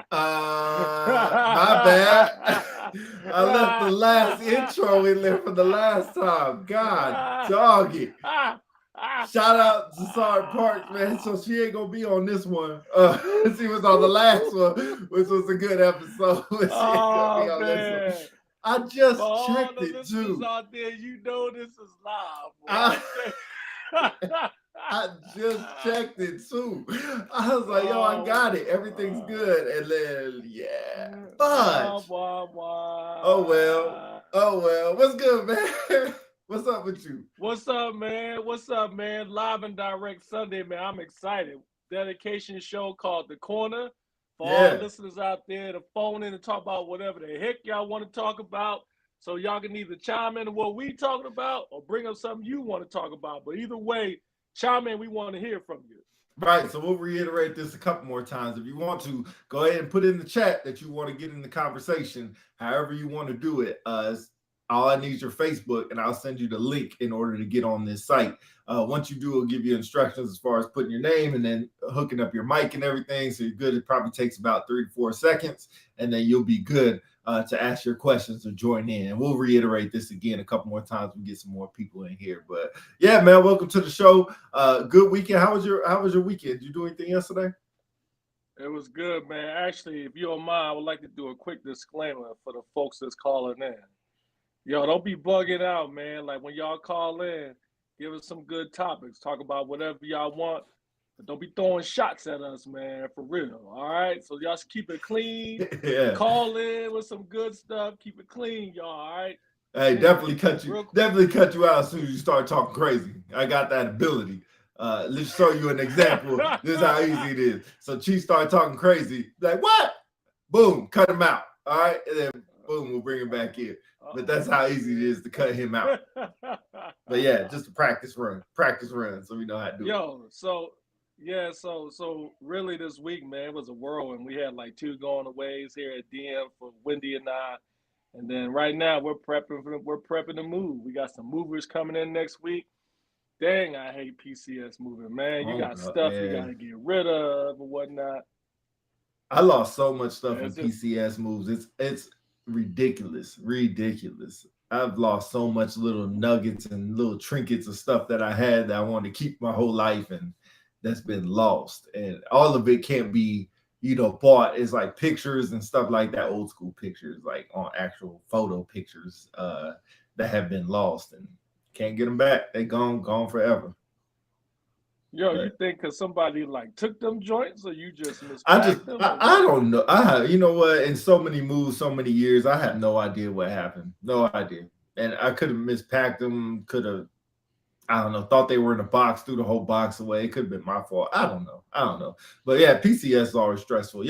My bad. I left the last intro in there from the last time. God, doggy. Shout out to Sard Parks, man. So she ain't gonna be on this one. She was on the last one, which was a good episode. She ain't gonna be on this one. I just checked it too. Out there, you know this is live. I just checked it too. I was like, yo, I got it. Everything's good. And then, yeah. But oh well. What's good, man? What's up with you? What's up, man? Live and direct Sunday, man. I'm excited. Dedication show called The Corner. For all the listeners out there to phone in and talk about whatever the heck y'all want to talk about. So y'all can either chime in on what we talking about or bring up something you want to talk about. But either way, chime in. We want to hear from you. Right. So we'll reiterate this a couple more times. If you want to, go ahead and put in the chat that you want to get in the conversation, however you want to do it. All I need is your Facebook, and I'll send you the link in order to get on this site. Once you do, it'll give you instructions as far as putting your name and then hooking up your mic and everything. So you're good. It probably takes about 3 to 4 seconds, and then you'll be good to ask your questions or join in. And we'll reiterate this again a couple more times. We get some more people in here. But yeah, man, welcome to the show. Good weekend. How was your weekend? Did you do anything yesterday? It was good, man. Actually, if you don't mind, I would like to do a quick disclaimer for the folks that's calling in. Yo, don't be bugging out, man. Like when y'all call in, give us some good topics. Talk about whatever y'all want. But don't be throwing shots at us, man, for real. All right? So y'all just keep it clean. Yeah. Call in with some good stuff. Keep it clean, y'all, all right? Hey, definitely cut you out as soon as you start talking crazy. I got that ability. Let's show you an example. This is how easy it is. So Chief started talking crazy, like, what? Boom, cut him out. All right, and then boom, we'll bring him back in. But that's how easy it is to cut him out. But yeah, just a practice run, so we know how to do it. So really this week, man, it was a whirlwind. We had like 2 going aways here at DM for Wendy and I. And then right now we're prepping to move. We got some movers coming in next week. Dang, I hate PCS moving, man. You got stuff you gotta get rid of or whatnot. I lost so much stuff in PCS moves. It's ridiculous. I've lost so much little nuggets and little trinkets of stuff that I had that I wanted to keep my whole life, and that's been lost. And all of it can't be, bought. It's like pictures and stuff like that, old school pictures, like on actual photo pictures that have been lost and can't get them back. They gone forever. You think because somebody like took them joints, or you just them? I don't know. You know what? In so many moves, so many years, I have no idea what happened. No idea. And I could have mispacked them. Could have, I don't know. Thought they were in a box, threw the whole box away. It could have been my fault. I don't know. But yeah, PCS is always stressful.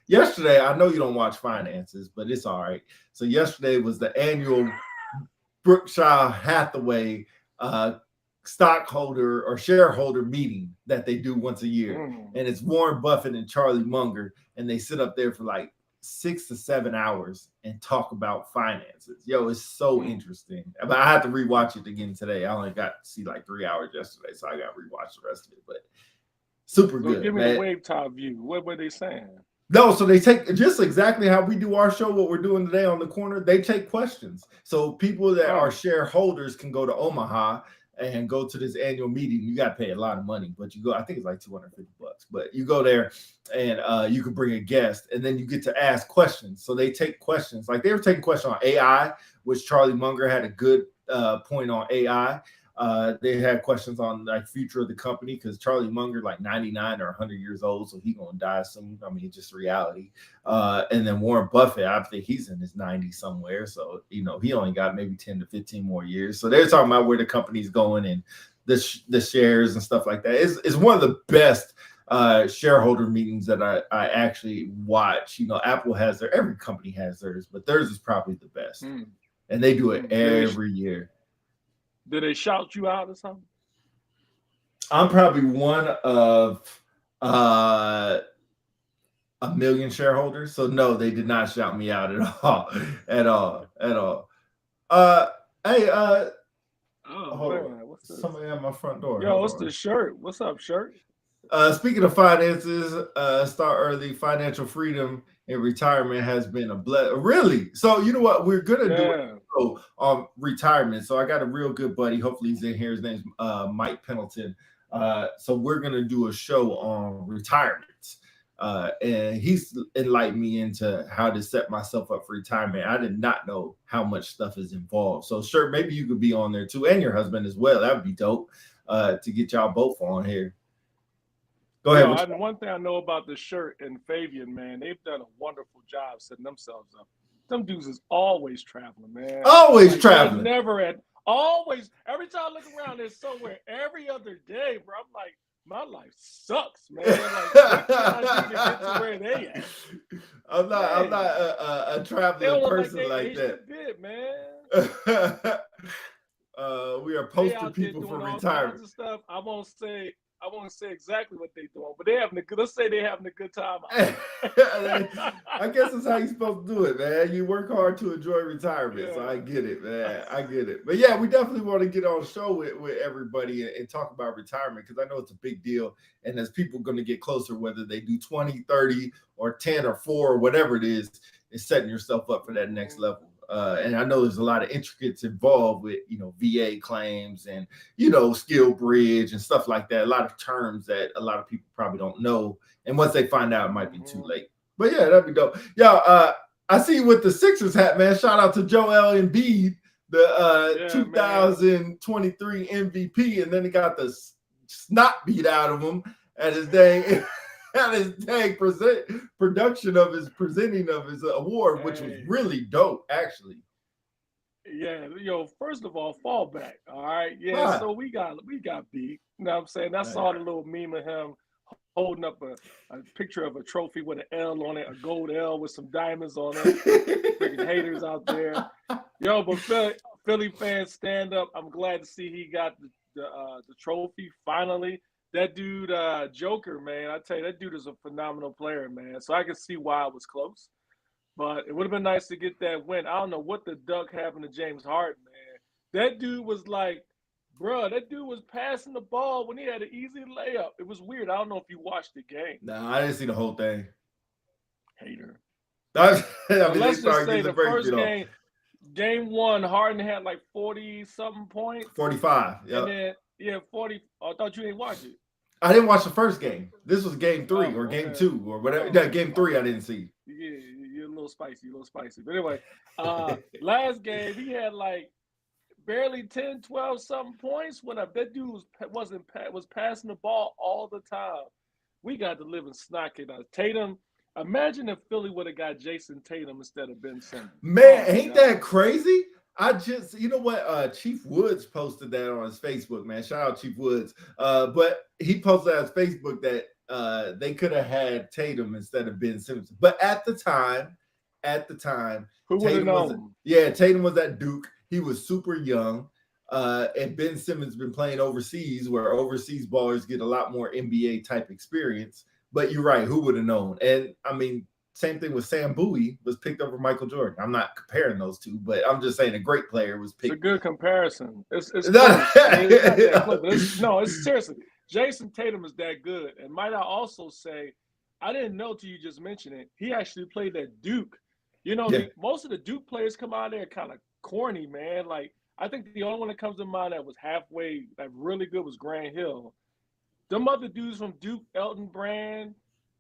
Yesterday, I know you don't watch finances, but it's all right. So yesterday was the annual Berkshire Hathaway stockholder or shareholder meeting that they do once a year. And it's Warren Buffett and Charlie Munger, and they sit up there for like 6 to 7 hours and talk about finances. It's so interesting. But I had to rewatch it again today. I only got to see like 3 hours yesterday, so I got to rewatch the rest of it. But super good. Give me the wave top view. What were they saying? No, so they take just exactly how we do our show, what we're doing today on the corner. They take questions. So people that are shareholders can go to Omaha and go to this annual meeting. You got to pay a lot of money, but you go, I think it's like $250, but you go there and you can bring a guest, and then you get to ask questions. So they take questions, like they were taking questions on AI, which Charlie Munger had a good point on AI. They had questions on like future of the company, because Charlie Munger like 99 or 100 years old, so he gonna die soon. I mean, it's just reality. And then Warren Buffett, I think he's in his 90s somewhere, so he only got maybe 10 to 15 more years. So they're talking about where the company's going and the shares and stuff like that. It's one of the best shareholder meetings that I actually watch. Apple has every company has theirs, but theirs is probably the best. And they do it every year. Did they shout you out or something? I'm probably one of a million shareholders. So no, they did not shout me out at all. Hey, hold on. Somebody at my front door. Yo, what's the shirt? What's up, shirt? Speaking of finances, start early. Financial freedom in retirement has been a blessing. Really? So you know what? We're gonna do on retirement. So I got a real good buddy. Hopefully he's in here. His name's Mike Pendleton. So we're gonna do a show on retirement. And he's enlightened me into how to set myself up for retirement. I did not know how much stuff is involved. So sure, maybe you could be on there too, and your husband as well. That would be dope to get y'all both on here. Go ahead. One thing I know about the shirt and Fabian, man, they've done a wonderful job setting themselves up. Them dudes is always traveling, man. Always traveling. Always. Every time I look around, they're somewhere every other day, bro. I'm like, my life sucks, man. Like, what can I do to get to where they at? I'm not a traveling person like that. Did, man. We are poster people for retirement. Stuff. I won't say exactly what they're doing, but let's say they're having a good time. I guess that's how you're supposed to do it, man. You work hard to enjoy retirement. So I get it, man. I get it. But yeah, we definitely want to get on a show with everybody and talk about retirement, because I know it's a big deal. And as people are going to get closer, whether they do 20, 30 or 10 or 4 or whatever it is setting yourself up for that next level. And I know there's a lot of intricacies involved with, VA claims and, skill bridge and stuff like that. A lot of terms that a lot of people probably don't know. And once they find out, it might be too late. But yeah, that'd be dope. Yeah, I see you with the Sixers hat, man. Shout out to Joel Embiid, the 2023 MVP. And then he got the snot beat out of him at his dang presenting of his award, which was really dope, actually. Yeah, first of all, fall back. All right. Yeah, Why? so we got beat. You know what I'm saying? I saw the little meme of him holding up a picture of a trophy with an L on it, a gold L with some diamonds on it. Freaking haters out there. But Philly fans stand up. I'm glad to see he got the trophy finally. That dude, Joker, man, I tell you, that dude is a phenomenal player, man. So I can see why it was close. But it would have been nice to get that win. I don't know what the duck happened to James Harden, man. That dude was like, bro, that dude was passing the ball when he had an easy layup. It was weird. I don't know if you watched the game. Nah, I didn't see the whole thing. Hater. I But mean, they let's just started say getting the the break first beat off. game one, Harden had like 40-something points. 45. Yep. And then, 40. Oh, I thought you didn't watch it. I didn't watch the first game. This was game 3 or game 2 or whatever. No, game 3 I didn't see. Yeah, you're a little spicy. But anyway, last game he had like barely 10, 12 something points when that dude was passing the ball all the time. We got to live in snot out. Tatum. Imagine if Philly would have got Jason Tatum instead of Ben Simmons. Man, ain't that crazy? I just, you know what? Chief Woods posted that on his Facebook, man. Shout out Chief Woods. But he posted on his Facebook that they could have had Tatum instead of Ben Simmons. But at the time, who would have known? Tatum was at Duke. He was super young. And Ben Simmons been playing overseas, where overseas ballers get a lot more NBA type experience. But you're right. Who would have known? And I mean, same thing with Sam Bowie was picked over Michael Jordan. I'm not comparing those two, but I'm just saying a great player was picked. It's a good comparison. It's close. It's seriously. Jason Tatum is that good. And might I also say, I didn't know till you just mentioned it. He actually played at Duke. Most of the Duke players come out there kind of corny, man. Like, I think the only one that comes to mind that was halfway, like really good, was Grant Hill. Them other dudes from Duke, Elton Brand,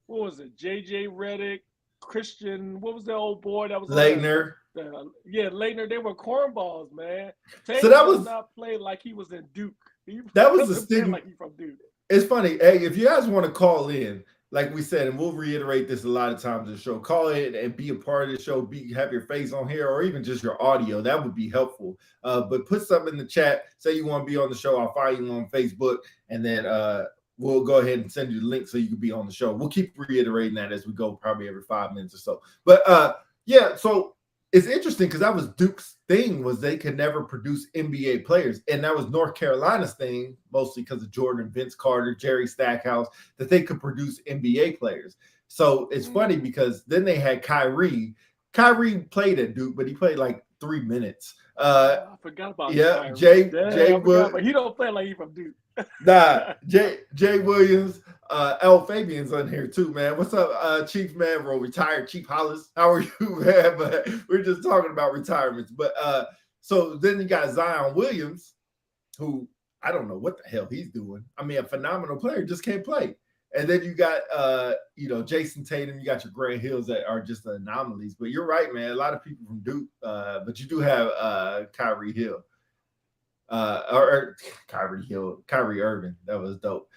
what was it? JJ Redick, Christian, what was that old boy that was Leitner? Leitner. They were cornballs, man. Tatum so that was not play like he was in Duke. That was the stigma. Like he from Duke. It's funny. Hey, if you guys want to call in, like we said, and we'll reiterate this a lot of times in the show, call in and be a part of the show. Have your face on here, or even just your audio. That would be helpful. But put something in the chat. Say you want to be on the show. I'll find you on Facebook, and then we'll go ahead and send you the link so you can be on the show. We'll keep reiterating that as we go, probably every 5 minutes or so. But so it's interesting because that was Duke's thing, was they could never produce NBA players. And that was North Carolina's thing, mostly because of Jordan, Vince Carter, Jerry Stackhouse, that they could produce NBA players. So it's funny because then they had Kyrie. Kyrie played at Duke, but he played like 3 minutes. I forgot about Kyrie. Jay Williams. But he don't play like he from Duke. Nah, Jay Williams, L. Fabian's on here too, man. What's up, Chief Manro, retired Chief Hollis? How are you, man? But we're just talking about retirements. But so then you got Zion Williams, who I don't know what the hell he's doing. I mean, a phenomenal player, just can't play. And then you got Jason Tatum, you got your Grant Hills that are just anomalies. But you're right, man. A lot of people from Duke, but you do have Kyrie Hill. Or Kyrie Irving. That was dope.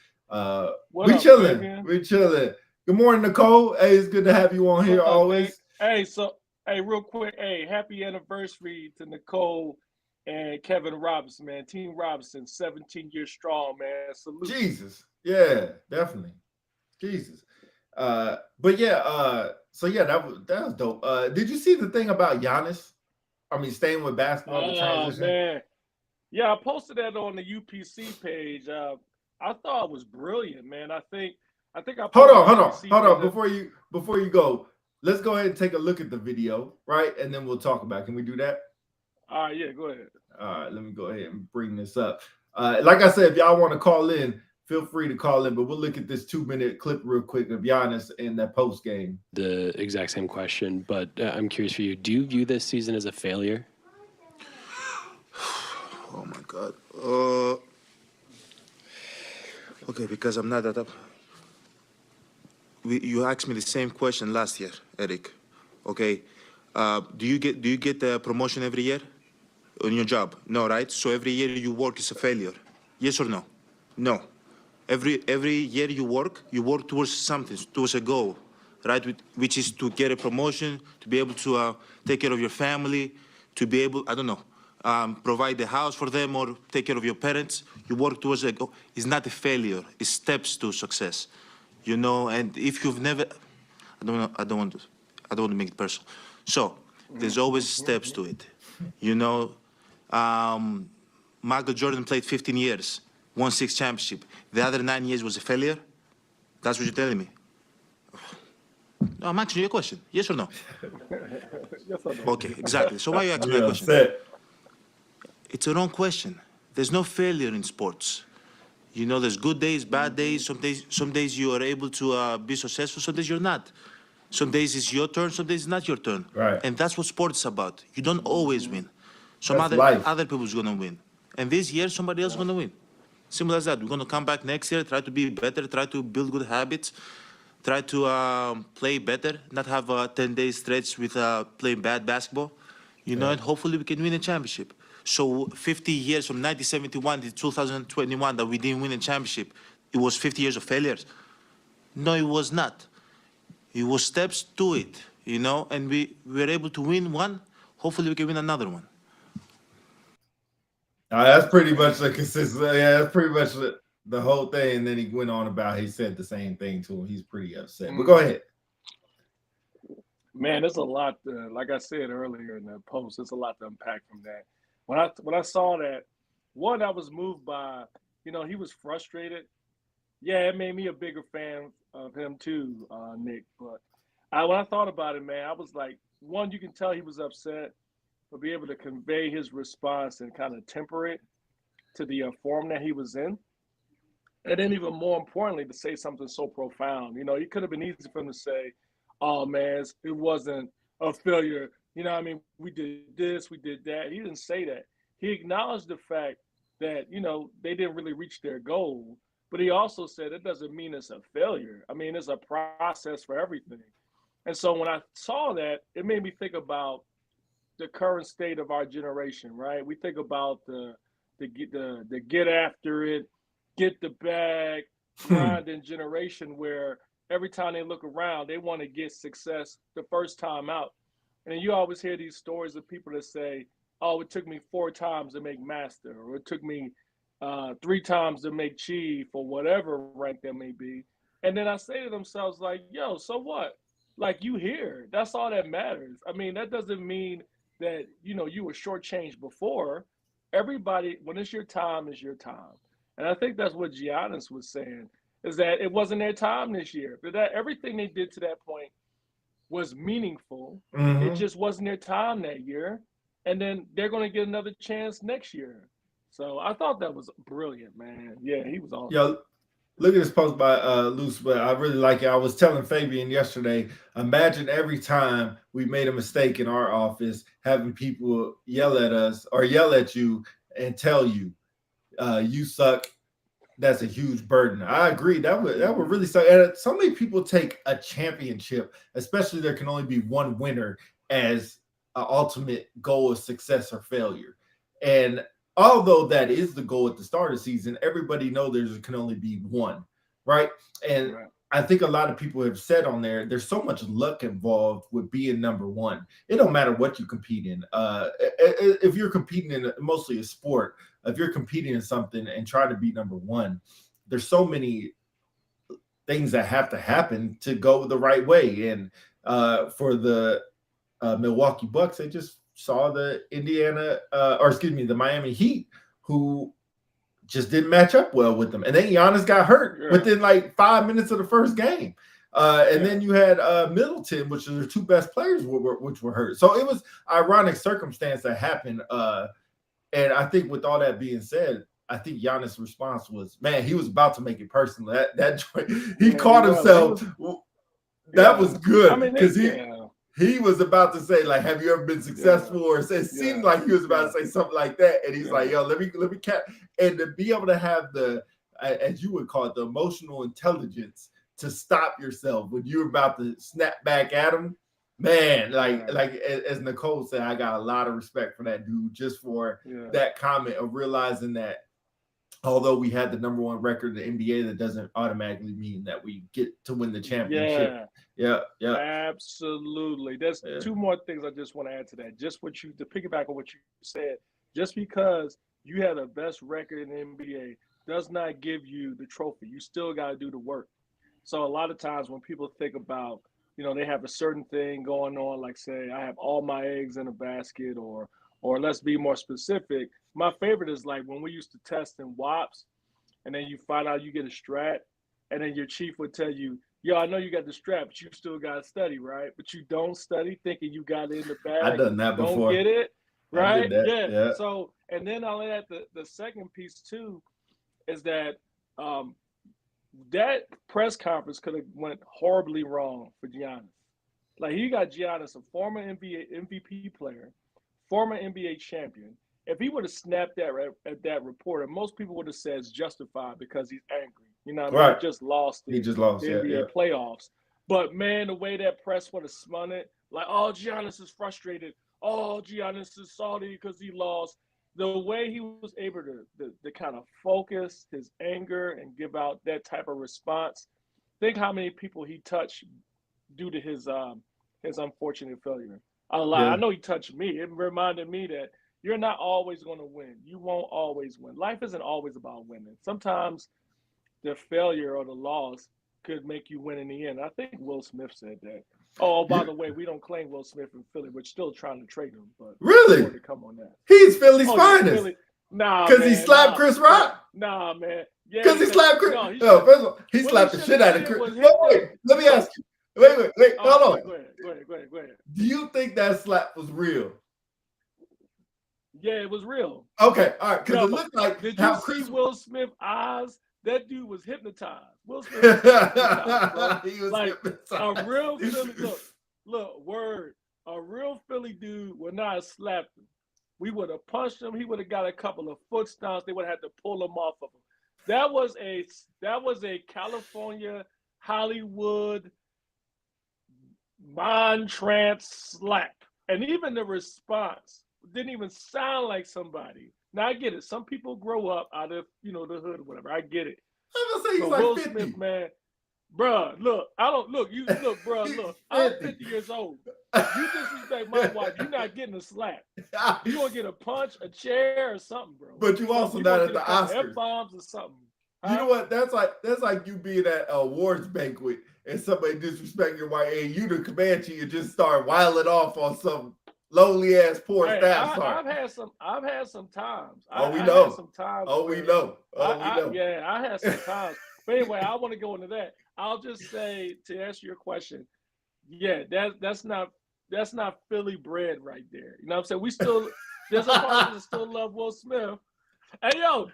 We chilling. Good morning, Nicole. Hey, it's good to have you on here always. Hey, real quick. Hey, happy anniversary to Nicole and Kevin Robinson, man. Team Robinson, 17 years strong, man. Salute. Jesus. Yeah, definitely. Jesus. But yeah, so yeah, that was dope. Did you see the thing about Giannis? I mean, staying with basketball, the transition. Man. Yeah, I posted that on the UPC page. I thought it was brilliant, man. I think I hold on. Before you go, let's go ahead and take a look at the video, right? And then we'll talk about it. Can we do that? All right, yeah, go ahead. All right, let me go ahead and bring this up. Like I said, if y'all want to call in, feel free to call in, but we'll look at this 2-minute clip real quick of Giannis in that post game. The exact same question, but I'm curious for you. Do you view this season as a failure? Oh my God. Okay, because I'm not that up. You asked me the same question last year, Eric. Okay. Do you get the promotion every year on your job? No, right? So every year you work is a failure. Yes or no? No. Every year you work towards something, towards a goal, right? Which is to get a promotion, to be able to take care of your family, to be able, I don't know. provide the house for them or take care of your parents. You work towards a goal. It's not a failure. It's steps to success. You know, and if you've never, I don't want to make it personal. So there's always steps to it. You know, Michael Jordan played 15 years, won 6 championships. The other 9 years was a failure. That's what you're telling me. No, I'm asking you a question. Yes or no? Yes or no? Okay, exactly. So why are you asking that question? Upset. It's a wrong question. There's no failure in sports. You know, there's good days, bad days. Some days you are able to be successful. Some days you're not. Some days it's your turn. Some days it's not your turn. Right. And that's what sports is about. You don't always win. Some That's other life. people's gonna win. And this year somebody else is gonna win. Simple as that. We're gonna come back next year, try to be better, try to build good habits, try to play better, not have a 10-day stretch with playing bad basketball. You know, and hopefully we can win a championship. So 50 years from 1971 to 2021 that we didn't win a championship, it was 50 years of failures? No, it was not. It was steps to it, you know, and we were able to win one. Hopefully we can win another one. That's pretty much the consistent. Yeah, that's pretty much the whole thing. And then he went on about, he said the same thing to him. He's pretty upset. But go ahead. Man, there's a lot. Like I said earlier in the post, there's a lot to unpack from that. When I saw that, one, I was moved by, you know, he was frustrated. Yeah, it made me a bigger fan of him too, Nick. But when I thought about it, man, I was like, one, you can tell he was upset, but be able to convey his response and kind of temper it to the form that he was in. And then even more importantly, to say something so profound. You know, it could have been easy for him to say, oh, man, it wasn't a failure. You know what I mean? We did this, we did that. He didn't say that. He acknowledged the fact that, you know, they didn't really reach their goal. But he also said it doesn't mean it's a failure. I mean, it's a process for everything. And so when I saw that, it made me think about the current state of our generation, right? We think about the get after it, get the bag, grinding generation where every time they look around, they want to get success the first time out. And you always hear these stories of people that say, oh, it took me 4 times to make master, or it took me 3 times to make chief, or whatever rank that may be. And then I say to themselves, like, yo, so what? Like, you here. That's all that matters. I mean, that doesn't mean that, you know, you were shortchanged before. Everybody, when it's your time, it's your time. And I think that's what Giannis was saying, is that it wasn't their time this year. But that everything they did to that point was meaningful. It just wasn't their time that year. And then they're going to get another chance next year. So I thought that was brilliant, man. Yeah, he was awesome. Yo, look at this post by Luce, but I really like it. I was telling Fabian yesterday, imagine every time we made a mistake in our office, having people yell at us or yell at you and tell you, you suck. That's a huge burden. I agree. That would really suck. And so many people take a championship, especially there can only be one winner, as an ultimate goal of success or failure. And although that is the goal at the start of the season, everybody knows there can only be one, right? And I think a lot of people have said on there's so much luck involved with being number one. It don't matter what you compete in. If you're competing in mostly a sport, if you're competing in something and trying to be number one, there's so many things that have to happen to go the right way. And for the Milwaukee Bucks, they just saw the the Miami Heat, who just didn't match up well with them. And then Giannis got hurt within like 5 minutes of the first game. And then you had Middleton, which are the 2 best players which were hurt. So it was ironic circumstance that happened. And I think with all that being said, I think Giannis' response was, man, he was about to make it personal. That he caught himself. That was good because he was about to say, like, have you ever been successful? Or it seemed like he was about to say something like that. And he's like, yo, let me cap. And to be able to have the, as you would call it, the emotional intelligence to stop yourself when you're about to snap back at him, man, like as Nicole said, I got a lot of respect for that dude just for that comment of realizing that although we had the number 1 record in the NBA, that doesn't automatically mean that we get to win the championship. Yeah. Absolutely. There's 2 more things I just want to add to that. Just to piggyback on what you said. Just because you had the best record in the NBA does not give you the trophy. You still got to do the work. So a lot of times when people think about, they have a certain thing going on, like say I have all my eggs in a basket, or let's be more specific. My favorite is like when we used to test in WAPs, and then you find out you get a strat, and then your chief would tell you, yo, I know you got the strap, but you still got to study, right? But you don't study thinking you got it in the bag. I've done that don't before. Get it, right? Yeah. So, and then I'll add the second piece too, is that that press conference could have went horribly wrong for Giannis. Like you got Giannis, a former NBA MVP player, former NBA champion. If he would have snapped that at that reporter, most people would have said it's justified because he's angry. You know what I mean? He just lost the NBA playoffs. But man, the way that press would have spun it, like, oh, Giannis is frustrated. Oh, Giannis is salty because he lost. The way he was able to kind of focus his anger and give out that type of response. Think how many people he touched due to his unfortunate failure. I know he touched me. It reminded me that you're not always going to win. You won't always win. Life isn't always about winning. Sometimes the failure or the loss could make you win in the end. I think Will Smith said that. Oh, by the way, we don't claim Will Smith in Philly. We're still trying to trade him. But really, to come on that. He's Philly's finest. Nah, because he slapped Chris Rock. Nah, man. Yeah, because he slapped Chris. No, first of all, he slapped the shit out of Chris. Wait, let me ask you. Wait. Hold on. Go ahead. Do you think that slap was real? Yeah, it was real. Okay, all right. Because it looked like did you see Will Smith's eyes? That dude was hypnotized. Will Smith was hypnotized, he was like hypnotized. A real Philly. Look, word. A real Philly dude would not have slapped him. We would have punched him. He would have got a couple of foot stomps. They would have had to pull him off of him. That was a California, Hollywood, mind trance slap. And even the response didn't even sound like somebody. Now I get it. Some people grow up out of the hood or whatever. I get it. I'm gonna say he's like Will 50. Smith, man. Bruh, look, I'm 50 years old. You disrespect my wife, you're not getting a slap. You're gonna get a punch, a chair, or something, bro. But you also not at the Oscars. F-bombs or something. You know what? That's like you being at a awards banquet and somebody disrespect your wife and you the Comanche and just start wilding off on some lonely ass poor staff. I've had some times. We know. Yeah, I had some times. But anyway, I want to go into that. I'll just say to answer your question, yeah, that's not Philly bred right there. You know what I'm saying? There's a part that still love Will Smith. Hey yo,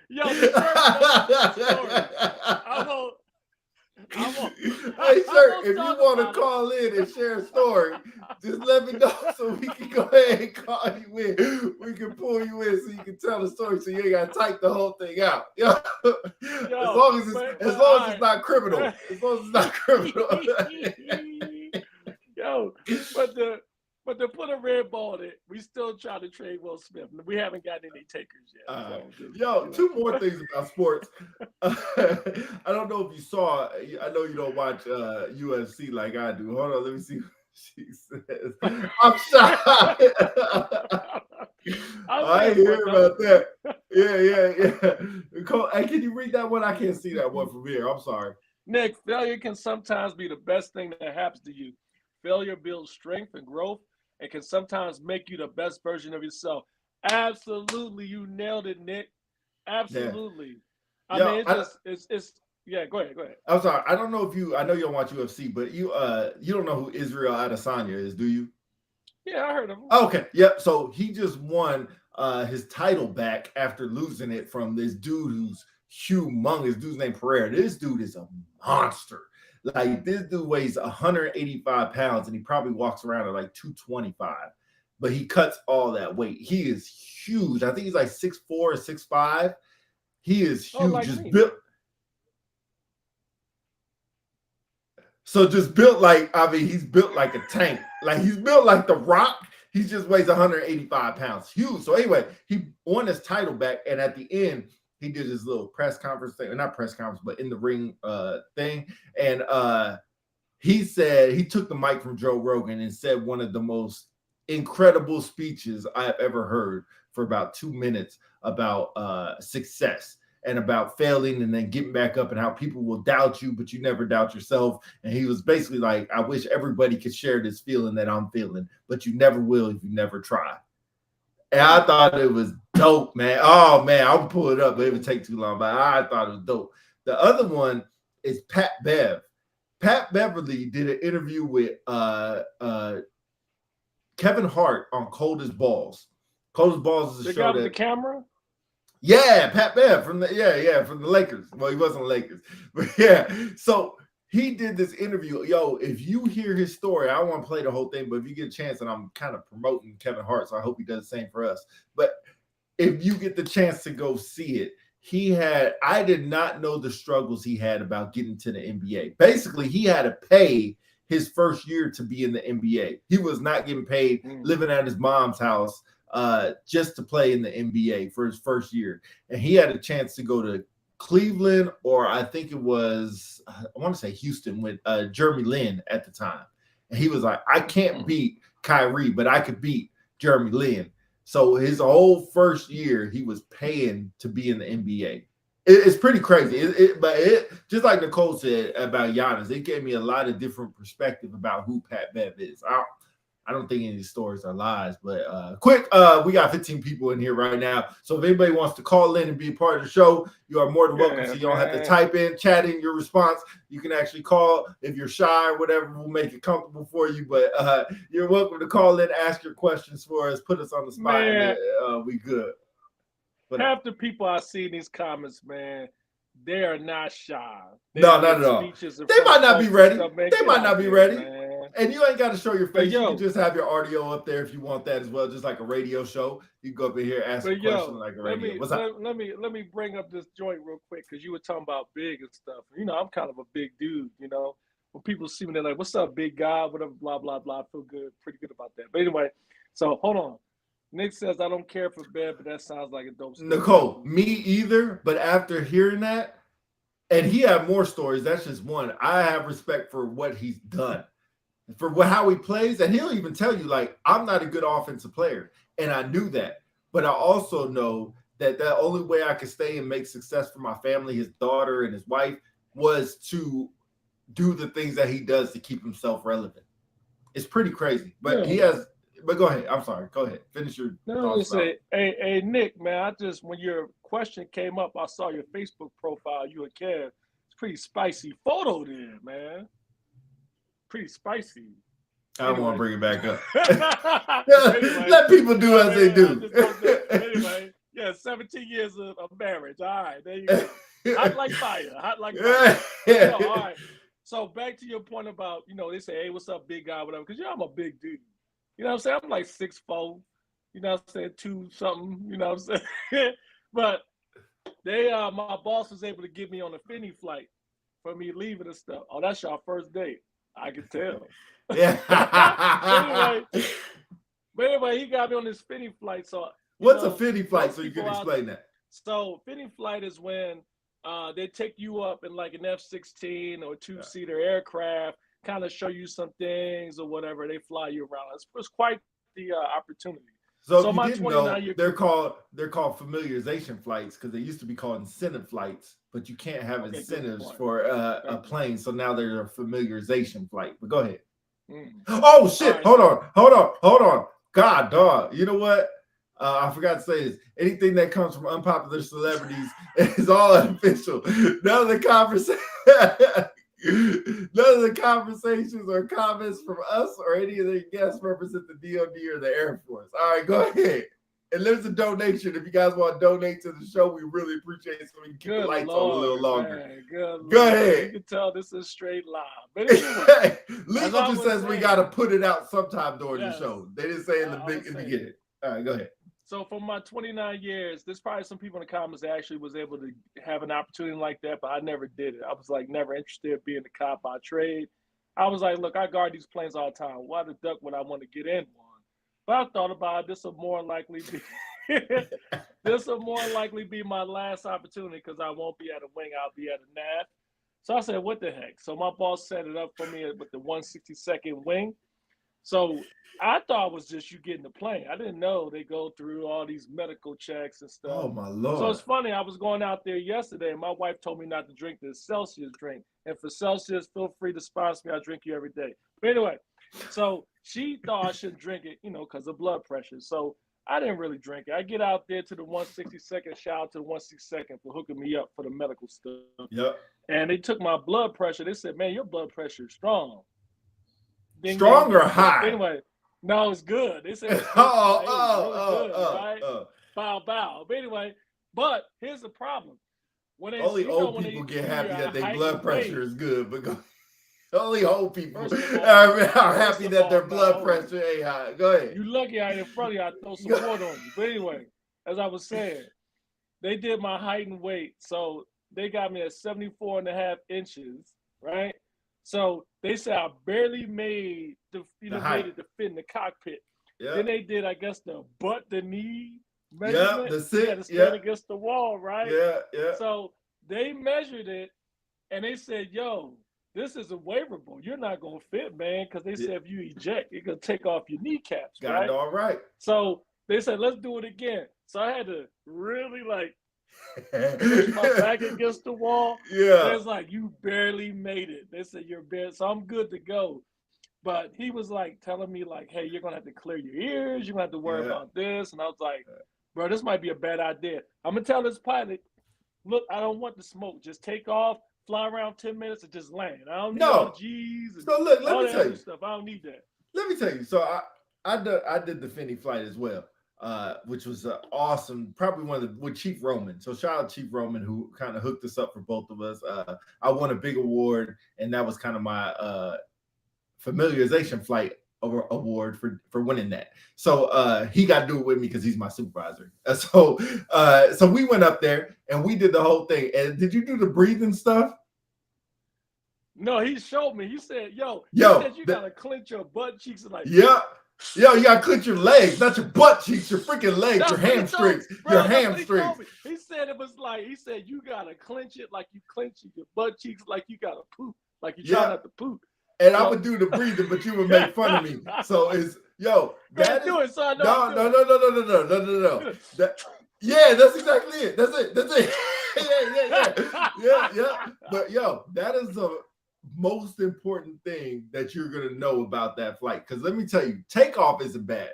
Hey, sir, if you want to call in and share a story, just let me know so we can go ahead and call you in. We can pull you in so you can tell the story so you ain't got to type the whole thing out. As long as it's not criminal. As long as it's not criminal. But to put a red ball in it, we still try to trade Will Smith. We haven't got any takers yet. Two more things about sports. I don't know if you saw. I know you don't watch UFC like I do. Hold on, let me see what she says. I'm shocked. I ain't hear about that. Yeah. Hey, can you read that one? I can't see that one from here. I'm sorry. Nick, failure can sometimes be the best thing that happens to you. Failure builds strength and growth. It can sometimes make you the best version of yourself. Absolutely, you nailed it, Nick. Absolutely. Yeah. Go ahead. I'm sorry. I don't know I know you don't watch UFC, but you don't know who Israel Adesanya is, do you? Yeah, I heard of him. Okay, yep. So he just won his title back after losing it from this dude who's humongous. Dude's named Pereira. This dude is a monster. Like this dude weighs 185 pounds and he probably walks around at like 225, but he cuts all that weight. He is huge. I think he's like 6'4" or 6'5". He is huge. Like built. So just built he's built like a tank. Like he's built like The Rock. He just weighs 185 pounds. Huge. So anyway, he won his title back. And at the end, he did his little press conference thing, not press conference, but in the ring thing. And he said, he took the mic from Joe Rogan and said one of the most incredible speeches I've ever heard for about 2 minutes about success and about failing and then getting back up and how people will doubt you, but you never doubt yourself. And he was basically like, I wish everybody could share this feeling that I'm feeling, but you never will if you never try. And I thought it was dope, man. Oh man, I'll pull it up, but it would take too long. But I thought it was dope. The other one is Pat Bev. Pat Beverly did an interview with Kevin Hart on Cold as Balls. Cold as Balls is a show that the camera. Yeah, Pat Bev from the Lakers. Well, he wasn't Lakers, but yeah. So he did this interview. Yo, if you hear his story, I don't want to play the whole thing, but if you get a chance, and I'm kind of promoting Kevin Hart, so I hope he does the same for us. But if you get the chance to go see it, I did not know the struggles he had about getting to the NBA. Basically, he had to pay his first year to be in the NBA. He was not getting paid, living at his mom's house just to play in the NBA for his first year. And he had a chance to go to Cleveland, or I think it was, I want to say Houston, with Jeremy Lin at the time. And he was like, I can't beat Kyrie, but I could beat Jeremy Lin. So his whole first year, he was paying to be in the NBA. It's pretty crazy. But just like Nicole said about Giannis, it gave me a lot of different perspective about who Pat Bev is. I don't think any of these stories are lies, but quick, we got 15 people in here right now. So if anybody wants to call in and be a part of the show, you are more than welcome. So you don't have to type in, chat in your response. You can actually call. If you're shy or whatever, we'll make it comfortable for you. But you're welcome to call in, ask your questions for us, put us on the spot, and we good. But half the people I see in these comments, man, they are not shy. No, not at all. They might not be ready. They might not be ready. Man. And you ain't got to show your face. You can just have your audio up there if you want that as well, just like a radio show. You can go up in here, ask a question like a radio. Let me bring up this joint real quick, because you were talking about big and stuff. You know, I'm kind of a big dude, you know. When people see me, they're like, what's up, big guy? Whatever, blah, blah, blah. I feel good, pretty good about that. But anyway, so hold on. Nick says, I don't care for Bev, but that sounds like a dope story. Nicole, me either. But after hearing that, and he had more stories, that's just one. I have respect for what he's done, for how he plays. And he'll even tell you, like, I'm not a good offensive player. And I knew that. But I also know that the only way I could stay and make success for my family, his daughter and his wife, was to do the things that he does to keep himself relevant. It's pretty crazy. But he has... But go ahead. I'm sorry. Go ahead. Finish your thoughts. Hey, Nick, man, when your question came up, I saw your Facebook profile, you and Kev. It's pretty spicy photo there, man. Pretty spicy. I don't want to bring it back up. Anyway, let people do as they do. Anyway, 17 years of marriage. All right, there you go. Hot like fire. Hot like fire. All right. So back to your point about, you know, they say, hey, what's up, big guy, whatever, because I'm a big dude. You know what I'm saying? I'm like 6'4", you know what I'm saying, 2 something, you know what I'm saying? But my boss was able to get me on a Finney flight for me leaving and stuff. Oh, that's your first date. I can tell. Yeah. but anyway, he got me on this Finney flight. So what's a Finney flight? So you can explain that. So Finney flight is when they take you up in like an F-16 or 2-seater aircraft, kind of show you some things or whatever. They fly you around. It's quite the opportunity. So if you didn't know, they're called familiarization flights, because they used to be called incentive flights, but you can't have incentives for a plane. So now they're a familiarization flight. But go ahead. Oh shit! Right. Hold on. God, dog. You know what? I forgot to say this. Anything that comes from unpopular celebrities is all unofficial. None of the conversations or comments from us or any of the guests represent the DoD or the Air Force. All right, go ahead. And there's a donation. If you guys want to donate to the show, we really appreciate it so we can keep the lights on a little longer. Man, go ahead. You can tell this is straight live. But anyway, Legal just says we got to put it out sometime during the show. They didn't say in the beginning. All right, go ahead. So for my 29 years, there's probably some people in the comments that actually was able to have an opportunity like that, but I never did it. I was like never interested in being a cop by trade. I was like, look, I guard these planes all the time. Why the duck would I want to get in one? But I thought about it. This will more likely be my last opportunity, because I won't be at a wing. I'll be at a nav. So I said, what the heck? So my boss set it up for me with the 162nd wing. So I thought it was just you getting the plane. I didn't know they go through all these medical checks and stuff. Oh my So Lord. it's funny. I was going out there yesterday, and my wife told me not to drink this Celsius drink. And for Celsius, feel free to sponsor me. I drink you every day. But anyway, so she thought I shouldn't drink it, because of blood pressure. So I didn't really drink it. I get out there to the 162nd. Shout out to the 162nd for hooking me up for the medical stuff. Yep. And they took my blood pressure. They said, "Man, your blood pressure is strong." Strong or high? Anyway, no, it's good. They said it's good. Right? Bow, bow. But anyway, but here's the problem. Only old people get happy that their blood pressure is good, but only old people are happy that their blood pressure ain't high. Go ahead. You lucky I ain't in front of you. I throw some water on you. But anyway, as I was saying, they did my height and weight. So they got me at 74.5 inches, right? So they said I barely made made it to fit in the cockpit. Yeah. Then they did, I guess, the knee measurement. Yeah, that's it. You had to stand against the wall, right? Yeah, yeah. So they measured it, and they said, "Yo, this isn't waivable. You're not gonna fit, man." Because they said if you eject, you're gonna take off your kneecaps. Got right? it all right. So they said, "Let's do it again." So I had to really push my back against the wall. Yeah. It's like, you barely made it. They said you're barely, so I'm good to go. But he was telling me hey, you're gonna have to clear your ears. You're gonna have to worry about this. And I was like, bro, this might be a bad idea. I'm gonna tell this pilot, look, I don't want the smoke. Just take off, fly around 10 minutes, and just land. I don't need all the G's and so look, let all me that tell other you stuff. I don't need that. Let me tell you. So I did the Finney flight as well. Which was awesome, probably with Chief Roman. So shout out Chief Roman, who kind of hooked us up for both of us. I won a big award, and that was kind of my familiarization flight award for winning that. So he got to do it with me because he's my supervisor. So we went up there and we did the whole thing. And did you do the breathing stuff? No, he showed me. He said, "Yo, he said you gotta clench your butt cheeks and yeah." Yo, you gotta clench your legs, not your butt cheeks, your freaking legs, That's your hamstrings, bro, your hamstrings. He said it was he said you gotta clench it like you clench your butt cheeks, like you gotta poop, like you try not to poop. And I would do the breathing, but you would make fun of me. So it's that do it, so I know. No. Yeah, that's exactly it. That's it. yeah. But that is the most important thing that you're going to know about that flight, because let me tell you, takeoff isn't bad,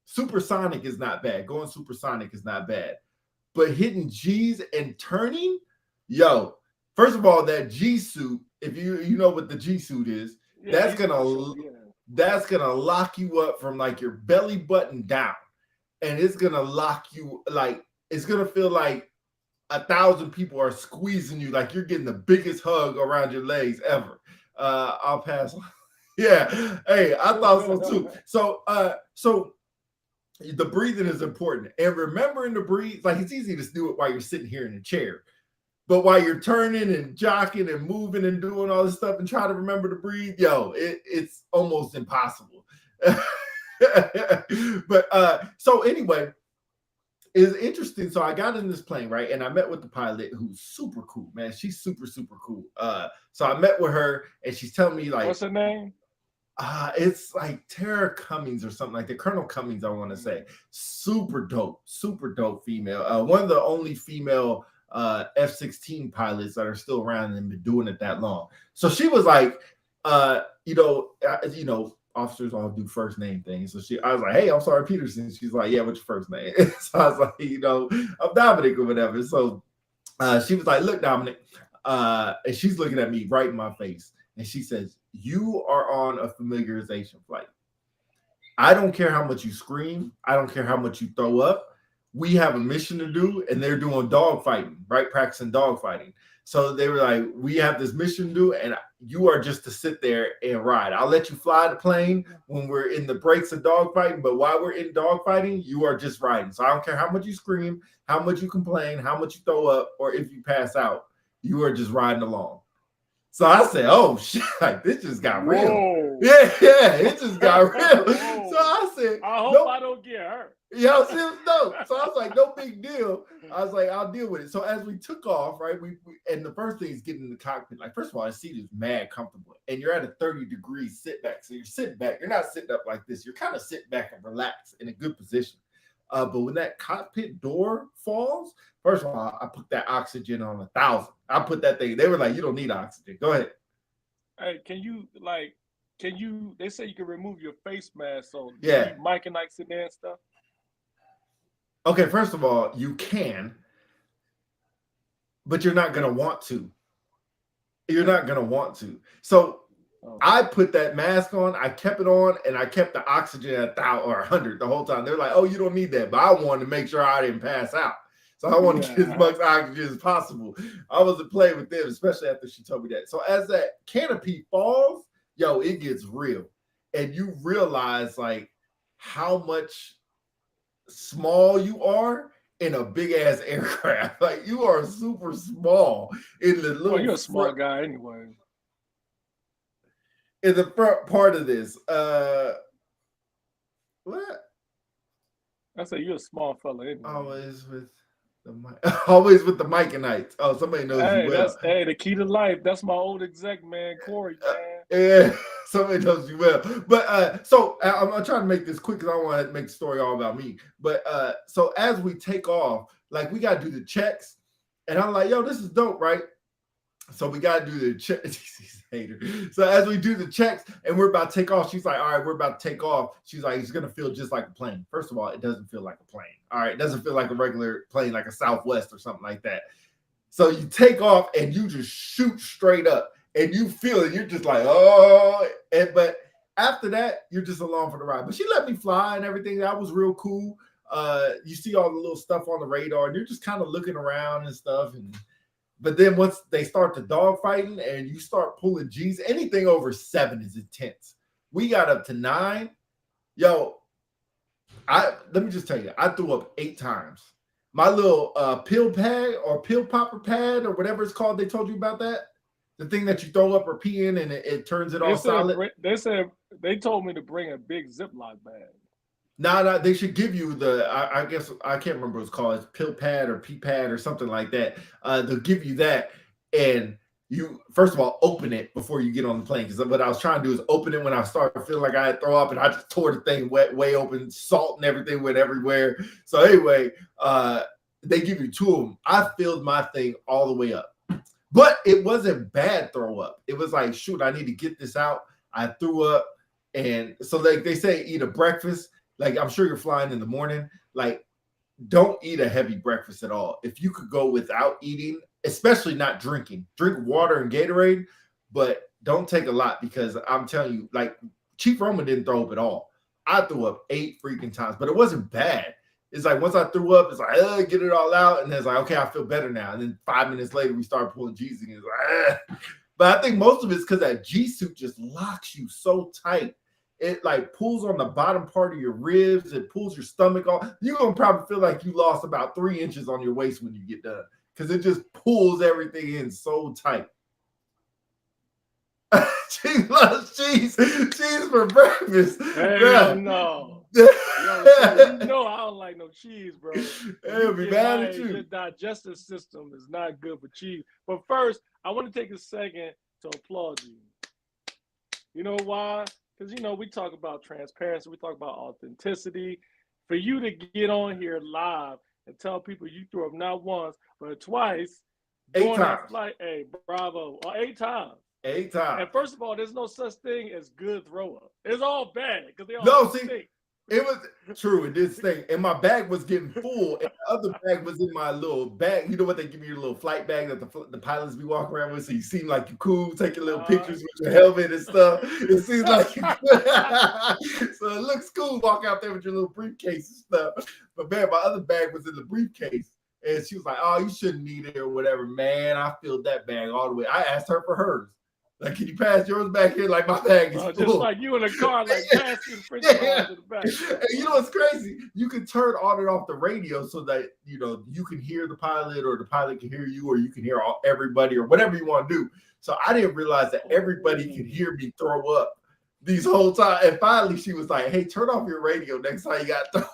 supersonic is not bad, going supersonic is not bad, but hitting G's and turning, first of all, that G suit, if you know what the G suit is, that's gonna lock you up from your belly button down, and it's gonna lock you, it's gonna feel like 1,000 people are squeezing you, like you're getting the biggest hug around your legs ever. I'll pass. Yeah. Hey, I thought so too. So the breathing is important. And remembering to breathe, it's easy to do it while you're sitting here in a chair. But while you're turning and jocking and moving and doing all this stuff and trying to remember to breathe, it's almost impossible. But so anyway, it's interesting. So I got in this plane, right? And I met with the pilot, who's super cool, man. She's super, super cool. So I met with her and she's telling me what's her name? It's Tara Cummings or something like that. Colonel Cummings, I want to say. Super dope female. One of the only female F-16 pilots that are still around and been doing it that long. So she was officers all do first name things. So I was like, "Hey, I'm sorry, Peterson." She's like, "Yeah, what's your first name?" So I was like, I'm Dominic or whatever. So she was like, "Look, Dominic," and she's looking at me right in my face, and she says, "You are on a familiarization flight. I don't care how much you scream. I don't care how much you throw up. We have a mission to do," and they're doing dogfighting, right? Practicing dogfighting. So they were like, "We have this mission to do, and you are just to sit there and ride. I'll let you fly the plane when we're in the breaks of dogfighting, but while we're in dogfighting, you are just riding. So I don't care how much you scream, how much you complain, how much you throw up, or if you pass out, you are just riding along." So I said, "Oh shit! Like this just got real." Whoa. Yeah, it just got real. Whoa. So I said, I hope "Nope." I don't get hurt. Yeah, see, no. So I was like, no big deal. I was like, I'll deal with it. So as we took off, right, we and the first thing is getting in the cockpit. Like, first of all, the seat is mad comfortable, and you're at a 30-degree sit back. So you're sitting back. You're not sitting up like this. You're kind of sitting back and relaxed in a good position. But when that cockpit door falls, first of all, I put that oxygen on 1,000. I put that thing. They were like, you don't need oxygen. Go ahead. Hey, they say you can remove your face mask, so Yeah. Mike and Ike sit there and stuff. Okay, first of all, you can, but you're not going to want to. You're not going to want to. So I put that mask on, I kept it on, and I kept the oxygen at 1,000 or 100 the whole time. They're like, oh, you don't need that. But I wanted to make sure I didn't pass out. So I wanted to get as much oxygen as possible. I wasn't playing with them, especially after she told me that. So as that canopy falls, yo, it gets real. And you realize like how much small you are in a big ass aircraft. Like you are super small in the little. Well, you're a small guy anyway. In the front part of this, what? I say you're a small fella anyway. Always with the mic. Always with the Mike and Knights. Oh, somebody knows Hey, you well. hey, the key to life. That's my old exec man, Corey. Man. Yeah, somebody knows you well. But so I'm trying to make this quick because I don't want to make the story all about me. But so as we take off, like we got to do the checks, and I'm like, yo, this is dope, right? So we got to do the check. So as we do the checks and we're about to take off, she's like, all right, we're about to take off. She's like, it's going to feel just like a plane. First of all, it doesn't feel like a plane. All right. It doesn't feel like a regular plane, like a Southwest or something like that. So you take off and you just shoot straight up and you feel it. You're just like, oh, but after that, you're just along for the ride. But she let me fly and everything. That was real cool. You see all the little stuff on the radar and you're just kind of looking around and stuff. But then once they start the dogfighting and you start pulling G's, anything over 7 is intense. We got up to 9. Yo, let me just tell you, I threw up 8 times. My little pill pad or pill popper pad or whatever it's called, they told you about that? The thing that you throw up or pee in and it turns it all solid? They told me to bring a big Ziploc bag. No, they should give you I guess I can't remember what it's called. It's pill pad or pee pad or something like that. They'll give you that, and you first of all open it before you get on the plane. Because what I was trying to do is open it when I started feeling like I had throw up, and I just tore the thing way open, salt and everything went everywhere. So anyway, they give you 2 of them. I filled my thing all the way up, but it wasn't bad throw up. It was like, shoot, I need to get this out. I threw up, and so like they say, eat a breakfast. Like, I'm sure you're flying in the morning. Like, don't eat a heavy breakfast at all. If you could go without eating, especially not drinking, drink water and Gatorade, but don't take a lot because I'm telling you, like, Chief Roman didn't throw up at all. I threw up 8 freaking times, but it wasn't bad. It's like once I threw up, it's like, get it all out. And then it's like, okay, I feel better now. And then 5 minutes later, we started pulling G's again. It's like, But I think most of it's because that G suit just locks you so tight. It like pulls on the bottom part of your ribs. It pulls your stomach off. You're going to probably feel like you lost about 3 inches on your waist when you get done because it just pulls everything in so tight. She loves cheese. Cheese for breakfast. Hell no. Yo, you know I don't like no cheese, bro. They'll be mad at you. Your digestive system is not good for cheese. But first, I want to take a second to applaud you. You know why? Because, you know, we talk about transparency. We talk about authenticity. For you to get on here live and tell people you threw up not once, but twice. 8 times. Flight, hey, bravo. 8 times. 8 times. And first of all, there's no such thing as good throw up. It's all bad because they all stink. It was true. It did stink. And my bag was getting full. And the other bag was in my little bag. You know what they give you, your little flight bag that the pilots be walking around with, so you seem like you cool, taking little pictures with your helmet and stuff. It seems like you so it looks cool, walk out there with your little briefcase and stuff. But man, my other bag was in the briefcase. And she was like, oh, you shouldn't need it or whatever. Man, I filled that bag all the way. I asked her for hers. Like, can you pass yours back here? Like, my bag is full. Just like you in a car, like passing French fries in the back. And you know what's crazy? You can turn on and off the radio so that, you know, you can hear the pilot or the pilot can hear you or you can hear everybody or whatever you want to do. So I didn't realize that everybody could hear me throw up these whole time. And finally, she was like, "Hey, turn off your radio next time you got throw up,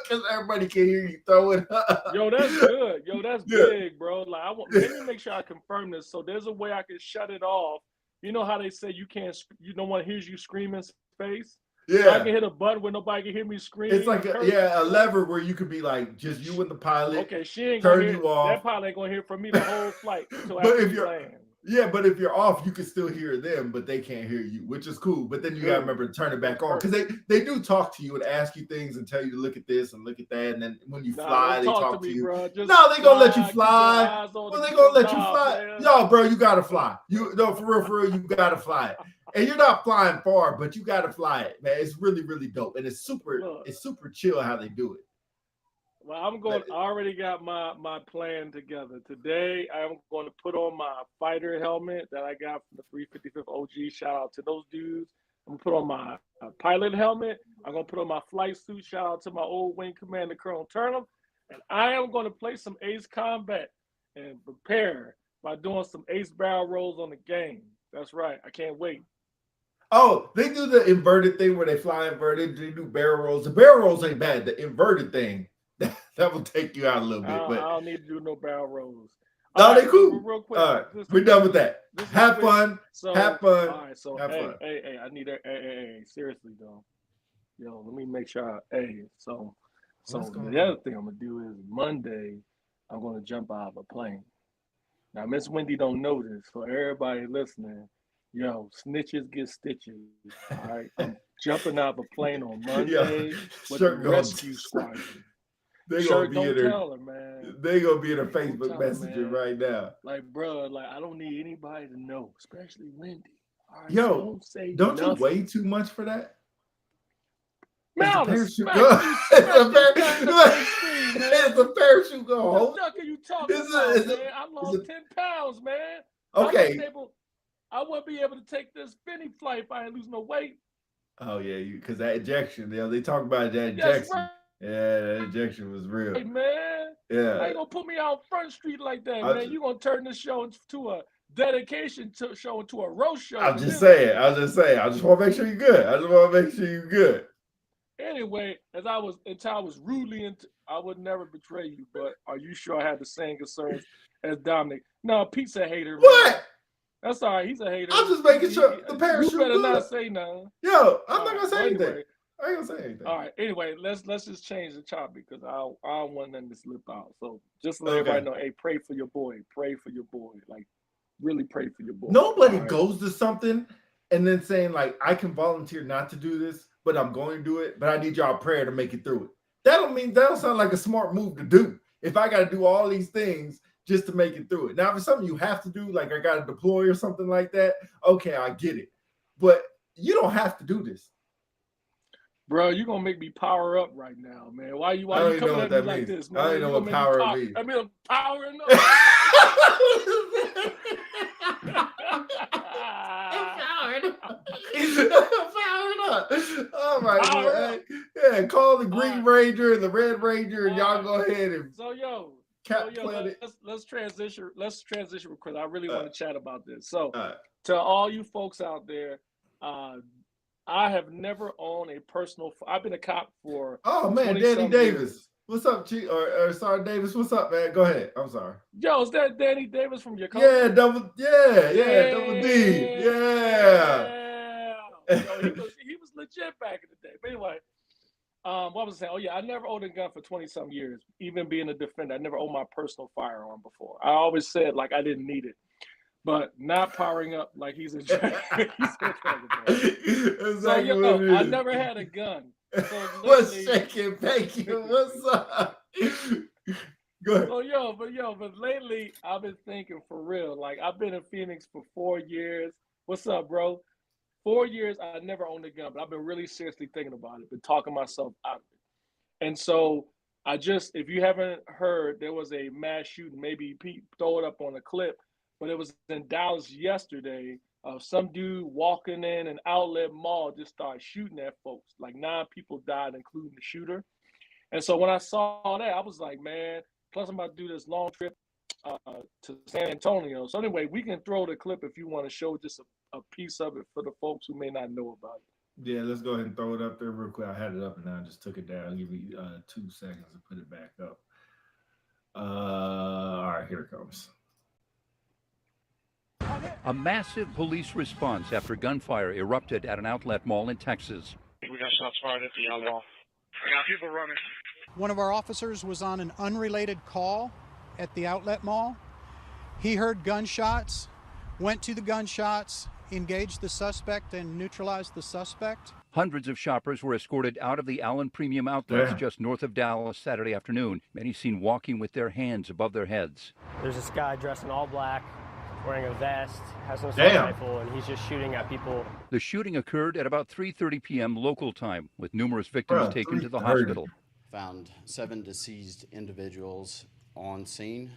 because everybody can hear you throwing up." Yo, that's good. Yo, that's Yeah. big, bro. Like, let me make sure I confirm this. So there's a way I can shut it off. You know how they say you no one hears you scream in space? So I Yeah. can hit a button where nobody can hear me scream. It's like curse. a lever where you could be like just you and the pilot. Okay, she ain't turn gonna hear you off. that pilot ain't gonna hear from me the whole flight until But after if we you're- land. Yeah, but if you're off, you can still hear them, but they can't hear you, which is cool. But then you gotta remember to turn it back on, because they do talk to you and ask you things and tell you to look at this and look at that. And then when you fly, they talk to you. Bro. No, they gonna let you fly. Well, Well, they gonna let you fly. Yo, bro, you gotta fly. For real, you gotta fly it. And you're not flying far, but you gotta fly it, man. It's really, really dope, and it's super chill how they do it. Well, I already got my plan together. Today, I'm going to put on my fighter helmet that I got from the 355th OG. Shout out to those dudes. I'm going to put on my pilot helmet. I'm going to put on my flight suit. Shout out to my old wing commander, Colonel Turnham. And I am going to play some Ace Combat and prepare by doing some Ace barrel rolls on the game. That's right. I can't wait. Oh, they do the inverted thing where they fly inverted. They do barrel rolls. The barrel rolls ain't bad. The inverted thing, that will take you out a little bit. But I don't need to do no barrel rolls. No, they cool. Real quick. All right, we're done with that. Have fun. So, have fun. All right, so have fun. Hey, I need hey, seriously though. Yo, let me make sure. So the other thing I'm gonna do is Monday, I'm gonna jump out of a plane. Now, Miss Wendy don't know this, for everybody listening. Yo, snitches get stitches. All right, I'm jumping out of a plane on Monday with the rescue squadron. They gonna be in her, tell her, man. They gonna be in her Facebook Messenger right now. Like, bro, I don't need anybody to know, especially Wendy. All right, yo, so don't you weigh too much for that? Man, it's a parachute go hold. What are you talking about, man? I lost 10 pounds, man. Okay. I wouldn't be able to take this Finney flight if I ain't lose no weight. Oh yeah, because that ejection. Yeah, they talk about that ejection. Right. Yeah, that ejection was real. Hey, man. Yeah. I ain't gonna put me out Front Street like that, man. You gonna turn this show into a dedication show into a roast show. I'm just saying. I just want to make sure you're good. Anyway, until I was rudely I would never betray you, but are you sure I had the same concerns as Dominic? No, Pete's a hater. What? Man. That's all right. He's a hater. I'm just making sure the parachute. You better not say nothing. Yo, I'm not gonna say anything. I ain't gonna say anything. All right. Anyway, let's just change the topic because I don't want nothing to slip out. So just let everybody know, hey, pray for your boy. Pray for your boy. Like, really pray for your boy. Nobody goes to something and then saying like, I can volunteer not to do this, but I'm going to do it. But I need y'all prayer to make it through it. That don't sound like a smart move to do. If I got to do all these things just to make it through it. Now, if it's something you have to do, like I got to deploy or something like that, okay, I get it. But you don't have to do this. Bro, you're going to make me power up right now, man. Why you coming at me like this, man? I don't know what power means. I mean, powering up. Powering up. All right, man. Yeah, call the Green Ranger and the Red Ranger, and y'all go ahead and let's transition. Let's transition because I really want to chat about this. So, to all you folks out there, I have never owned a personal. I've been a cop for. Oh man, Danny Davis. Years. What's up, Chief? Or Sergeant Davis? What's up, man? Go ahead. I'm sorry. Yo, is that Danny Davis from your company? Yeah, Double D. Yeah. Yo, he was legit back in the day. But anyway, what was I saying? Oh yeah, I never owned a gun for 20-some years. Even being a defender, I never owned my personal firearm before. I always said like I didn't need it. But not powering up like he's in jail. Exactly. So, I never had a gun. So what's shaking, bacon? What's up? Go ahead. But lately I've been thinking for real. Like I've been in Phoenix for 4 years. What's up, bro? 4 years I never owned a gun, but I've been really seriously thinking about it, been talking myself out of it. And so if you haven't heard, there was a mass shooting. Maybe Pete throw it up on a clip. But it was in Dallas yesterday. Some dude walking in an outlet mall just started shooting at folks. Like 9 people died, including the shooter. And so when I saw that, I was like, man, plus I'm about to do this long trip to San Antonio. So anyway, we can throw the clip if you want to show just a piece of it for the folks who may not know about it. Yeah, let's go ahead and throw it up there real quick. I had it up and I just took it down. I'll give you 2 seconds to put it back up. All right, here it comes. A massive police response after gunfire erupted at an outlet mall in Texas. We got shots fired at the mall. I got people running. One of our officers was on an unrelated call at the outlet mall. He heard gunshots, went to the gunshots, engaged the suspect, and neutralized the suspect. Hundreds of shoppers were escorted out of the Allen Premium Outlets just north of Dallas Saturday afternoon. Many seen walking with their hands above their heads. There's this guy dressed in all black, wearing a vest, has no assault rifle, and he's just shooting at people. The shooting occurred at about 3:30 p.m. local time, with numerous victims taken to the hospital. Found 7 deceased individuals on scene.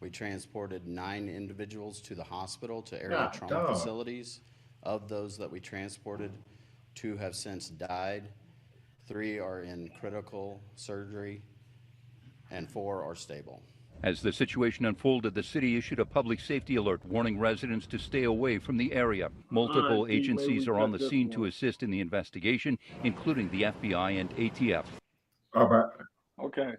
We transported 9 individuals to the hospital, to area trauma facilities. Of those that we transported, 2 have since died, 3 are in critical surgery, and 4 are stable. As the situation unfolded, the city issued a public safety alert warning residents to stay away from the area. Multiple agencies are on the scene to assist in the investigation, including the FBI and ATF. All right. Okay.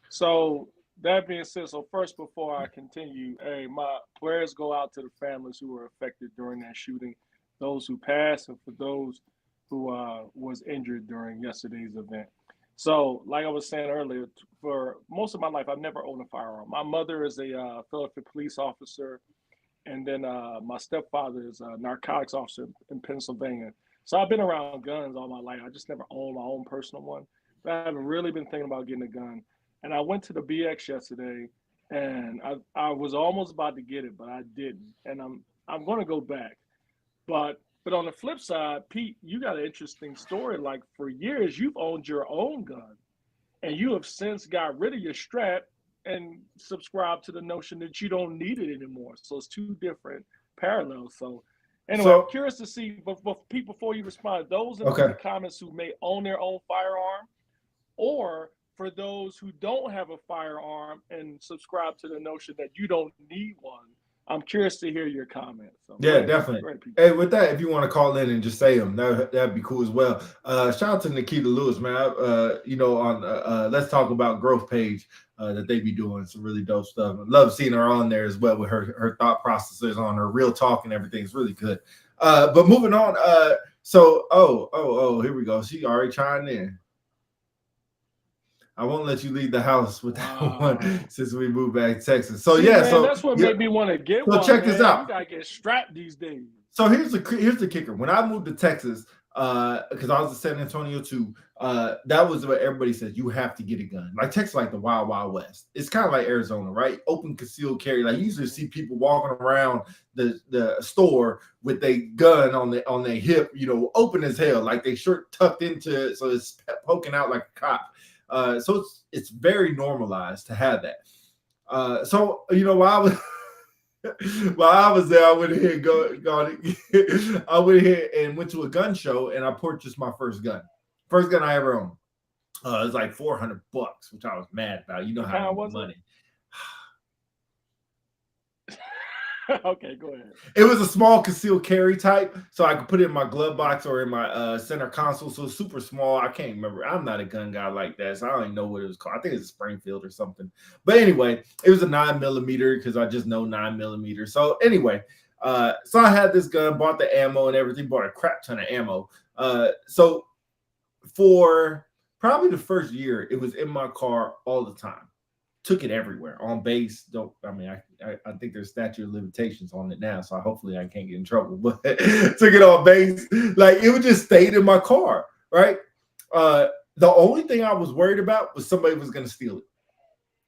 So that being said, so first, before I continue, hey, my prayers go out to the families who were affected during that shooting, those who passed, and for those who was injured during yesterday's event. So, like I was saying earlier, for most of my life, I've never owned a firearm. My mother is a Philadelphia police officer, and then my stepfather is a narcotics officer in Pennsylvania. So I've been around guns all my life. I just never owned my own personal one. But I haven't really been thinking about getting a gun. And I went to the BX yesterday, and I was almost about to get it, but I didn't. And I'm going to go back. But on the flip side, Pete, you got an interesting story. Like, for years, you've owned your own gun, and you have since got rid of your strap and subscribed to the notion that you don't need it anymore. So it's 2 different parallels. So anyway, I'm curious to see, but Pete, before you respond, those in the comments who may own their own firearm, or for those who don't have a firearm and subscribe to the notion that you don't need one, I'm curious to hear your comments. So, yeah, definitely. Hey, with that, if you want to call in and just say them, that'd be cool as well. Shout out to Nikita Lewis, man. On Let's Talk About Growth page that they be doing some really dope stuff. I love seeing her on there as well with her thought processes on her real talk and everything. It's really good. But moving on. Here we go. She already chimed in. I won't let you leave the house with that one since we moved back to Texas. So that's what made me want to get one. So check this out. You gotta get strapped these days. So here's the kicker. When I moved to Texas, because I was in San Antonio too, that was what everybody said. You have to get a gun. Like Texas, like the Wild Wild West. It's kind of like Arizona, right? Open concealed carry. Like you usually see people walking around the store with their gun on their hip, open as hell, like they shirt tucked into it, so it's poking out like a cop. So it's very normalized to have that. While I was there, I went ahead and went to a gun show, and I purchased my first gun I ever owned. It was like $400, which I was mad about. You know how much money. Okay, go ahead. It was a small concealed carry type, so I could put it in my glove box or in my center console. So it's super small. I can't remember. I'm not a gun guy like that, so I don't even know what it was called. I think it's a Springfield or something. But anyway, it was a 9mm because I just know 9mm. So anyway, so I had this gun, bought the ammo and everything, bought a crap ton of ammo. So for probably the first year, it was in my car all the time. Took it everywhere on base. I think there's statute of limitations on it now, so hopefully I can't get in trouble. But took it on base, like it would just stayed in my car, right? The only thing I was worried about was somebody was going to steal it.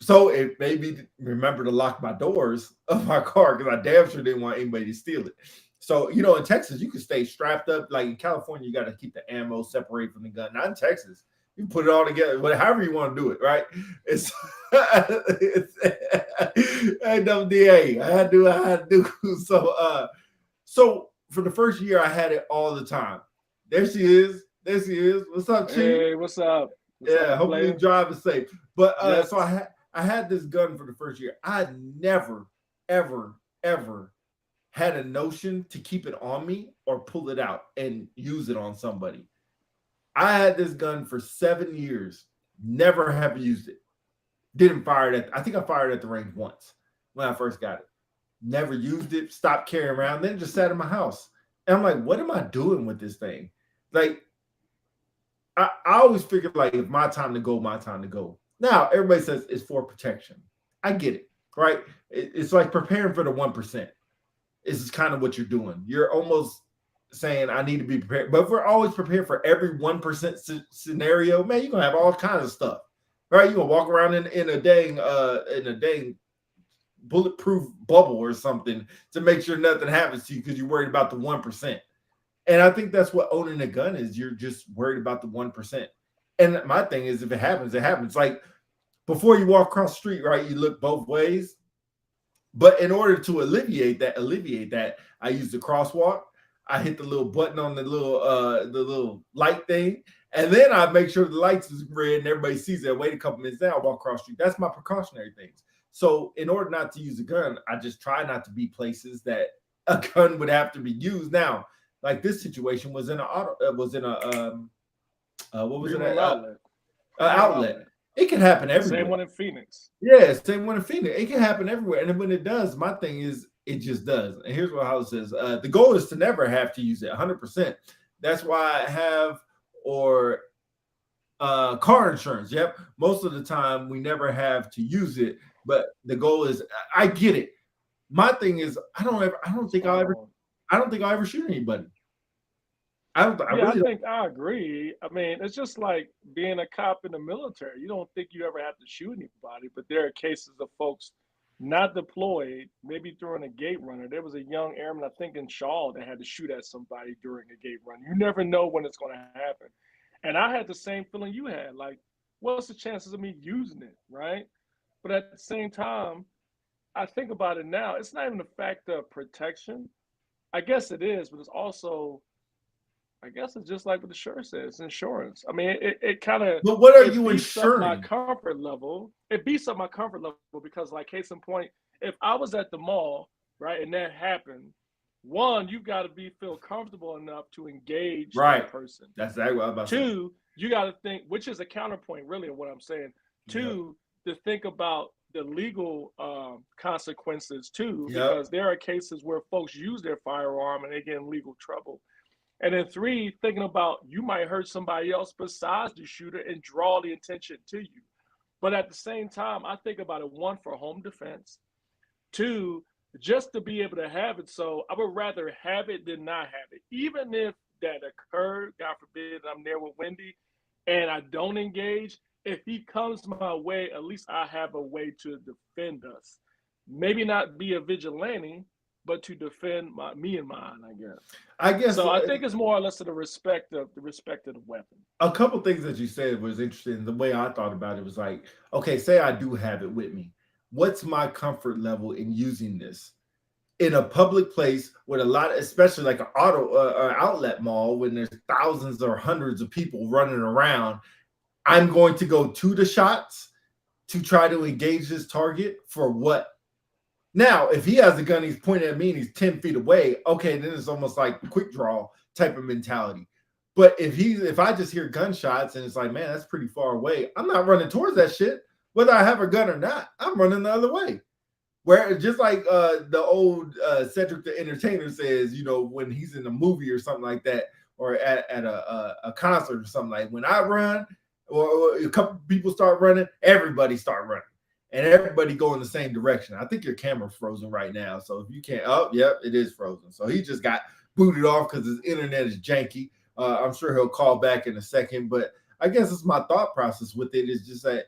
So it made me remember to lock my doors of my car because I damn sure didn't want anybody to steal it. So in Texas you can stay strapped up. Like in California, you got to keep the ammo separated from the gun. Not in Texas. You put it all together, however you want to do it, right? It's NWDA. I had to do so for the first year I had it all the time. There she is. What's up, Chief? Hey, what's up? Hopefully you drive is safe. But yes. So I I had this gun for the first year. I never, ever, ever had a notion to keep it on me or pull it out and use it on somebody. I had this gun for 7 years, never have used it. Didn't fire it I think I fired at the range once when I first got it. Never used it, stopped carrying around, then just sat in my house. And I'm like, what am I doing with this thing? Like, I always figured, like, if my time to go, my time to go. Now, everybody says it's for protection. I get it, right? It's like preparing for the 1%. This is kind of what you're doing. You're almost saying, I need to be prepared. But if we're always prepared for every 1% scenario, man, you're going to have all kinds of stuff, right? You're going to walk around in a dang bulletproof bubble or something to make sure nothing happens to you because you're worried about the 1%. And I think that's what owning a gun is. You're just worried about the 1%. And my thing is, if it happens, it happens. Like, before you walk across the street, right, you look both ways. But in order to alleviate that, I use the crosswalk. I hit the little button on the little light thing. And then I make sure the lights is red and everybody sees it. Wait a couple minutes, then I walk across the street. That's my precautionary things. So in order not to use a gun, I just try not to be places that a gun would have to be used. Now, like this situation was in outlet. It can happen everywhere. Same one in Phoenix. Yeah, same one in Phoenix. It can happen everywhere. And when it does, my thing is it just does. And here's what Howard says. The goal is to never have to use it 100%. That's why I have car insurance. Yep. Most of the time we never have to use it, but the goal is I get it. My thing is I don't think I'll ever shoot anybody. I think I agree. I mean, it's just like being a cop in the military. You don't think you ever have to shoot anybody, but there are cases of folks not deployed, maybe during a gate runner. There was a young airman, I think in Shaw, that had to shoot at somebody during a gate run. You never know when it's going to happen. And I had the same feeling you had. Like, what's the chances of me using it, right? But at the same time, I think about it now. It's not even the fact of protection. I guess it is, but it's also, I guess it's just like what the shirt says, insurance. I mean, it kind of. But what are you insuring? My comfort level. It beats up my comfort level because, like, case in point, if I was at the mall, right, and that happened, one, you've got to feel comfortable enough to engage that person. That's exactly what I was about to say. Two, you got to think, which is a counterpoint, really, of what I'm saying. Two, to think about the legal consequences too, because there are cases where folks use their firearm and they get in legal trouble. And then three, thinking about you might hurt somebody else besides the shooter and draw the attention to you. But at the same time, I think about it, one, for home defense. Two, just to be able to have it. So I would rather have it than not have it. Even if that occurred, God forbid, I'm there with Wendy and I don't engage, if he comes my way, at least I have a way to defend us. Maybe not be a vigilante, but to defend me and mine, I guess. So I think it's more or less to the respect of the weapon. A couple things that you said was interesting. The way I thought about it was like, okay, say I do have it with me. What's my comfort level in using this in a public place with a lot, especially like an outlet mall when there's thousands or hundreds of people running around? I'm going to go to the shots to try to engage this target for what? Now, if he has a gun, he's pointing at me and he's 10 feet away, okay, then it's almost like quick draw type of mentality. But if I just hear gunshots and it's like, man, that's pretty far away, I'm not running towards that shit. Whether I have a gun or not, I'm running the other way. Where just like the old Cedric the Entertainer says, you know, when he's in a movie or something like that, or at a concert or something, like when I run, or a couple people start running, everybody start running. And everybody go in the same direction. I think your camera's frozen right now. So if you can't, it is frozen. So he just got booted off because his internet is janky. I'm sure he'll call back in a second. But I guess it's my thought process with it is just that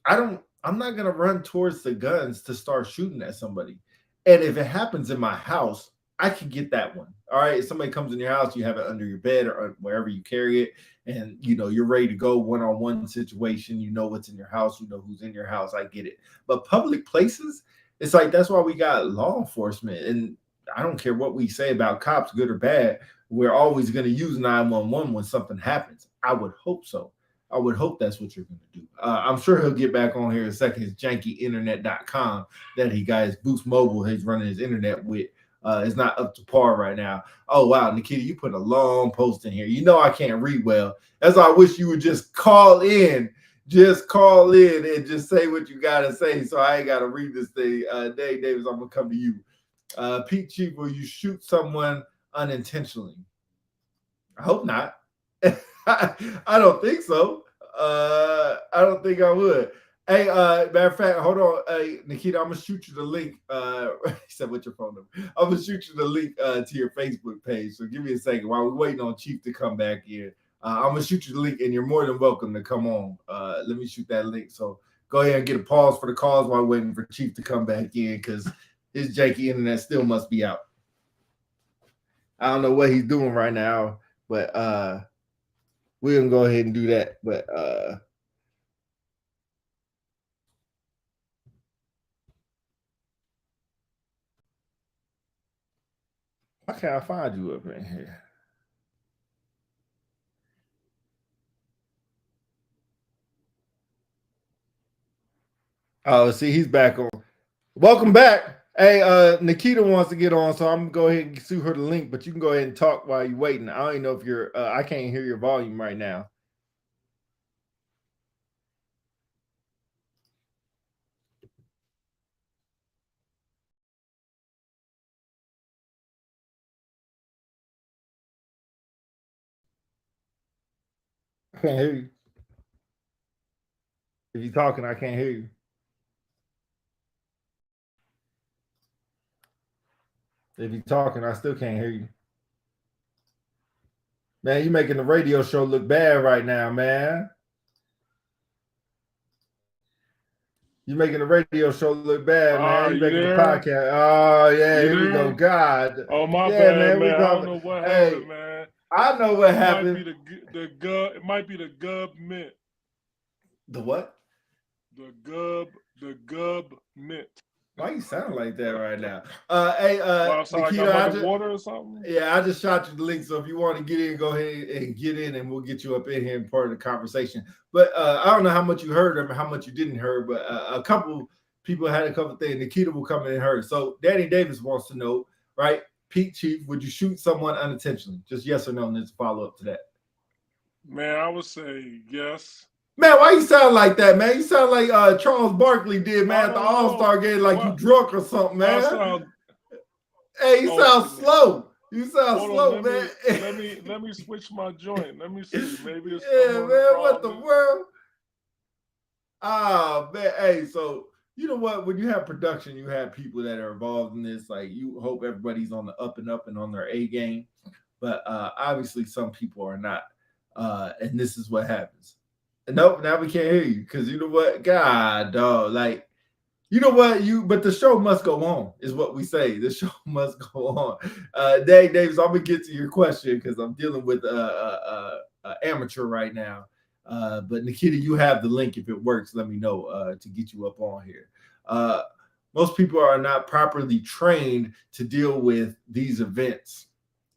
I'm not going to run towards the guns to start shooting at somebody. And if it happens in my house, I can get that one. All right. If somebody comes in your house, you have it under your bed or wherever you carry it. And, you know, you're ready to go one-on-one situation. You know what's in your house. You know who's in your house. I get it. But public places, it's like that's why we got law enforcement. And I don't care what we say about cops, good or bad. We're always going to use 911 when something happens. I would hope so. I would hope that's what you're going to do. I'm sure he'll get back on here in a second. His jankyinternet.com that he got his Boost Mobile he's running his internet with is not up to par right now. Oh, wow, Nikita, you put a long post in here. You know I can't read well. That's why I wish you would just call in. Just call in and just say what you got to say so I ain't got to read this thing. Dave Davis, I'm going to come to you. Pete Chief, will you shoot someone unintentionally? I hope not. I don't think so. I don't think I would. Hey, matter of fact, hold on. Hey, Nikita, I'm gonna shoot you the link. He said, "What's your phone number?" I'm gonna shoot you the link to your Facebook page. So give me a second while we're waiting on Chief to come back in. I'm gonna shoot you the link, and you're more than welcome to come on. Let me shoot that link. So go ahead and get a pause for the calls while waiting for Chief to come back in because his janky internet still must be out. I don't know what he's doing right now, but we're gonna go ahead and do that. But why can't I find you up in here? Oh, see, he's back on. Welcome back. Hey, Nikita wants to get on, so I'm gonna go ahead and shoot her the link, but you can go ahead and talk while you're waiting. I don't even know if you're I can't hear your volume right now. I can't hear you. If you're talking, I can't hear you. If you're talking, I still can't hear you. Man, you're making the radio show look bad right now, man. You're making the radio show look bad, man. You're making the podcast. Oh, yeah, here we go. God. Oh, my bad, man. I don't know what happened, man. I know what happened. It might be the Gub Mint. The what? The Gub Mint. Why you sound like that right now? Nikita, water or something? Yeah, I just shot you the link. So if you want to get in, go ahead and get in, and we'll get you up in here and part of the conversation. But I don't know how much you heard or how much you didn't hear, but a couple people had a couple things. Nikita will come in and heard. So Danny Davis wants to know, right? Pete Chief, would you shoot someone unintentionally? Just yes or no, and there's a follow-up to that. Man, I would say yes. Man, why you sound like that, man? You sound like Charles Barkley did, man, at the All-Star game, like you drunk or something, man. Hey, you sound slow. You sound slow, man. Let me switch my joint. Let me see. Maybe it's man. What the world? Ah, man. Hey, so you know what? When you have production, you have people that are involved in this. Like you hope everybody's on the up and on their A game, but obviously some people are not. And this is what happens. Nope, now we can't hear you because you know what? God, dog, like you know what? But the show must go on, is what we say. The show must go on. Dave Davis, I'm gonna get to your question because I'm dealing with amateur right now. But Nikita, you have the link if it works. Let me know to get you up on here. Most people are not properly trained to deal with these events.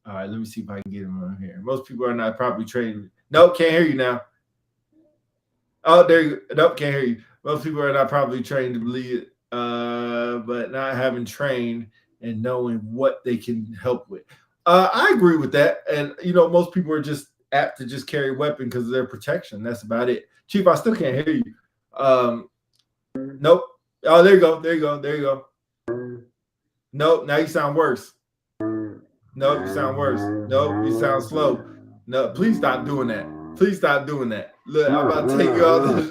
All right, let me see if I can get him on here. Most people are not properly trained. Nope, can't hear you now. Oh, there you go. Nope, can't hear you. Most people are not properly trained to believe it, but not having trained and knowing what they can help with. I agree with that. And, you know, most people are just apt to just carry a weapon because of their protection. That's about it. Chief, I still can't hear you. Nope. Oh, there you go. There you go. There you go. Nope. Now you sound worse. Nope, you sound worse. Nope, you sound slow. No, please stop doing that. Please stop doing that. Look, I'm about to take you out the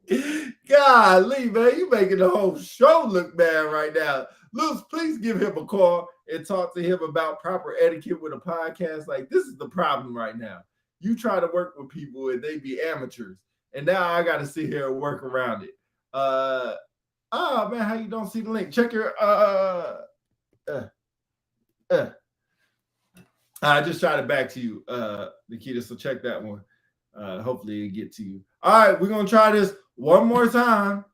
show. Golly, man, you making the whole show look bad right now. Luz, please give him a call and talk to him about proper etiquette with a podcast. Like, this is the problem right now. You try to work with people and they be amateurs. And now I got to sit here and work around it. Oh, man, how you don't see the link? Check your I just shot it back to you, Nikita, so check that one. Hopefully it'll get to you. All right, we're going to try this one more time.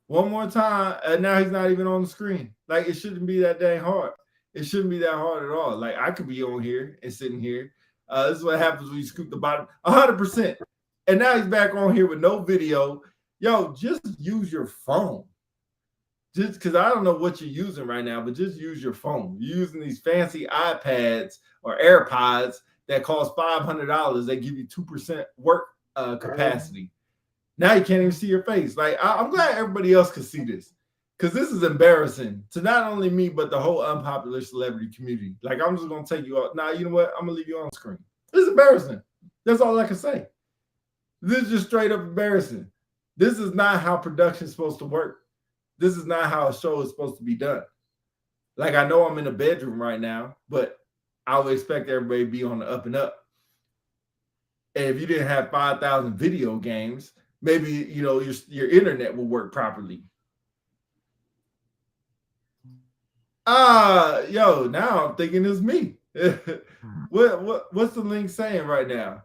One more time. And now he's not even on the screen. Like, it shouldn't be that dang hard. It shouldn't be that hard at all. Like, I could be on here and sitting here. This is what happens when you scoop the bottom. 100%. And now he's back on here with no video. Yo, just use your phone. Just because I don't know what you're using right now, but just use your phone. You're using these fancy iPads or AirPods that cost $500. They give you 2% work capacity. Now you can't even see your face. Like, I'm glad everybody else can see this, because this is embarrassing to not only me, but the whole unpopular celebrity community. Like, I'm just going to take you out. Nah, you know what? I'm going to leave you on screen. This is embarrassing. That's all I can say. This is just straight up embarrassing. This is not how production is supposed to work. This is not how a show is supposed to be done. Like, I know I'm in a bedroom right now, but I would expect everybody to be on the up and up. And if you didn't have 5,000 video games, maybe, you know, your internet will work properly. Yo, now I'm thinking it's me. What's the link saying right now?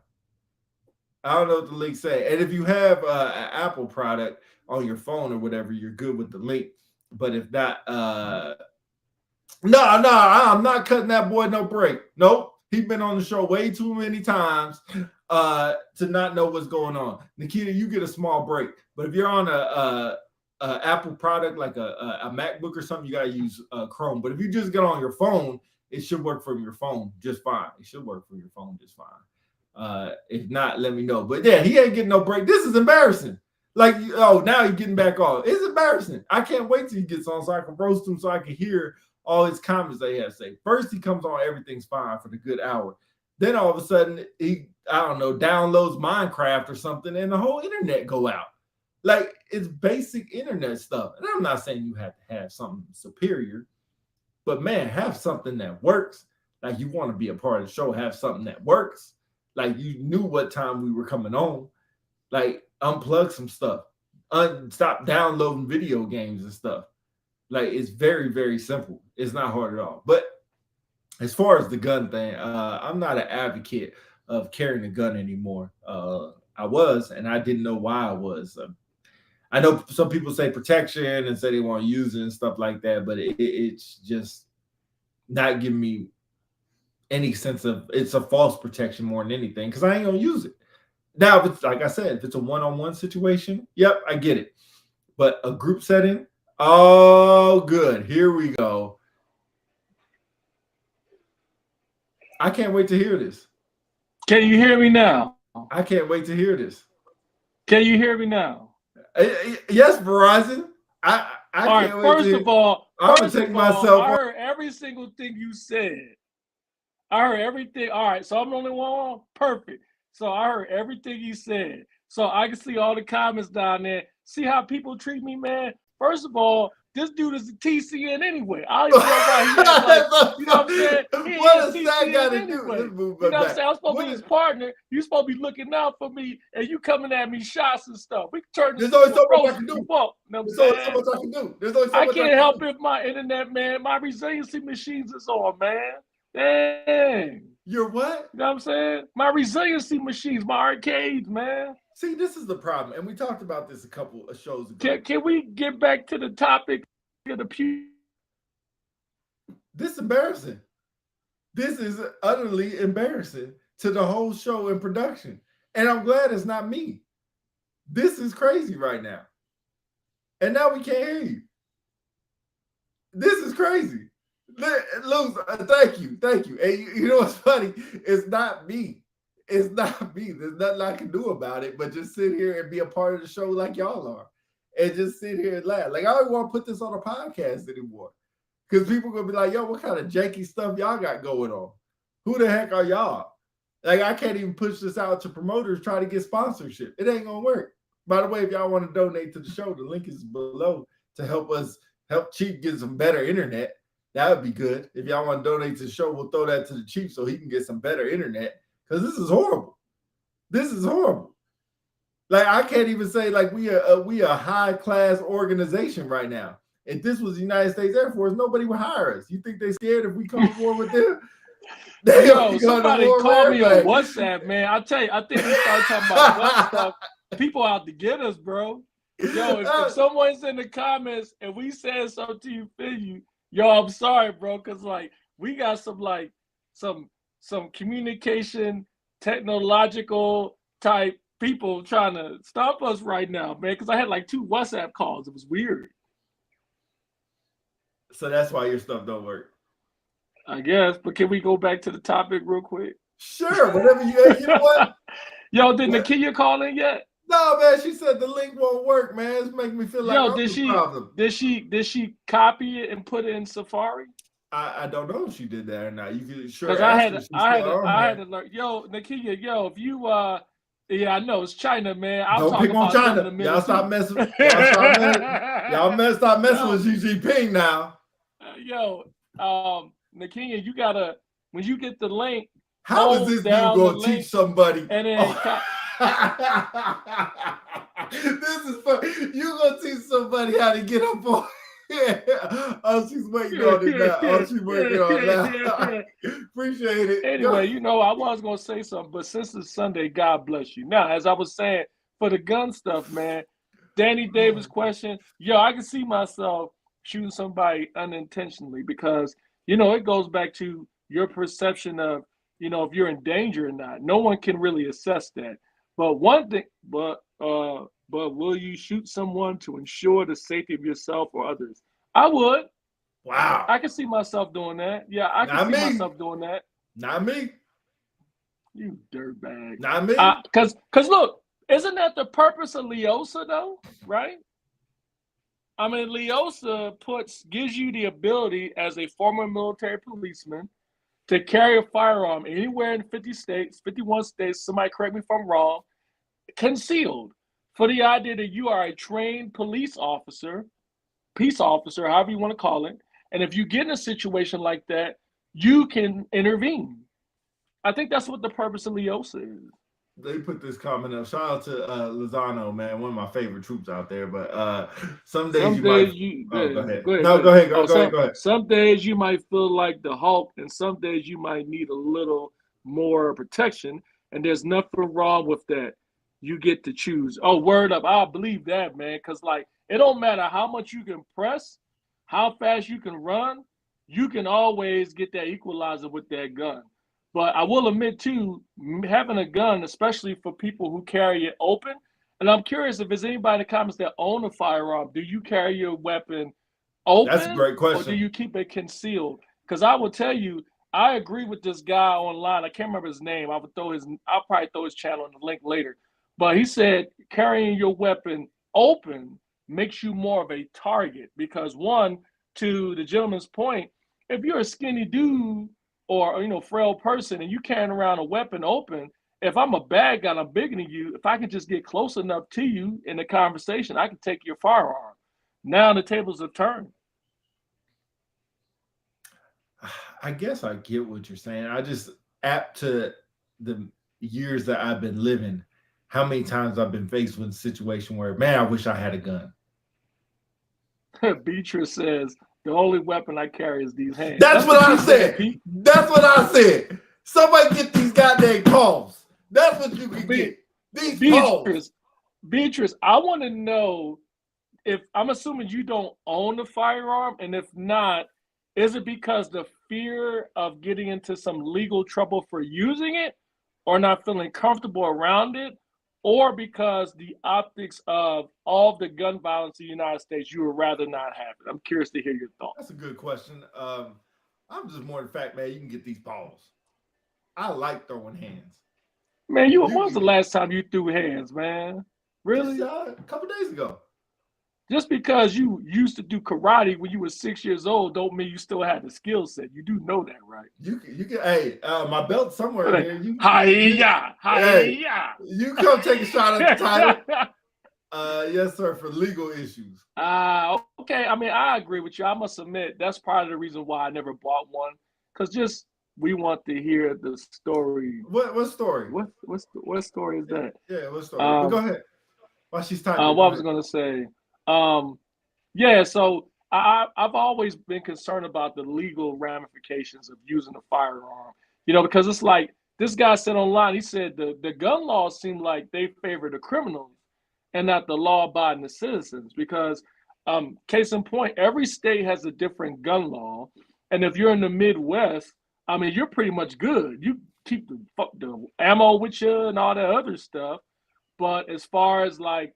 I don't know what the link's saying. And if you have an Apple product on your phone or whatever, you're good with the link. But if not, no, I'm not cutting that boy no break. Nope. He's been on the show way too many times to not know what's going on. Nikita, you get a small break. But if you're on a Apple product like a MacBook or something, you gotta use Chrome. But if you just get on your phone, it should work from your phone just fine. It should work from your phone just fine. If not, let me know. But yeah, he ain't getting no break. This is embarrassing. Like, oh, now he's getting back on. It's embarrassing. I can't wait till he gets on so I can roast him, so I can hear all his comments they have to say. First, he comes on, everything's fine for the good hour. Then all of a sudden, he, I don't know, downloads Minecraft or something, and the whole internet go out. Like, it's basic internet stuff. And I'm not saying you have to have something superior, but man, have something that works. Like, you want to be a part of the show, have something that works. Like, you knew what time we were coming on. Like, unplug some stuff. Stop downloading video games and stuff. Like, it's very, very simple. It's not hard at all. But as far as the gun thing, I'm not an advocate of carrying a gun anymore. I was, and I didn't know why I was. I know some people say protection and say they want to use it and stuff like that, but it's just not giving me any sense of, it's a false protection more than anything, because I ain't gonna use it. Now, if it's, like I said, if it's a one-on-one situation, yep, I get it. But a group setting, oh, good. Here we go. I can't wait to hear this. Can you hear me now? I can't wait to hear this. Can you hear me now? Yes, Verizon. I all right, can't wait first to of all, I'm gonna take myself. I heard every single thing you said. I heard everything. All right, so I'm the only one. Perfect. So I heard everything you said. So I can see all the comments down there. See how people treat me, man. First of all, this dude is a TCN anyway. I don't even know why he has, like, you know what I'm saying? What does that got to do? Let's move you know what back. I'm saying? I'm supposed to be his partner. You're supposed to be looking out for me, and you coming at me shots and stuff. We can turn this There's only into so a much I roast can do. if you want. You know what I'm There's only saying? so much I can do. There's only so I much can't can help do. if my internet, man, my resiliency machines is on, man. Dang. You're what? You know what I'm saying? My resiliency machines, my arcades, man. See, this is the problem, and we talked about this a couple of shows ago. Can we get back to the topic of the pew? This is embarrassing. This is utterly embarrassing to the whole show and production. And I'm glad it's not me. This is crazy right now. And now we can't hear you. This is crazy. Luz, thank you. And you know what's funny? It's not me. It's not me. There's nothing I can do about it but just sit here and be a part of the show like y'all are. And just sit here and laugh. Like, I don't want to put this on a podcast anymore. Because people are going to be like, yo, what kind of janky stuff y'all got going on? Who the heck are y'all? Like, I can't even push this out to promoters try to get sponsorship. It ain't going to work. By the way, if y'all want to donate to the show, the link is below to help Chief get some better internet. That would be good. If y'all want to donate to the show, we'll throw that to the Chief so he can get some better internet. Because this is horrible. This is horrible. Like, I can't even say, like, we a high-class organization right now. If this was the United States Air Force, nobody would hire us. You think they scared if we come to war with them? Yo, somebody call me on WhatsApp, man. I tell you, I think we start talking about gun stuff. People out to get us, bro. Yo, if someone's in the comments and we said something to you, feel you, yo, I'm sorry, bro, because, like, we got some some communication technological type people trying to stop us right now, man. Because I had like 2 WhatsApp calls. It was weird. So that's why your stuff don't work. I guess. But can we go back to the topic real quick? Sure, whatever you know what? Yo, did Nakia call in yet? No, man. She said the link won't work, man. It's making me feel like Yo, I'm did the problem. she copy it and put it in Safari? I don't know if she did that or not. You can sure. Because I had to learn. Yo, Nakia, yo, if you yeah, I know it's China, man. I'll don't pick on China. Y'all stop messing. Y'all stop messing with Xi Jinping now. Yo, Nakia, you gotta when you get the link. How is this dude gonna teach somebody? And then this is fun. You gonna teach somebody how to get up on? Oh, she's waiting on it now. Oh, she's waiting on it now. Appreciate it. Anyway, you know, I was gonna say something, but since it's Sunday, God bless you. Now, as I was saying, for the gun stuff, man, Danny Davis question, yo, I can see myself shooting somebody unintentionally because, you know, it goes back to your perception of, you know, if you're in danger or not. No one can really assess that. But one thing, but will you shoot someone to ensure the safety of yourself or others? I would. Wow. I can see myself doing that. Yeah, I can see myself doing that. Not me. You dirtbag. Not me. Because look, isn't that the purpose of Leosa though? Right? I mean, Leosa gives you the ability as a former military policeman to carry a firearm anywhere in 50 states, 51 states, somebody correct me if I'm wrong, concealed, for the idea that you are a trained police officer, peace officer, however you want to call it, and if you get in a situation like that, you can intervene. I think that's what the purpose of Leosa is. They put this comment up. Shout out to Lozano, man, one of my favorite troops out there. But some days go ahead. Go ahead. Some days you might feel like the Hulk, and some days you might need a little more protection. And there's nothing wrong with that. You get to choose. Oh, word up. I believe that, man. Because, like, it don't matter how much you can press, how fast you can run, you can always get that equalizer with that gun. But I will admit, too, having a gun, especially for people who carry it open, and I'm curious if there's anybody in the comments that own a firearm, do you carry your weapon open? That's a great question. Or do you keep it concealed? Because I will tell you, I agree with this guy online. I can't remember his name. I'll probably throw his channel in the link later. But he said carrying your weapon open makes you more of a target because, one, to the gentleman's point, if you're a skinny dude or, you know, frail person and you carrying around a weapon open, if I'm a bad guy and I'm bigger than you, if I can just get close enough to you in the conversation, I can take your firearm. Now the tables have turned. I guess I get what you're saying. I just, apt to the years that I've been living, how many times I've been faced with a situation where, man, I wish I had a gun. Beatrice says, the only weapon I carry is these hands. That's what I said. That's what I said. Somebody get these goddamn calls. That's what you can get. These calls. Beatrice, I want to know if, I'm assuming you don't own a firearm, and if not, is it because the fear of getting into some legal trouble for using it or not feeling comfortable around it, or because the optics of all the gun violence in the United States, you would rather not have it? I'm curious to hear your thoughts. That's a good question. I'm just more the fact, man, you can get these balls. I like throwing hands. Man, when was the last time you threw hands, man? Really? Just, a couple days ago. Just because you used to do karate when you were 6 years old don't mean you still had the skill set. You do know that, right? You can. Hey, my belt somewhere like, here. Hi-ya. You come take a shot at the title. Yes, sir, for legal issues. Okay. I mean, I agree with you. I must admit that's part of the reason why I never bought one, because we want to hear the story. What story? What story is that? Yeah, what story? But go ahead. While she's typing. What I was going to say. Yeah, so I've always been concerned about the legal ramifications of using a firearm, you know, because it's like this guy said online, he said the gun laws seem like they favor the criminals and not the law-abiding citizens, because case in point, every state has a different gun law. And if you're in the Midwest, I mean, you're pretty much good. You keep the ammo with you and all that other stuff. But as far as like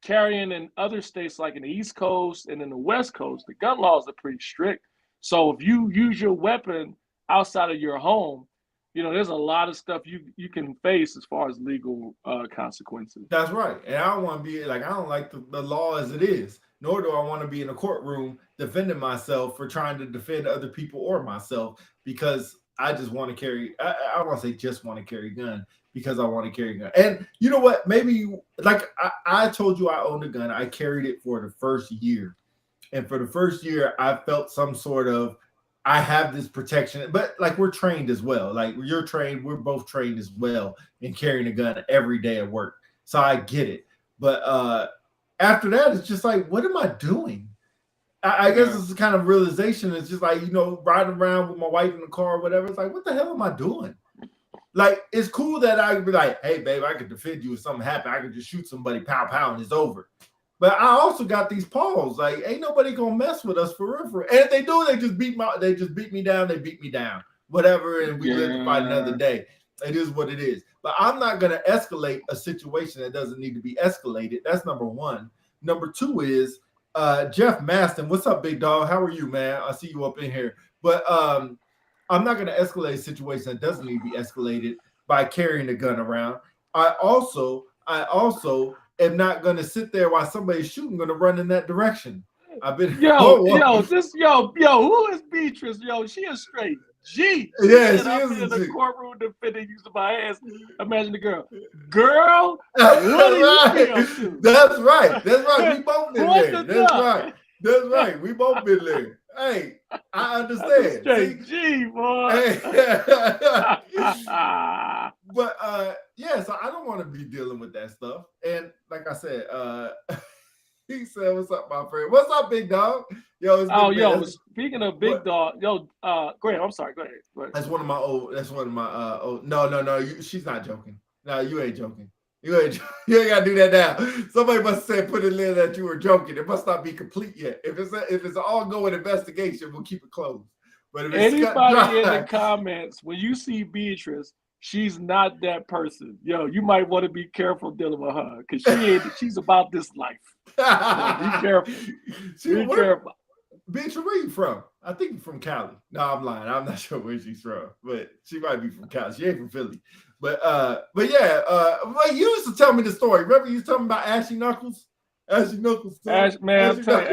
carrying in other states, like in the East Coast and in the West Coast, the gun laws are pretty strict. So if you use your weapon outside of your home, there's a lot of stuff you can face as far as legal consequences. That's right. And I don't want to be like, I don't like the law as it is, nor do I want to be in a courtroom defending myself for trying to defend other people or myself, because I just want to carry, I want to say just want to carry a gun because I want to carry a gun. And you know what? Maybe like I told you I owned a gun. I carried it for the first year. And for the first year, I felt some sort of, I have this protection, but like we're trained as well. Like you're trained, we're both trained as well in carrying a gun every day at work. So I get it. But after that, it's just like, what am I doing? I guess it's the kind of realization. It's just like, riding around with my wife in the car or whatever. It's like, what the hell am I doing? Like, it's cool that I could be like, hey, babe, I could defend you if something happened. I could just shoot somebody, pow, pow, and it's over. But I also got these paws. Like, ain't nobody gonna mess with us for real. And if they do, they just beat me down. They beat me down, whatever. And we live to fight another day. It is what it is. But I'm not gonna escalate a situation that doesn't need to be escalated. That's number one. Number two is Jeff Maston. What's up, big dog? How are you, man? I see you up in here. But I'm not gonna escalate a situation that doesn't need to be escalated by carrying a gun around. I also am not going to sit there while somebody's shooting, going to run in that direction. I've been who is Beatrice? Yo, she is straight G. Yeah, she is in the courtroom defending using my ass. Imagine the girl. Girl, what are you up to? That's right. We both been there. That's right. We both been there. Hey, I understand. Straight G, boy. Hey. But so I don't want to be dealing with that stuff. And like I said, he said, "What's up, my friend? What's up, big dog?" Yo, speaking of big dog, go ahead. I'm sorry. Go ahead. That's one of my old. No. She's not joking. No, you ain't joking. You ain't gotta do that now. Somebody must have said, put it in that you were joking. It must not be complete yet. If it's an ongoing investigation, we'll keep it closed. But if anybody in the comments, when you see Beatrice, she's not that person. Yo, you might want to be careful dealing with her because she's about this life. So be careful. Be careful. Beatrice, where you from? I think you're from Cali. No, I'm lying. I'm not sure where she's from, but she might be from Cali. She ain't from Philly. But you used to tell me the story. Remember you was telling me about Ashley Knuckles? Ashley Knuckles, son. Ashley Knuckles, son.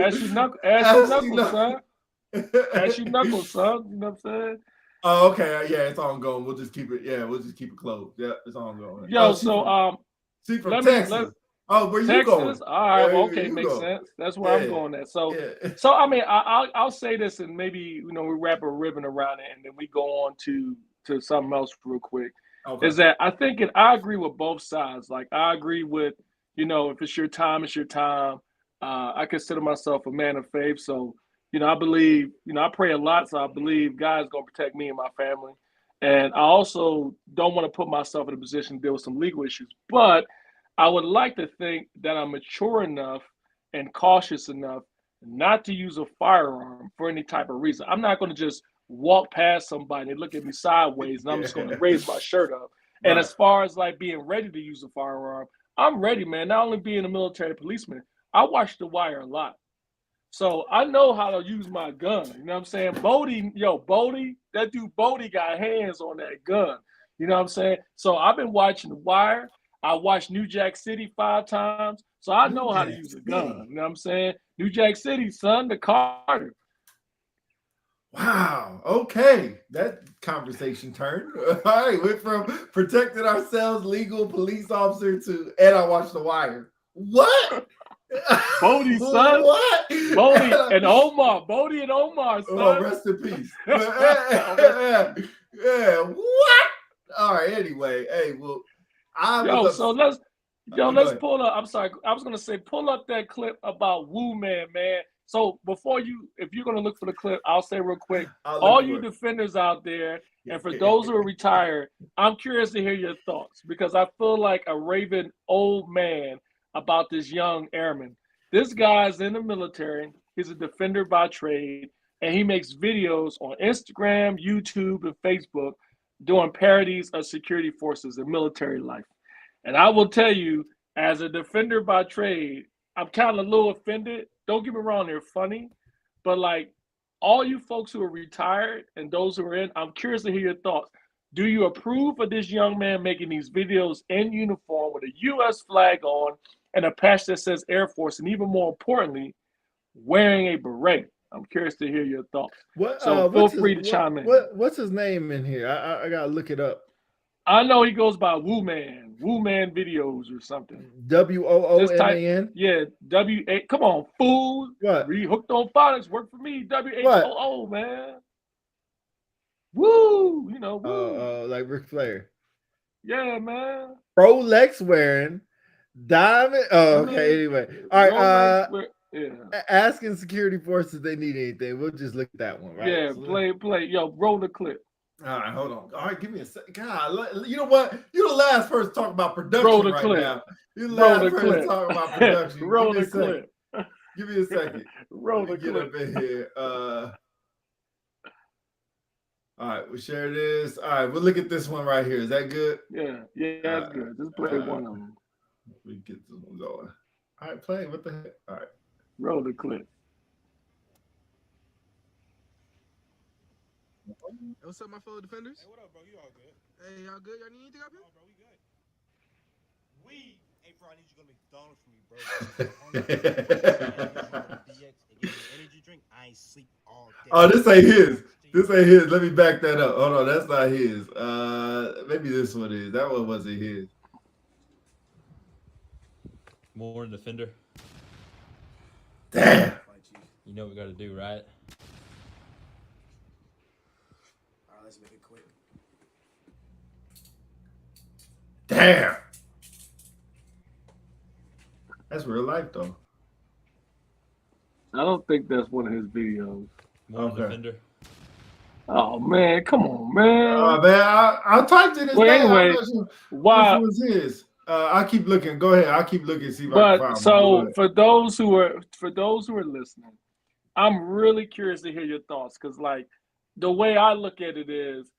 Ashley Knuckles, son. You know what I'm saying? Oh, okay. Yeah, it's ongoing. We'll just keep it. Yeah, we'll just keep it closed. Yeah, it's ongoing. Yo, she from Texas. Where you going? All right, okay, makes sense. That's where I'm going at. So I mean, I'll say this, and maybe we wrap a ribbon around it, and then we go on to something else real quick. Okay. Is that I think I agree with both sides. Like I agree with if it's your time, it's your time. I consider myself a man of faith, so I believe I pray a lot, so I believe God's gonna protect me and my family. And I also don't want to put myself in a position to deal with some legal issues, but I would like to think that I'm mature enough and cautious enough not to use a firearm for any type of reason. I'm not going to just walk past somebody and look at me sideways and I'm just going to raise my shirt up. And as far as like being ready to use a firearm, I'm ready, man. Not only being a military policeman, I watch The Wire a lot. So I know how to use my gun. You know what I'm saying? Bodie, that dude Bodie got hands on that gun. You know what I'm saying? So I've been watching The Wire. I watched New Jack City 5 times, so I know how to use a gun. You know what I'm saying? New Jack City, son, the Carter. Wow. Okay. That conversation turned. All right. Went from protecting ourselves, legal police officer and I watched The Wire. What? Bodie, son. What? Bodie and Omar, son. Oh, rest in peace. Yeah. What? All right. Anyway, hey, well, let's pull up. I'm sorry, I was gonna say pull up that clip about Woo Man. So if you're gonna look for the clip, I'll say real quick, all you defenders out there, and for those who are retired, I'm curious to hear your thoughts because I feel like a raving old man about this young airman. This guy's in the military. He's a defender by trade. and he makes videos on Instagram, YouTube, and Facebook doing parodies of security forces and military life. And I will tell you, as a defender by trade, I'm kind of a little offended. Don't get me wrong, they're funny, but like all you folks who are retired and those who are in, I'm curious to hear your thoughts. Do you approve of this young man making these videos in uniform with a U.S. flag on and a patch that says Air Force, and even more importantly, wearing a beret? I'm curious to hear your thoughts. So feel free to chime in. What's his name in here? I gotta look it up. I know he goes by Woo Man Videos or something. WOOMAN? Yeah, W-A. Come on, fool. What? Hooked on Phonics, work for me. WHOO, man. Woo, you know, woo. Like Ric Flair. Yeah, man. Rolex wearing, diamond. Oh, okay. Anyway, all right. Asking security forces they need anything. We'll just look at that one, right? Yeah, play. Yo, roll the clip. All right, hold on. All right, give me a second. God, you know what? You're the last person to talk about production roll the right clip. now. You're the last person to talk about production. Roll the clip. Give me a second. Roll the clip. Get up in here. All right, we'll share this. All right, we'll look at this one right here. Is that good? Yeah, that's good. Just play one of them. We get this one going. All right, play. What the heck? All right. Roll the clip. Hey, what's up, my fellow defenders? Hey, what up, bro? You all good? Hey, y'all good? Y'all need anything up here? Oh, bro, we good. Hey, bro, I need you to go to McDonald's for me, bro. Energy drink. I ain't sleep all day. Oh, this ain't his. This ain't his. Let me back that up. Hold on, that's not his. Maybe this one is. That one wasn't his. Morning, defender. Damn. You know what we got to do, right? All right, let's make it quick. Damn. That's real life, though. I don't think that's one of his videos. Morning, defender. Oh man, come on, man. Man, I typed in his name. Anyway, why was his? I keep looking. Go ahead. I keep looking. See if I can find so for those who are listening, I'm really curious to hear your thoughts, because like the way I look at it is,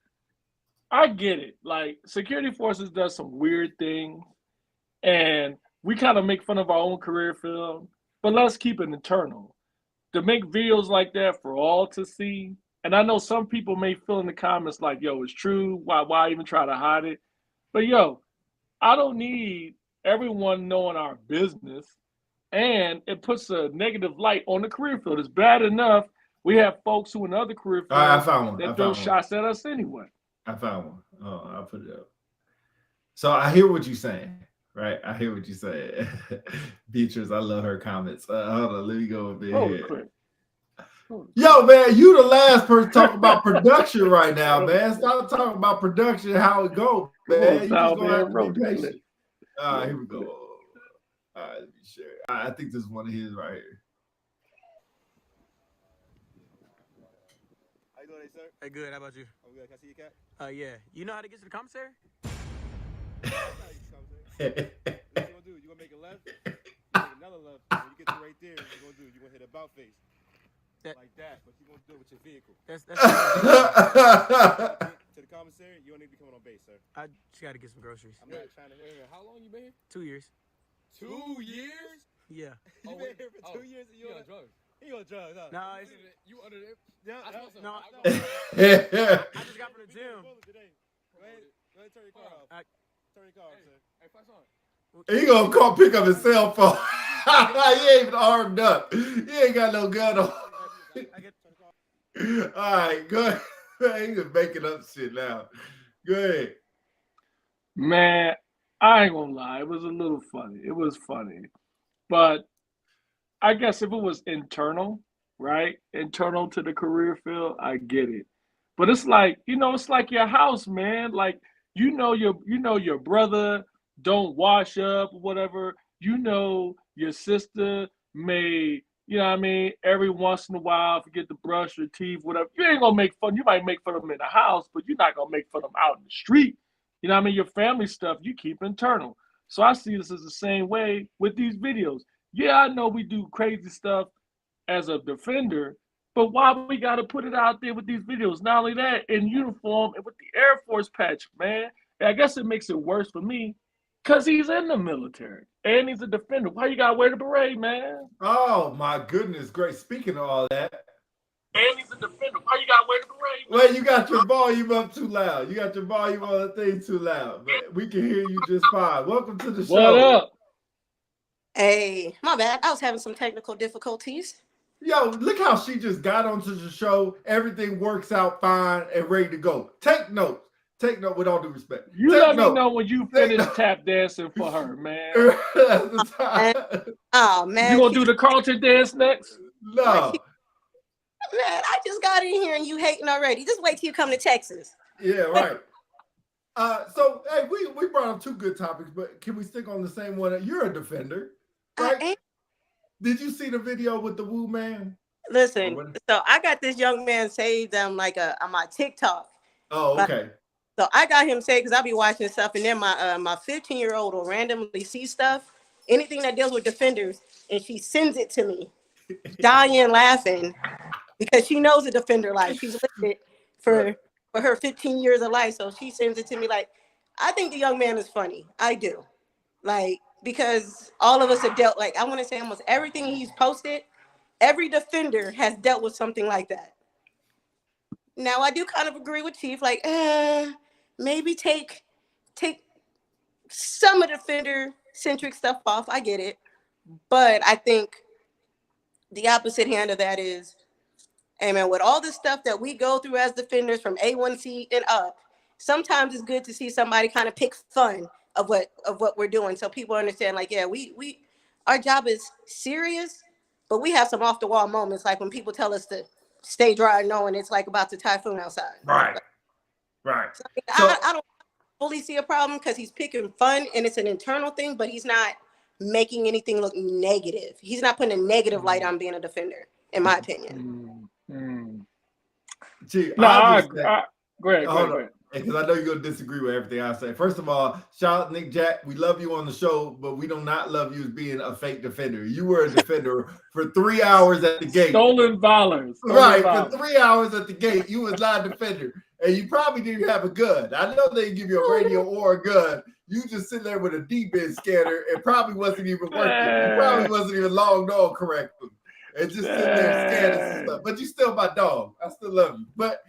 I get it. Like security forces does some weird things, and we kind of make fun of our own career field, but let's keep it internal. To make videos like that for all to see, and I know some people may feel in the comments like, yo, it's true. Why even try to hide it? But yo, I don't need everyone knowing our business, and it puts a negative light on the career field. It's bad enough we have folks who in other career fields that throw shots at us anyway. I found one. Oh, I'll put it up. So I hear what you're saying, right? I hear what you're saying. Beatrice, I love her comments. Hold on, let me go over here. Yo, man, you the last person talking about production right now, man. Stop talking about production, how it goes, man. You just gonna have to be patient. All right, here we go. All right, let me share. I think this is one of his right here. How you doing, sir? Hey, good. How about you? I'm good. Can I see your cat? Yeah. You know how to get to the commissary? What you gonna do? You gonna make a left? You make another left. When you get to right there, what you gonna do? You gonna hit a about face. Like that, but you gonna do it with your vehicle. That's to the commissary. You don't need to be coming on base, sir. I just gotta get some groceries. I'm not trying to. How long you been here? 2 years. 2 years? Yeah. You been here for 2 years and you on drugs? He on drugs, huh? No, you under there? Yeah. No. I just got from the gym. Go ahead, turn your car off. Turn your car off, sir. Hey, flash on. He gonna pick up his cell phone. He ain't even armed up. He ain't got no gun on. All right, go ahead. He's just making up shit now. Go ahead. Man, I ain't gonna lie. It was a little funny. It was funny. But I guess if it was internal, right? Internal to the career field, I get it. But it's like, it's like your house, man. Like, your brother don't wash up or whatever. Your sister may, every once in a while forget to brush your teeth, whatever. You ain't gonna make fun. You might make fun of them in the house, but you're not gonna make fun of them out in the street. Your family stuff, you keep internal. So I see this as the same way with these videos. Yeah, I know we do crazy stuff as a defender, But why we got to put it out there with these videos? Not only that, in uniform and with the Air Force patch, man. And I guess it makes it worse for me because he's in the military and he's a defender. Why you got to wear the beret, man? Oh, my goodness. Great. Speaking of all that. And he's a defender. Why you got to wear the beret, man? Well, you got your volume up too loud. You got your volume on the thing too loud. But we can hear you just fine. Welcome to the show. What up? Hey, my bad. I was having some technical difficulties. Yo, look how she just got onto the show. Everything works out fine and ready to go. Take notes. Take note with all due respect. You Take let note. me know when you finish tap dancing for her, man. Oh, man. You gonna do the Carlton dance next? No. Man, I just got in here and you hating already. Just wait till you come to Texas. Yeah, right. So, hey, we brought up two good topics, but can we stick on the same one? You're a defender, right? Did you see the video with the Woo man? Listen, so I got this young man saved on my TikTok. Oh, okay. So I got him saved because I be watching stuff, and then my 15-year-old will randomly see stuff, anything that deals with defenders, and she sends it to me, dying laughing, because she knows a defender life. She's lived it for her 15 years of life. So she sends it to me like, I think the young man is funny. I do. Like, because all of us have dealt, like, I want to say almost everything he's posted, every defender has dealt with something like that. Now, I do kind of agree with Chief, like, maybe take some of the defender-centric stuff off. I get it. But I think the opposite hand of that is, hey, man, with all the stuff that we go through as defenders from A1C and up, sometimes it's good to see somebody kind of pick fun of what we're doing, so people understand, like, yeah, we our job is serious, but we have some off the wall moments, like when people tell us to stay dry knowing it's like about to typhoon outside. Right. So, I don't fully see a problem because he's picking fun and it's an internal thing, but he's not making anything look negative. He's not putting a negative light on being a defender, in my opinion. Gee, go ahead. Because I know you're going to disagree with everything I say. First of all, shout out Nick Jack. We love you on the show, but we do not love you as being a fake defender. You were a defender for 3 hours at the gate. Stolen violence. For 3 hours at the gate, you was not a defender. And you probably didn't have a gun. I know they give you a radio or a gun. You just sit there with a D-bin scanner. It probably wasn't even working. You probably wasn't even logged on correctly. And just sitting there scanning and stuff. But you still my dog. I still love you. But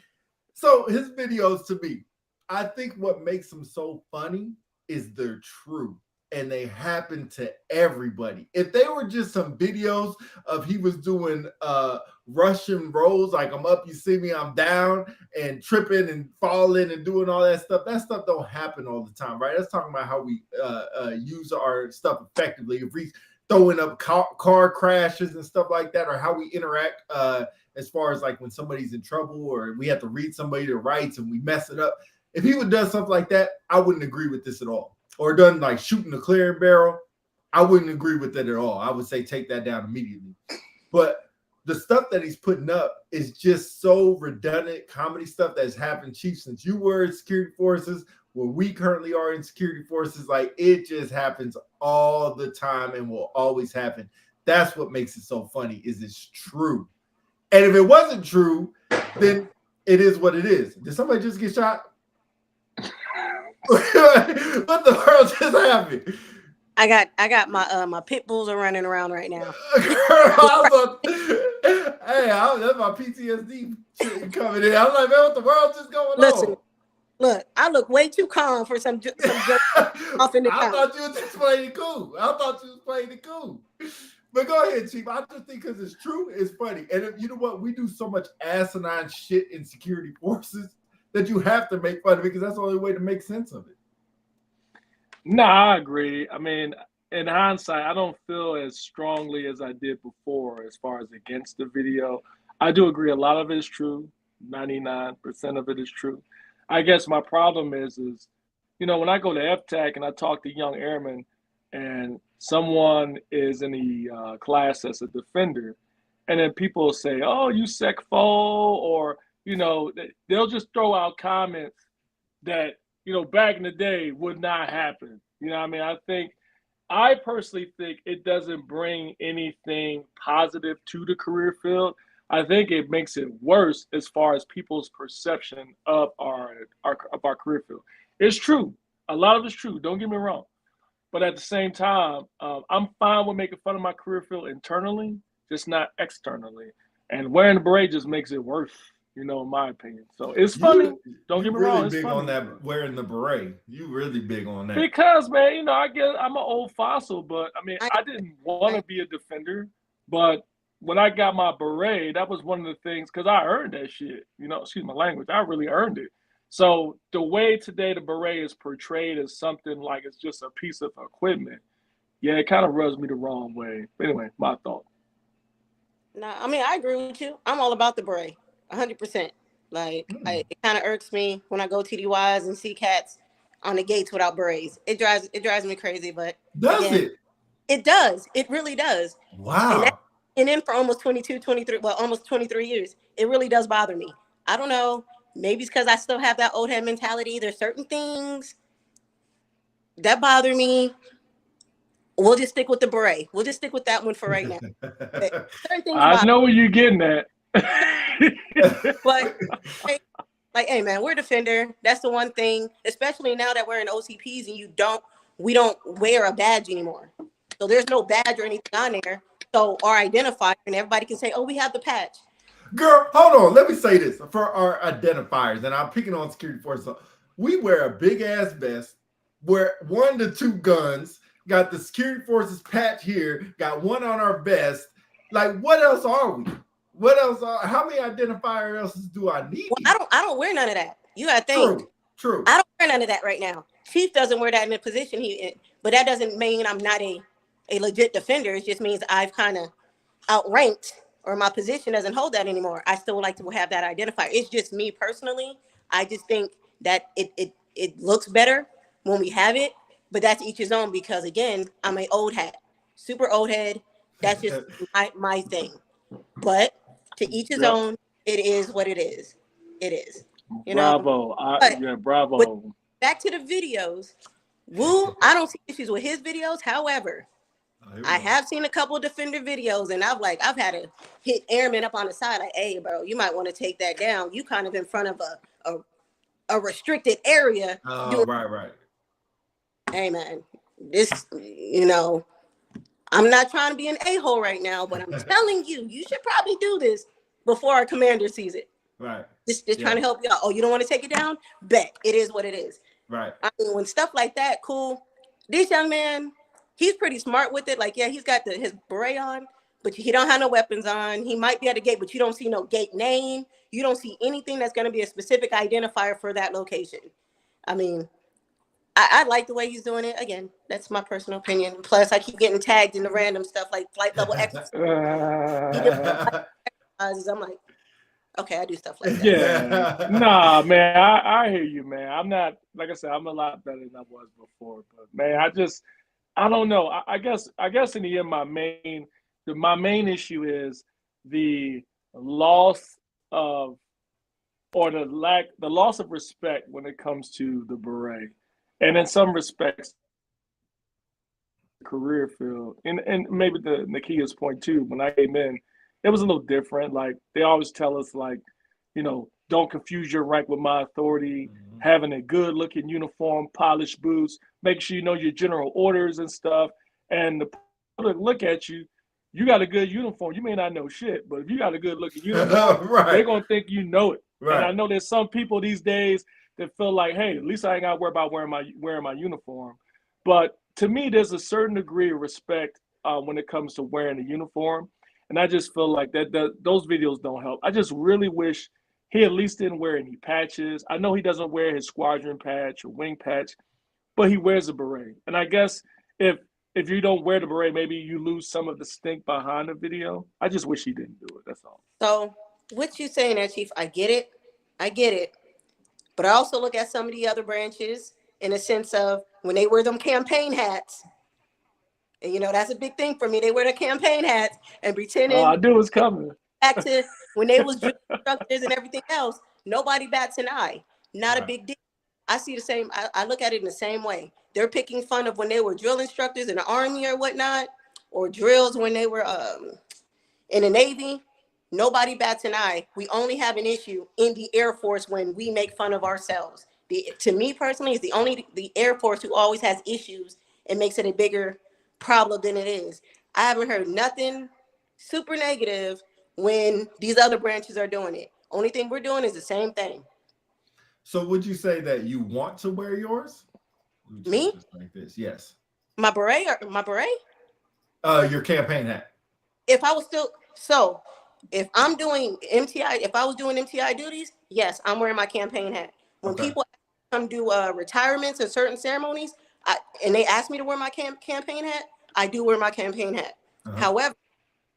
so his videos, to me, I think what makes them so funny is they're true and they happen to everybody. If they were just some videos of he was doing Russian rolls, like I'm up, you see me, I'm down, and tripping and falling and doing all that stuff don't happen all the time, right? That's talking about how we use our stuff effectively. If we throwing up car crashes and stuff like that, or how we interact as far as like when somebody's in trouble or we have to read somebody their rights and we mess it up. If he would have done stuff like that, I wouldn't agree with this at all. Or done like shooting a clearing barrel, I wouldn't agree with that at all. I would say take that down immediately. But the stuff that he's putting up is just so redundant comedy stuff that's happened, Chief, since you were in security forces, where we currently are in security forces. Like, it just happens all the time and will always happen. That's what makes it so funny, is it's true. And if it wasn't true, then it is what it is. Did somebody just get shot? What the world just happened? I got my pit bulls are running around right now. That's my PTSD coming in. I was like, man, what the world just going on? Look, I look way too calm for some off in the I thought you was just playing it cool. But go ahead, Chief. I just think because it's true, it's funny. And you know what? We do so much asinine shit in security forces that you have to make fun of it because that's the only way to make sense of it. No, I agree. I mean, in hindsight, I don't feel as strongly as I did before as far as against the video. I do agree a lot of it is true. 99% of it is true. I guess my problem is, you know, when I go to FTAC and I talk to young airmen and someone is in the class as a defender, and then people say, oh, you SecFo, or, you know, they'll just throw out comments that, you know, back in the day would not happen. You know what I mean? I personally think it doesn't bring anything positive to the career field. I think it makes it worse as far as people's perception of our career field. It's true. A lot of it's true. Don't get me wrong. But at the same time, I'm fine with making fun of my career field internally, just not externally. And wearing the beret just makes it worse, in my opinion. So it's funny. Don't get me wrong. It's big funny. on that wearing the beret. You really big on that. Because, man, I'm an old fossil, but I mean, I didn't want to be a defender, but when I got my beret, that was one of the things, because I earned that shit. Excuse my language. I really earned it. So the way today the beret is portrayed as something like it's just a piece of equipment, yeah, it kind of rubs me the wrong way. But anyway, my thought. No, I mean, I agree with you. I'm all about the beret, 100%. Like, it kind of irks me when I go TDYs and see cats on the gates without berets. It drives me crazy, but it? It does. It really does. Wow. And then for almost 23 years, it really does bother me. I don't know. Maybe it's because I still have that old head mentality. There's certain things that bother me. We'll just stick with the beret. We'll just stick with that one for right now. I know where you're getting at. But hey man, we're a defender. That's the one thing, especially now that we're in OCPs and we don't wear a badge anymore. So there's no badge or anything on there. So our identifier, and everybody can say, oh, we have the patch. Girl, hold on. Let me say this for our identifiers, and I'm picking on security forces. We wear a big ass vest, wear 1 to 2 guns, got the security forces patch here, got one on our vest. Like, what else are we? How many identifier else do I need? Well, I don't wear none of that. You gotta think. True. I don't wear none of that right now. Chief doesn't wear that in the position he in, but that doesn't mean I'm not a legit defender. It just means I've kind of outranked, or my position doesn't hold that anymore. I still would like to have that identifier. It's just me personally. I just think that it looks better when we have it, but that's each his own, because again, I'm an old hat, super old head. That's just my thing. But to each his own, it is what it is. It is. Bravo. Bravo. Back to the videos. Woo, I don't see issues with his videos. However, I have seen a couple of defender videos, and I've had to hit airmen up on the side, like, hey, bro, you might want to take that down. You kind of in front of a restricted area. Oh, right. Hey, man, this, I'm not trying to be an a-hole right now, but I'm telling you, you should probably do this before our commander sees it. Right. Just trying to help you out. Oh, you don't want to take it down? Bet. It is what it is. Right. I mean, when stuff like that, cool. This young man, he's pretty smart with it. Like, yeah, he's got his beret on, but he don't have no weapons on. He might be at a gate, but you don't see no gate name. You don't see anything that's going to be a specific identifier for that location. I mean, I like the way he's doing it. Again, that's my personal opinion. Plus, I keep getting tagged in the random stuff like flight level exercises. I'm like, okay, I do stuff like that. Yeah. Nah, man, I hear you, man. I'm not, like I said, I'm a lot better than I was before. But man, I don't know. I guess in the end, my main issue is the loss of, or the loss of respect when it comes to the beret. And in some respects, career field, and maybe the Nakia's point too, when I came in, it was a little different. Like, they always tell us, like, don't confuse your rank with my authority, having a good looking uniform, polished boots, make sure you know your general orders and stuff. And the public look at you, you got a good uniform. You may not know shit, but if you got a good looking uniform, they're going to think you know it. Right. And I know there's some people these days that feel like, hey, at least I ain't got to worry about wearing my uniform. But to me, there's a certain degree of respect when it comes to wearing a uniform. And I just feel like that those videos don't help. I just really wish he at least didn't wear any patches. I know he doesn't wear his squadron patch or wing patch, but he wears a beret. And I guess if you don't wear the beret, maybe you lose some of the stink behind the video. I just wish he didn't do it. That's all. So what you saying there, Chief, I get it. But I also look at some of the other branches in a sense of when they wear them campaign hats. And, that's a big thing for me. They wear the campaign hats and pretending. Oh, I knew it was coming. Back to when they was drill instructors and everything else, nobody bats an eye. Not a big deal. I see the same. I look at it in the same way. They're picking fun of when they were drill instructors in the Army or whatnot, or drills when they were in the Navy. nobody bats an eye. We only have an issue in the Air Force when we make fun of ourselves. To me personally, it's the Air Force who always has issues and makes it a bigger problem than it is. I haven't heard nothing super negative when these other branches are doing it. Only thing we're doing is the same thing. So would you say that you want to wear yours? Me? Like this, yes. My beret? Your campaign hat. If I was if I'm doing MTI, if I was doing MTI duties, yes, I'm wearing my campaign hat. When people come do retirements and certain ceremonies, and they ask me to wear my campaign hat, I do wear my campaign hat. However,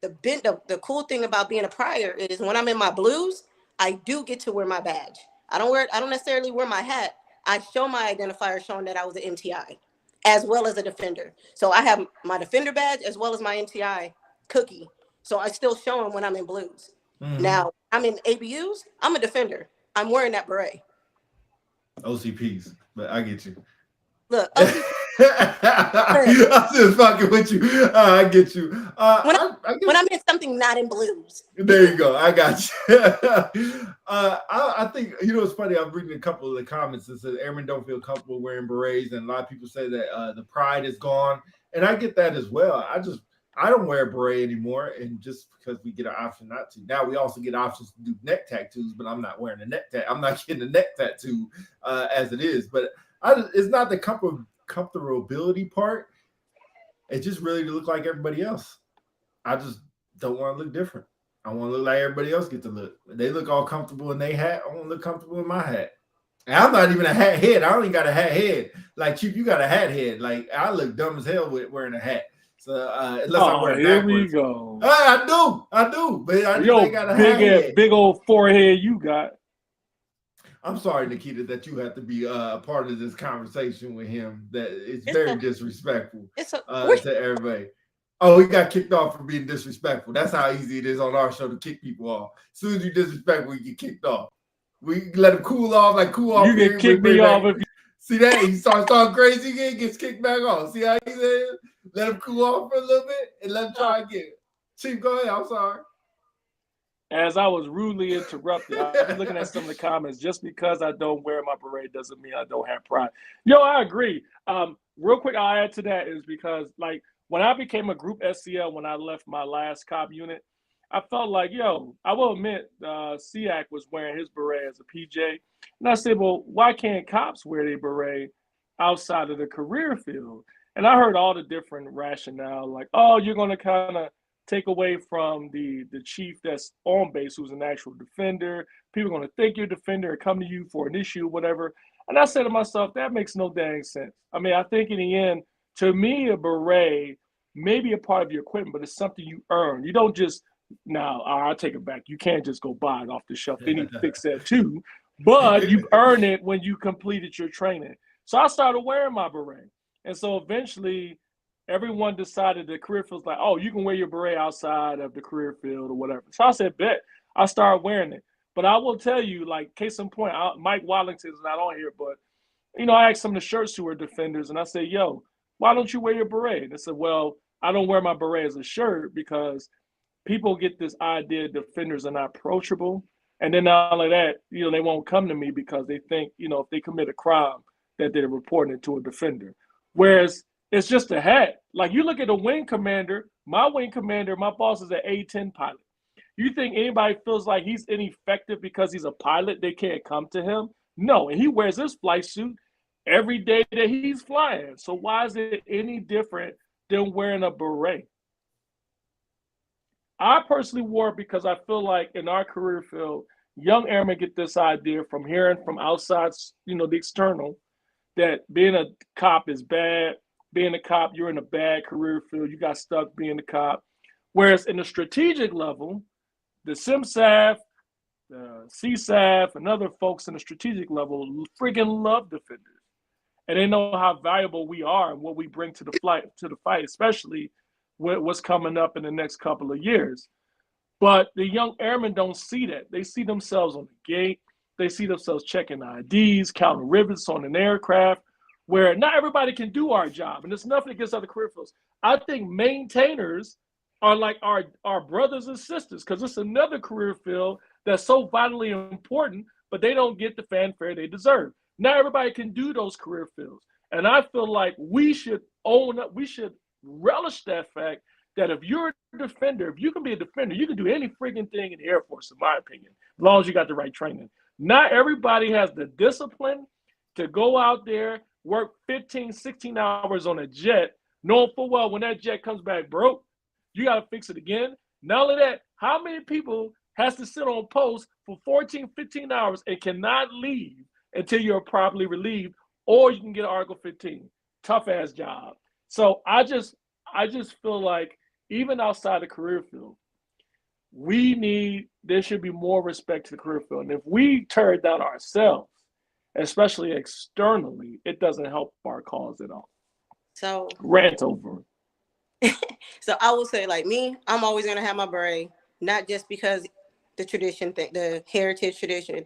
the cool thing about being a prior is when I'm in my blues, I do get to wear my badge. I don't necessarily wear my hat. I show my identifier showing that I was an MTI as well as a defender. So I have my defender badge as well as my MTI cookie. So I still show them when I'm in blues. Now I'm in ABUs, I'm a defender. I'm wearing that beret. OCPs, but I get you. Look, I'm just fucking with you. I get you. When I'm in something not in blues. There you go. I got you. I think, it's funny. I'm reading a couple of the comments that says airmen don't feel comfortable wearing berets, and a lot of people say that the pride is gone, and I get that as well. I don't wear a beret anymore, and just because we get an option not to. Now we also get options to do neck tattoos, but I'm not wearing a neck tattoo. I'm not getting a neck tattoo as it is. But it's not the comfortability part. It's just really to look like everybody else. I just don't want to look different. I want to look like everybody else get to look. They look all comfortable in their hat. I want to look comfortable in my hat. And I'm not even a hat head. I don't even got a hat head. Like, Chief, you got a hat head. Like, I look dumb as hell with wearing a hat. So unless I wear it here backwards. we go. I do. But I just got a hat head. Big old forehead you got. I'm sorry, Nikita, that you have to be a part of this conversation with him. That it's very disrespectful to everybody. Oh, he got kicked off for being disrespectful. That's how easy it is on our show to kick people off. As soon as you disrespectful, you get kicked off. We let him cool off. You get kicked me off if you see that he starts talking crazy again, gets kicked back off. See how he said? Let him cool off for a little bit and let him try again. Chief, go ahead. I'm sorry. As I was rudely interrupted, I was looking at some of the comments. Just because I don't wear my beret doesn't mean I don't have pride. I agree. Real quick, I'll add to that is because, like, when I became a group SCL, when I left my last cop unit, I felt like, I will admit, SEAC was wearing his beret as a PJ. And I said, well, why can't cops wear their beret outside of the career field? And I heard all the different rationale, like, oh, you're going to kind of take away from the chief that's on base, who's an actual defender. People are going to think you're a defender and come to you for an issue, whatever. And I said to myself, that makes no dang sense. I mean, I think in the end, to me, a beret may be a part of your equipment, but it's something you earn. You don't just, now, I'll take it back. You can't just go buy it off the shelf. They need to fix that too. But you earn it when you completed your training. So I started wearing my beret. And so eventually, everyone decided the career field's like, oh, you can wear your beret outside of the career field or whatever. So I said, bet. I started wearing it. But I will tell you, like, case in point, Mike Wallington's not on here, but, I asked some of the shirts who are defenders, and I said, yo, why don't you wear your beret? And they said, well, I don't wear my beret as a shirt because people get this idea defenders are not approachable. And then not only that, they won't come to me because they think, if they commit a crime, that they're reporting it to a defender. Whereas it's just a hat. Like, you look at the wing commander, my boss is an A-10 pilot. You think anybody feels like he's ineffective because he's a pilot, they can't come to him? No, and he wears his flight suit every day that he's flying. So why is it any different than wearing a beret? I personally wore it because I feel like in our career field, young airmen get this idea from hearing from outside, the external, that being a cop is bad. Being a cop, you're in a bad career field. You got stuck being a cop. Whereas in the strategic level, the SIMSAF, the CSAF, and other folks in the strategic level freaking love defenders. And they know how valuable we are and what we bring to the fight, especially with what's coming up in the next couple of years. But the young airmen don't see that. They see themselves on the gate. They see themselves checking IDs, counting rivets on an aircraft, where not everybody can do our job. And there's nothing against other career fields. I think maintainers are like our brothers and sisters, because it's another career field that's so vitally important, but they don't get the fanfare they deserve. Not everybody can do those career fields. And I feel like we should own up, we should relish that fact that if you're a defender, if you can be a defender, you can do any freaking thing in the Air Force, in my opinion, as long as you got the right training. Not everybody has the discipline to go out there, work 15, 16 hours on a jet, knowing full well when that jet comes back broke, you got to fix it again. Not only that, how many people has to sit on post for 14, 15 hours and cannot leave until you're properly relieved, or you can get Article 15? Tough ass job. So I just feel like even outside the career field, there should be more respect to the career field. And if we tear it down ourselves, especially externally, it doesn't help our cause at all. So rant over. So I will say, like me, I'm always gonna have my beret, not just because the tradition thing, the heritage tradition,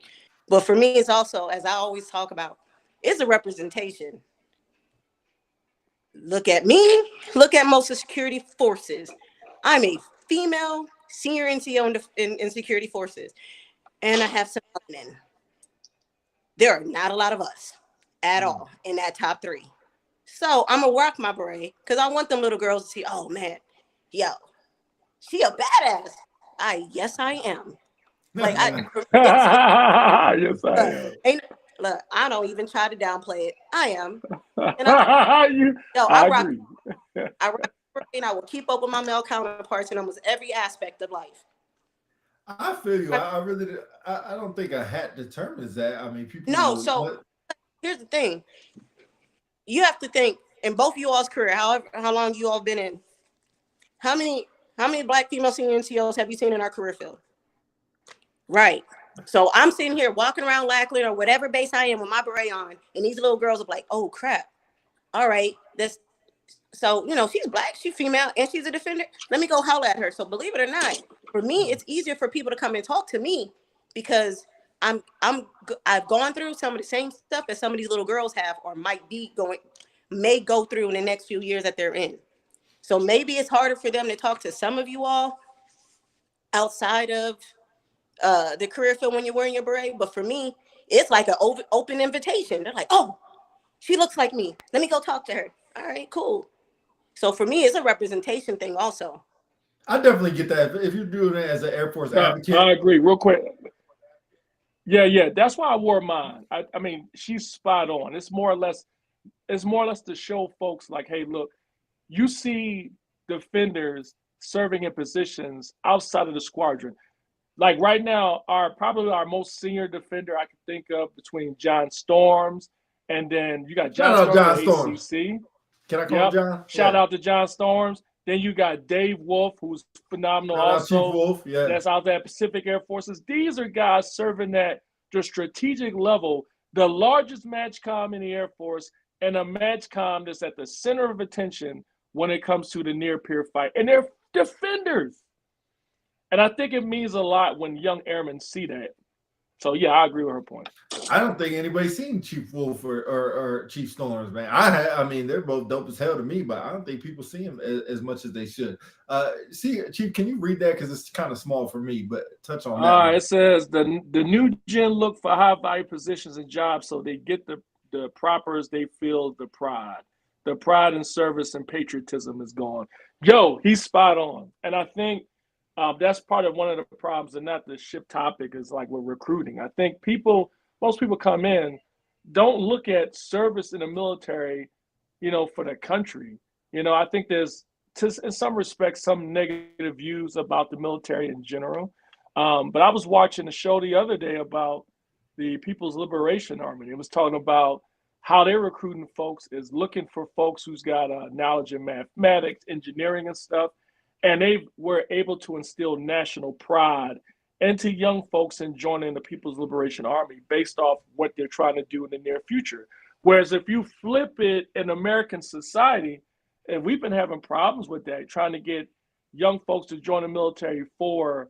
but for me, it's also, as I always talk about, it's a representation. Look at me. Look at most of security forces. I'm a female senior NCO in security forces, and I have some men. There are not a lot of us at all in that top 3. So I'm gonna rock my beret because I want them little girls to see, oh man, yo, she a badass. Yes, I am. Like yes, I am. Look, I don't even try to downplay it. I am. And I rock, agree. I rock and I will keep up with my male counterparts in almost every aspect of life. I feel you. I really, I don't think a hat determines that. I mean, people. No, so here's the thing. You have to think, in both of you all's career, how long you all been in, how many Black female senior NCOs have you seen in our career field? Right. So I'm sitting here walking around Lackland or whatever base I am with my beret on, and these little girls are like, oh crap. All right, so she's Black, she's female, and she's a defender. Let me go holler at her. So believe it or not, for me, it's easier for people to come and talk to me because I've gone through some of the same stuff that some of these little girls have, or may go through in the next few years that they're in. So maybe it's harder for them to talk to some of you all outside of the career field when you're wearing your beret. But for me, it's like an open invitation. They're like, oh, she looks like me. Let me go talk to her. All right, cool. So for me, it's a representation thing also. I definitely get that. If you're doing it as an Air Force advocate. I agree. Real quick. Yeah. That's why I wore mine. I mean, she's spot on. It's more or less to show folks like, hey, look, you see defenders serving in positions outside of the squadron. Like right now, probably our most senior defender I can think of between John Storms, and then you got John Storms. ACC. Can I call him John? Shout out to John Storms. Then you got Dave Wolf, who's phenomenal also. Chief Wolf, yeah. That's out there at Pacific Air Forces. These are guys serving at the strategic level, the largest MAJCOM in the Air Force, and a MAJCOM that's at the center of attention when it comes to the near-peer fight. And they're defenders. And I think it means a lot when young airmen see that. So, yeah, I agree with her point. I don't think anybody's seen Chief Wolf or Chief Storms, man. I mean, they're both dope as hell to me, but I don't think people see them as much as they should. Chief, can you read that? Because it's kind of small for me, but touch on that. It says the new gen look for high-value positions and jobs so they get the propers, they feel the pride. The pride and service and patriotism is gone. Yo, he's spot on. And I think that's part of one of the problems, and not the ship topic, is like with recruiting. I think most people come in, don't look at service in the military, for the country. I think there's, in some respects, some negative views about the military in general. But I was watching a show the other day about the People's Liberation Army. It was talking about how they're recruiting folks is looking for folks who's got knowledge in mathematics, engineering and stuff. And they were able to instill national pride into young folks in joining the People's Liberation Army based off what they're trying to do in the near future. Whereas if you flip it in American society, and we've been having problems with that, trying to get young folks to join the military for,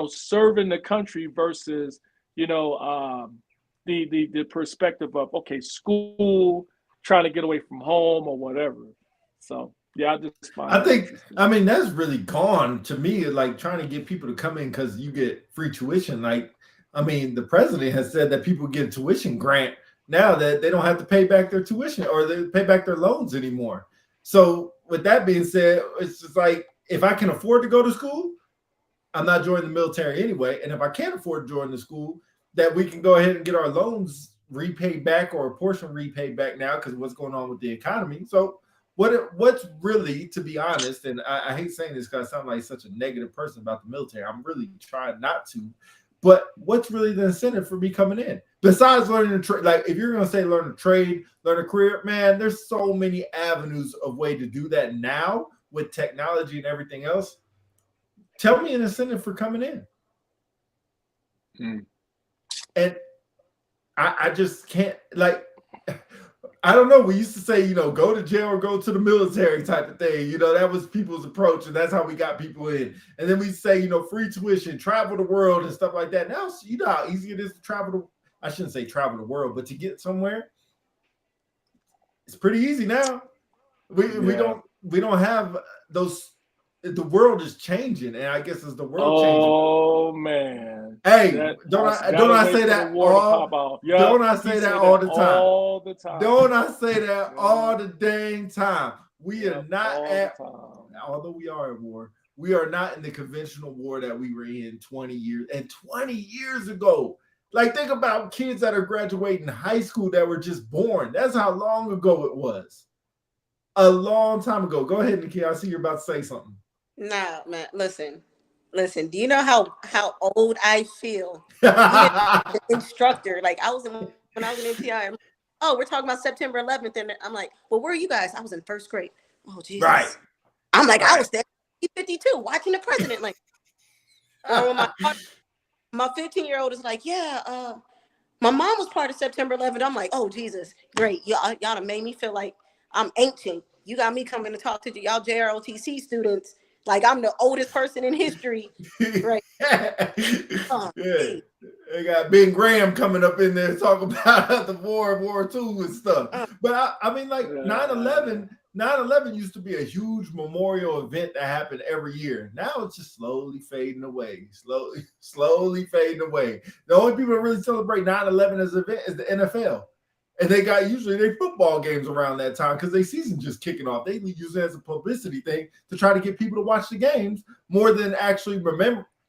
serving the country versus, the perspective of, okay, school, trying to get away from home or whatever. So, Yeah, I mean, that's really gone to me. Like trying to get people to come in because you get free tuition. Like, I mean, the president has said that people get a tuition grant now that they don't have to pay back their tuition or they pay back their loans anymore. So with that being said, it's just like, if I can afford to go to school, I'm not joining the military anyway. And if I can't afford to join the school, that we can go ahead and get our loans repaid back or a portion repaid back now because of what's going on with the economy. So what's really, to be honest, and I hate saying this because I sound like such a negative person about the military. I'm really trying not to. But what's really the incentive for me coming in? Besides learning a trade, like if you're going to say learn a trade, learn a career, man, there's so many avenues of way to do that now with technology and everything else. Tell me an incentive for coming in. And I just can't, like, I don't know. We used to say, go to jail or go to the military type of thing. That was people's approach, and that's how we got people in. And then we say, free tuition, travel the world and stuff like that. Now, you know how easy it is to travel I shouldn't say travel the world, but to get somewhere, it's pretty easy now. We don't have those. The world is changing, and I guess as the world changes. Oh man! Hey, don't I say that all? Don't I say that all the time? All the time. Don't I say that all the dang time? We are not at, although we are at war, we are not in the conventional war that we were in 20 years and 20 years ago. Like, think about kids that are graduating high school that were just born. That's how long ago it was. A long time ago. Go ahead, Nikki. I see you're about to say something. No, man. Listen. Do you know how old I feel? Instructor, like when I was in NPI. Oh, we're talking about September 11th, and I'm like, well, where are you guys? I was in first grade. Oh, Jesus. Right. I'm like, I was there 52 watching the president. Like, my 15-year-old is like, yeah, my mom was part of September 11th. I'm like, oh, Jesus, great. Y'all done made me feel like I'm ancient. You got me coming to talk to y'all JROTC students like I'm the oldest person in history. Right. Yeah. They got Ben Graham coming up in there talking about the War II and stuff. But I mean, like 9/11 used to be a huge memorial event that happened every year. Now it's just slowly fading away. Slowly fading away. The only people that really celebrate 9/11 as an event is the NFL. And they got usually their football games around that time because their season just kicking off. They use it as a publicity thing to try to get people to watch the games more than actually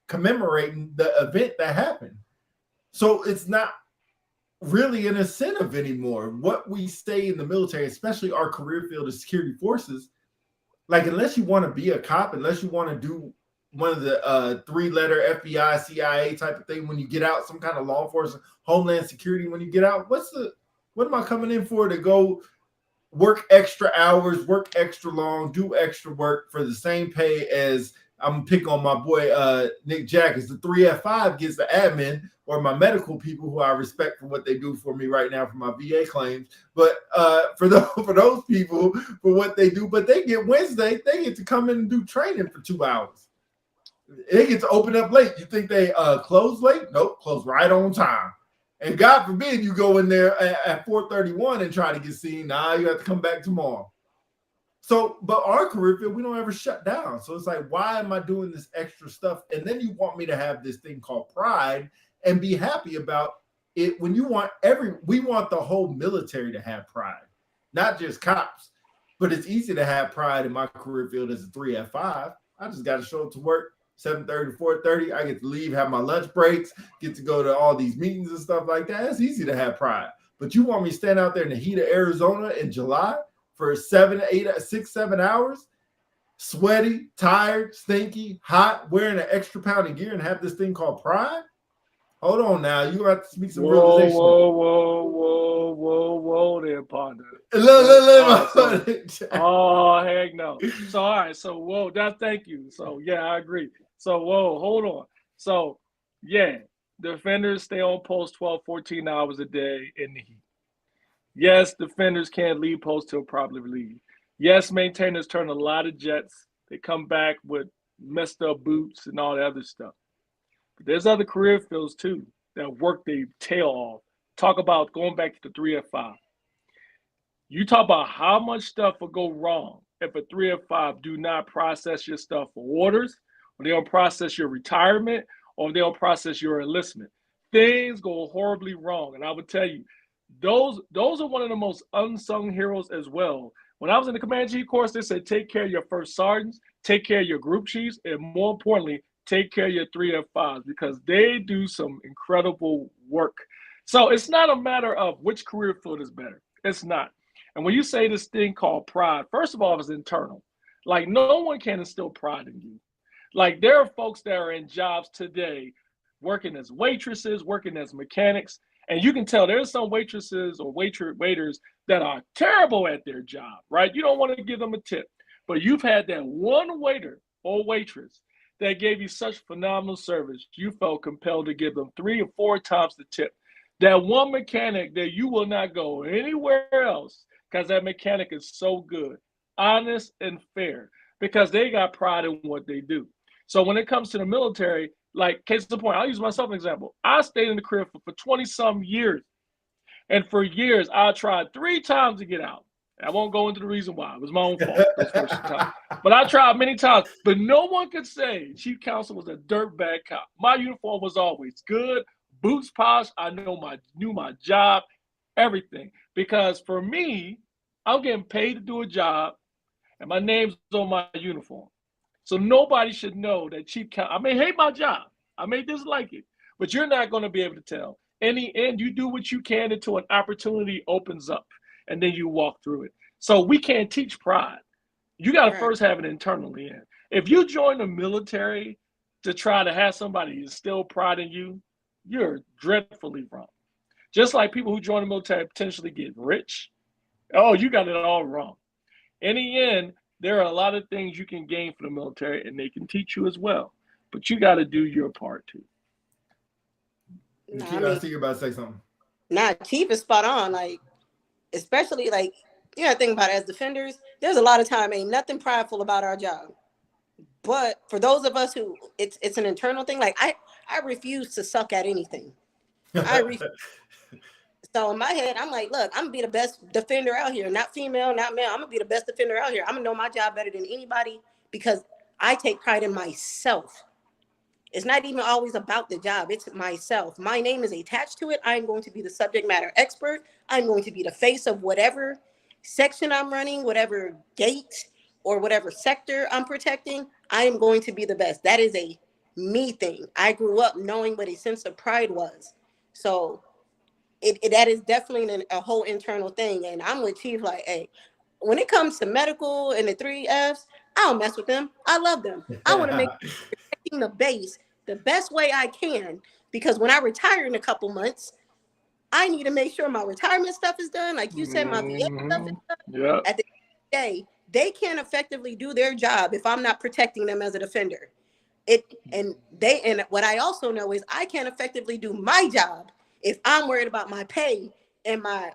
commemorating the event that happened. So it's not really an incentive anymore. What we stay in the military, especially our career field of security forces, like unless you want to be a cop, unless you want to do one of the 3-letter FBI, CIA type of thing when you get out, some kind of law enforcement, homeland security when you get out, what am I coming in for? To go work extra hours, work extra long, do extra work for the same pay as I'm picking on my boy Nick Jackers. The 3F5 gets the admin or my medical people who I respect for what they do for me right now for my VA claims. But for those people for what they do, but they get Wednesday, they get to come in and do training for 2 hours. They get to open up late. You think they close late? Nope, close right on time. And God forbid you go in there at 4:31 and try to get seen. Nah, you have to come back tomorrow. So, but our career field, we don't ever shut down. So it's like, why am I doing this extra stuff? And then you want me to have this thing called pride and be happy about it when we want the whole military to have pride, not just cops. But it's easy to have pride in my career field as a 3F5. I just got to show up to work. 7:30 to 4:30, I get to leave, have my lunch breaks, get to go to all these meetings and stuff like that. It's easy to have pride. But you want me to stand out there in the heat of Arizona in July for 7 hours, sweaty, tired, stinky, hot, wearing an extra pound of gear and have this thing called pride? Hold on now. You have to speak some realization. Whoa there, partner. Oh, heck no. So, all right. So, thank you. So, yeah, I agree. So, hold on. So, yeah, defenders stay on post 12, 14 hours a day in the heat. Yes, defenders can't leave post till probably relieved. Yes, maintainers turn a lot of jets. They come back with messed up boots and all that other stuff. But there's other career fields, too, that work their tail off. Talk about going back to the 3F5. You talk about how much stuff will go wrong if a 3 or 5 do not process your stuff for orders, or they don't process your retirement, or they don't process your enlistment, things go horribly wrong. And I would tell you, those are one of the most unsung heroes as well. When I was in the Command Chief course, they said take care of your first sergeants, take care of your group chiefs, and more importantly, take care of your 3 or 5s, because they do some incredible work. So it's not a matter of which career field is better. It's not. And when you say this thing called pride, first of all, it's internal. Like, no one can instill pride in you. Like, there are folks that are in jobs today working as waitresses, working as mechanics, and you can tell there's some waitresses or waiters that are terrible at their job, right? You don't want to give them a tip, but you've had that one waiter or waitress that gave you such phenomenal service, you felt compelled to give them 3 or 4 times the tip. That one mechanic that you will not go anywhere else because that mechanic is so good, honest and fair, because they got pride in what they do. So when it comes to the military, like, case in point, I'll use myself as an example. I stayed in the career for 20-some years. And for years, I tried 3 times to get out. I won't go into the reason why. It was my own fault those first times. But I tried many times. But no one could say Chief Counsel was a dirtbag cop. My uniform was always good, boots polished. I knew my job, everything. Because for me, I'm getting paid to do a job, and my name's on my uniform. So nobody should know that Chief Counsel, I may hate my job, I may dislike it, but you're not going to be able to tell. In the end, you do what you can until an opportunity opens up, and then you walk through it. So we can't teach pride. You got to first have it internally in. If you join the military to try to have somebody instill pride in you, you're dreadfully wrong. Just like people who join the military potentially get rich. Oh, you got it all wrong. In the end, there are a lot of things you can gain from the military, and they can teach you as well. But you got to do your part too. I see you're about to say something. Nah, Chief is spot on. Like, especially like, you gotta think about it, as defenders, there's a lot of time ain't nothing prideful about our job. But for those of us who it's an internal thing, like I refuse to suck at anything. So in my head, I'm like, look, I'm gonna be the best defender out here, not female, not male. I'm gonna be the best defender out here. I'm gonna know my job better than anybody because I take pride in myself. It's not even always about the job. It's myself. My name is attached to it. I'm going to be the subject matter expert. I'm going to be the face of whatever section I'm running, whatever gate or whatever sector I'm protecting. I am going to be the best. That is a me thing. I grew up knowing what a sense of pride was. So that is definitely a whole internal thing. And I'm with Chief like, hey, when it comes to medical and the 3 Fs, I don't mess with them. I love them. I want to make the base the best way I can, because when I retire in a couple months, I need to make sure my retirement stuff is done. Like you said, my VA stuff is done. Yeah. At the end of the day, they can't effectively do their job if I'm not protecting them as a defender. And what I also know is I can't effectively do my job if I'm worried about my pay and my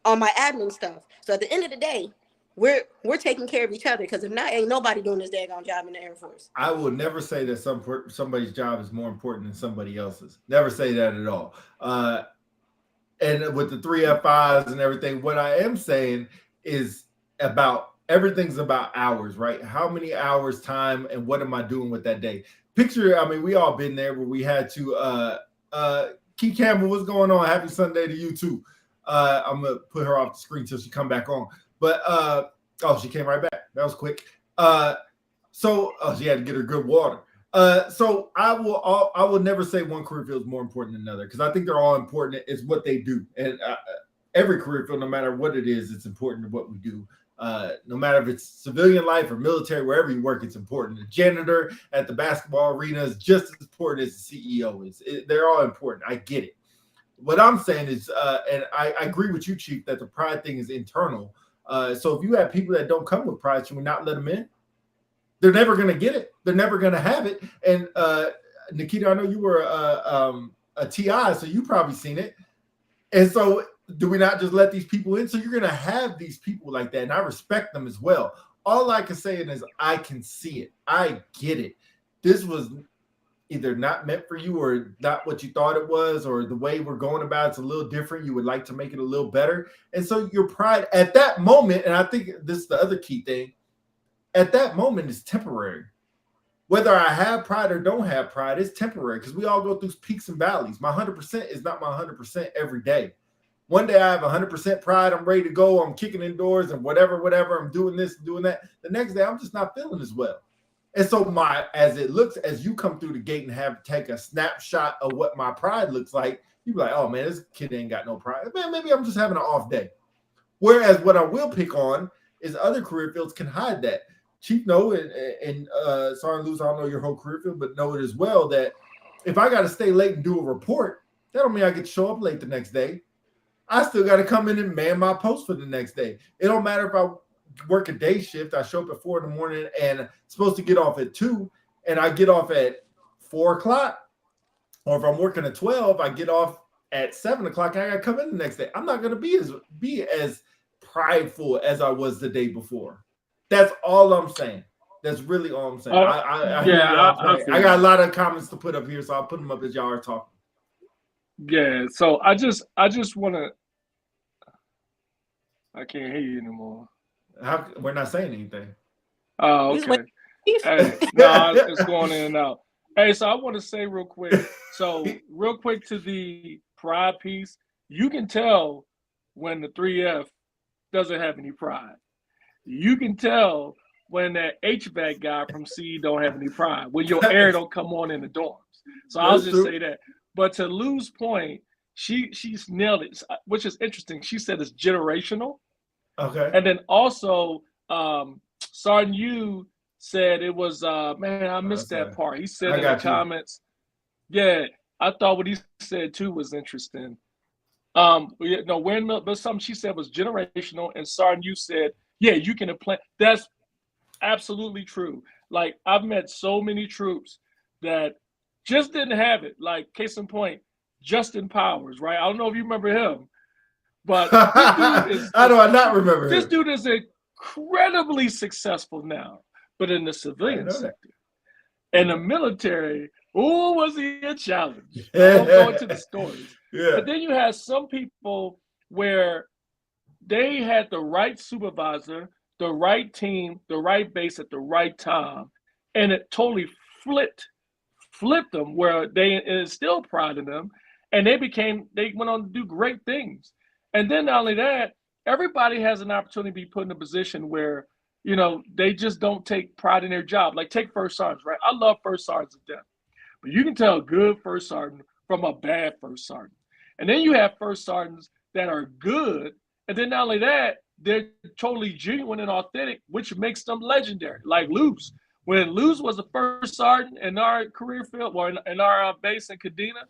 on my admin stuff. So at the end of the day, we're taking care of each other, because if not, ain't nobody doing this daggone job in the Air Force. I will never say that somebody's job is more important than somebody else's. Never say that at all. And with the 3 F5s and everything, what I am saying is everything's about hours, right? How many hours time and what am I doing with that day? Picture, I mean, we all been there where we had to Key Campbell, what's going on? Happy Sunday to you too. I'm gonna put her off the screen till she come back on. But she came right back. That was quick. She had to get her good water. So I will never say one career field is more important than another, because I think they're all important. It's what they do, and every career field, no matter what it is, it's important to what we do. No matter if it's civilian life or military, wherever you work, it's important. The janitor at the basketball arena is just as important as the CEO is. They're all important. I get it. What I'm saying is, and I agree with you, Chief, that the pride thing is internal. So if you have people that don't come with pride, should we not let them in? They're never going to get it. They're never going to have it. And Nikita, I know you were a TI, so you probably seen it. And so do we not just let these people in? So you're going to have these people like that, and I respect them as well. All I can say is I can see it. I get it. This was either not meant for you or not what you thought it was, or the way we're going about it's a little different. You would like to make it a little better. And so your pride at that moment, and I think this is the other key thing, at that moment is temporary. Whether I have pride or don't have pride, it's temporary because we all go through peaks and valleys. My 100% is not my 100% every day. One day I have 100% pride. I'm ready to go. I'm kicking indoors and whatever. I'm doing this and doing that. The next day, I'm just not feeling as well. And so as you come through the gate and take a snapshot of what my pride looks like, you be like, oh man, this kid ain't got no pride. Man, maybe I'm just having an off day. Whereas what I will pick on is other career fields can hide that. Chief know, and sorry, Luz, I don't know your whole career field, but know it as well that if I got to stay late and do a report, that don't mean I get to show up late the next day. I still got to come in and man my post for the next day. It don't matter if I work a day shift. I show up at 4 a.m. and supposed to get off at 2, and I get off at 4 o'clock. Or if I'm working at 12, I get off at 7 o'clock and I got to come in the next day. I'm not going to be as prideful as I was the day before. That's all I'm saying. That's really all I'm saying. I got a lot of comments to put up here, so I'll put them up as y'all are talking. Yeah, so I just want to. I can't hear you anymore. We're not saying anything. Oh, okay. Hey, no, it's going in and out. Hey, so I want to say real quick. So real quick to the pride piece, you can tell when the 3F doesn't have any pride. You can tell when that HVAC guy from C don't have any pride, when your air don't come on in the dorms. So I'll just say that. But to Lou's point, she's nailed it, which is interesting. She said it's generational. Okay. And then also, Sergeant Yu said it was, man, I missed that part. He said in the comments, yeah, I thought what he said too was interesting. But something she said was generational, and Sergeant Yu said, yeah, you can implant. That's absolutely true. Like, I've met so many troops that just didn't have it. Like, case in point, Justin Powers, right? I don't know if you remember him, but this dude is, how do I not remember him? This dude is incredibly successful now, but in the civilian sector. In the military, was he a challenge? I won't go into the stories. Yeah. But then you have some people where they had the right supervisor, the right team, the right base at the right time, and it totally flipped them where they instilled pride in them, and they went on to do great things. And then not only that, everybody has an opportunity to be put in a position where, they just don't take pride in their job. Like, take first sergeants, right? I love first sergeants to death, but you can tell a good first sergeant from a bad first sergeant. And then you have first sergeants that are good, and then not only that, they're totally genuine and authentic, which makes them legendary. Like Luz. When Luz was the first sergeant in our career field, or in our base in Kadena,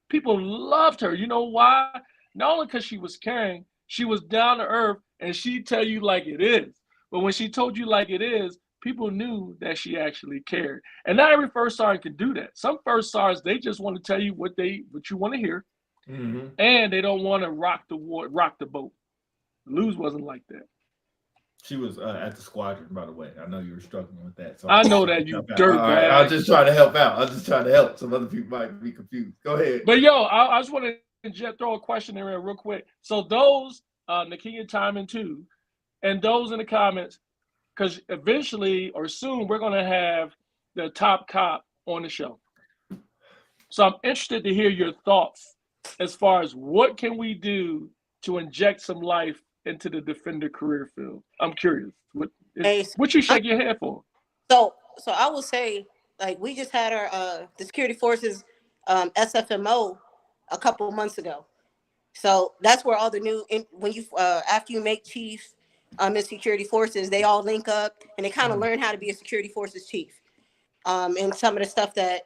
people loved her. You know why? Not only because she was caring, she was down to earth, and she'd tell you like it is. But when she told you like it is, people knew that she actually cared. And not every first sergeant can do that. Some first sergeants, they just want to tell you what you want to hear, and they don't want to rock the boat. Luz wasn't like that. She was at the squadron, by the way. I know you were struggling with that. So I know that, you dirtbag. Right, I'll just try to help out. I'll just try to help. Some other people might be confused. Go ahead. But I just want to throw a question in there real quick. So those, Nakia Timon too, and those in the comments, because eventually or soon we're going to have the top cop on the show. So I'm interested to hear your thoughts as far as what can we do to inject some life into the defender career field. I'm curious. What you shake your head for? So I will say, like, we just had our the security forces SFMO a couple of months ago. So that's where all the new when you after you make chief in security forces, they all link up and they kind of learn how to be a security forces chief. And some of the stuff that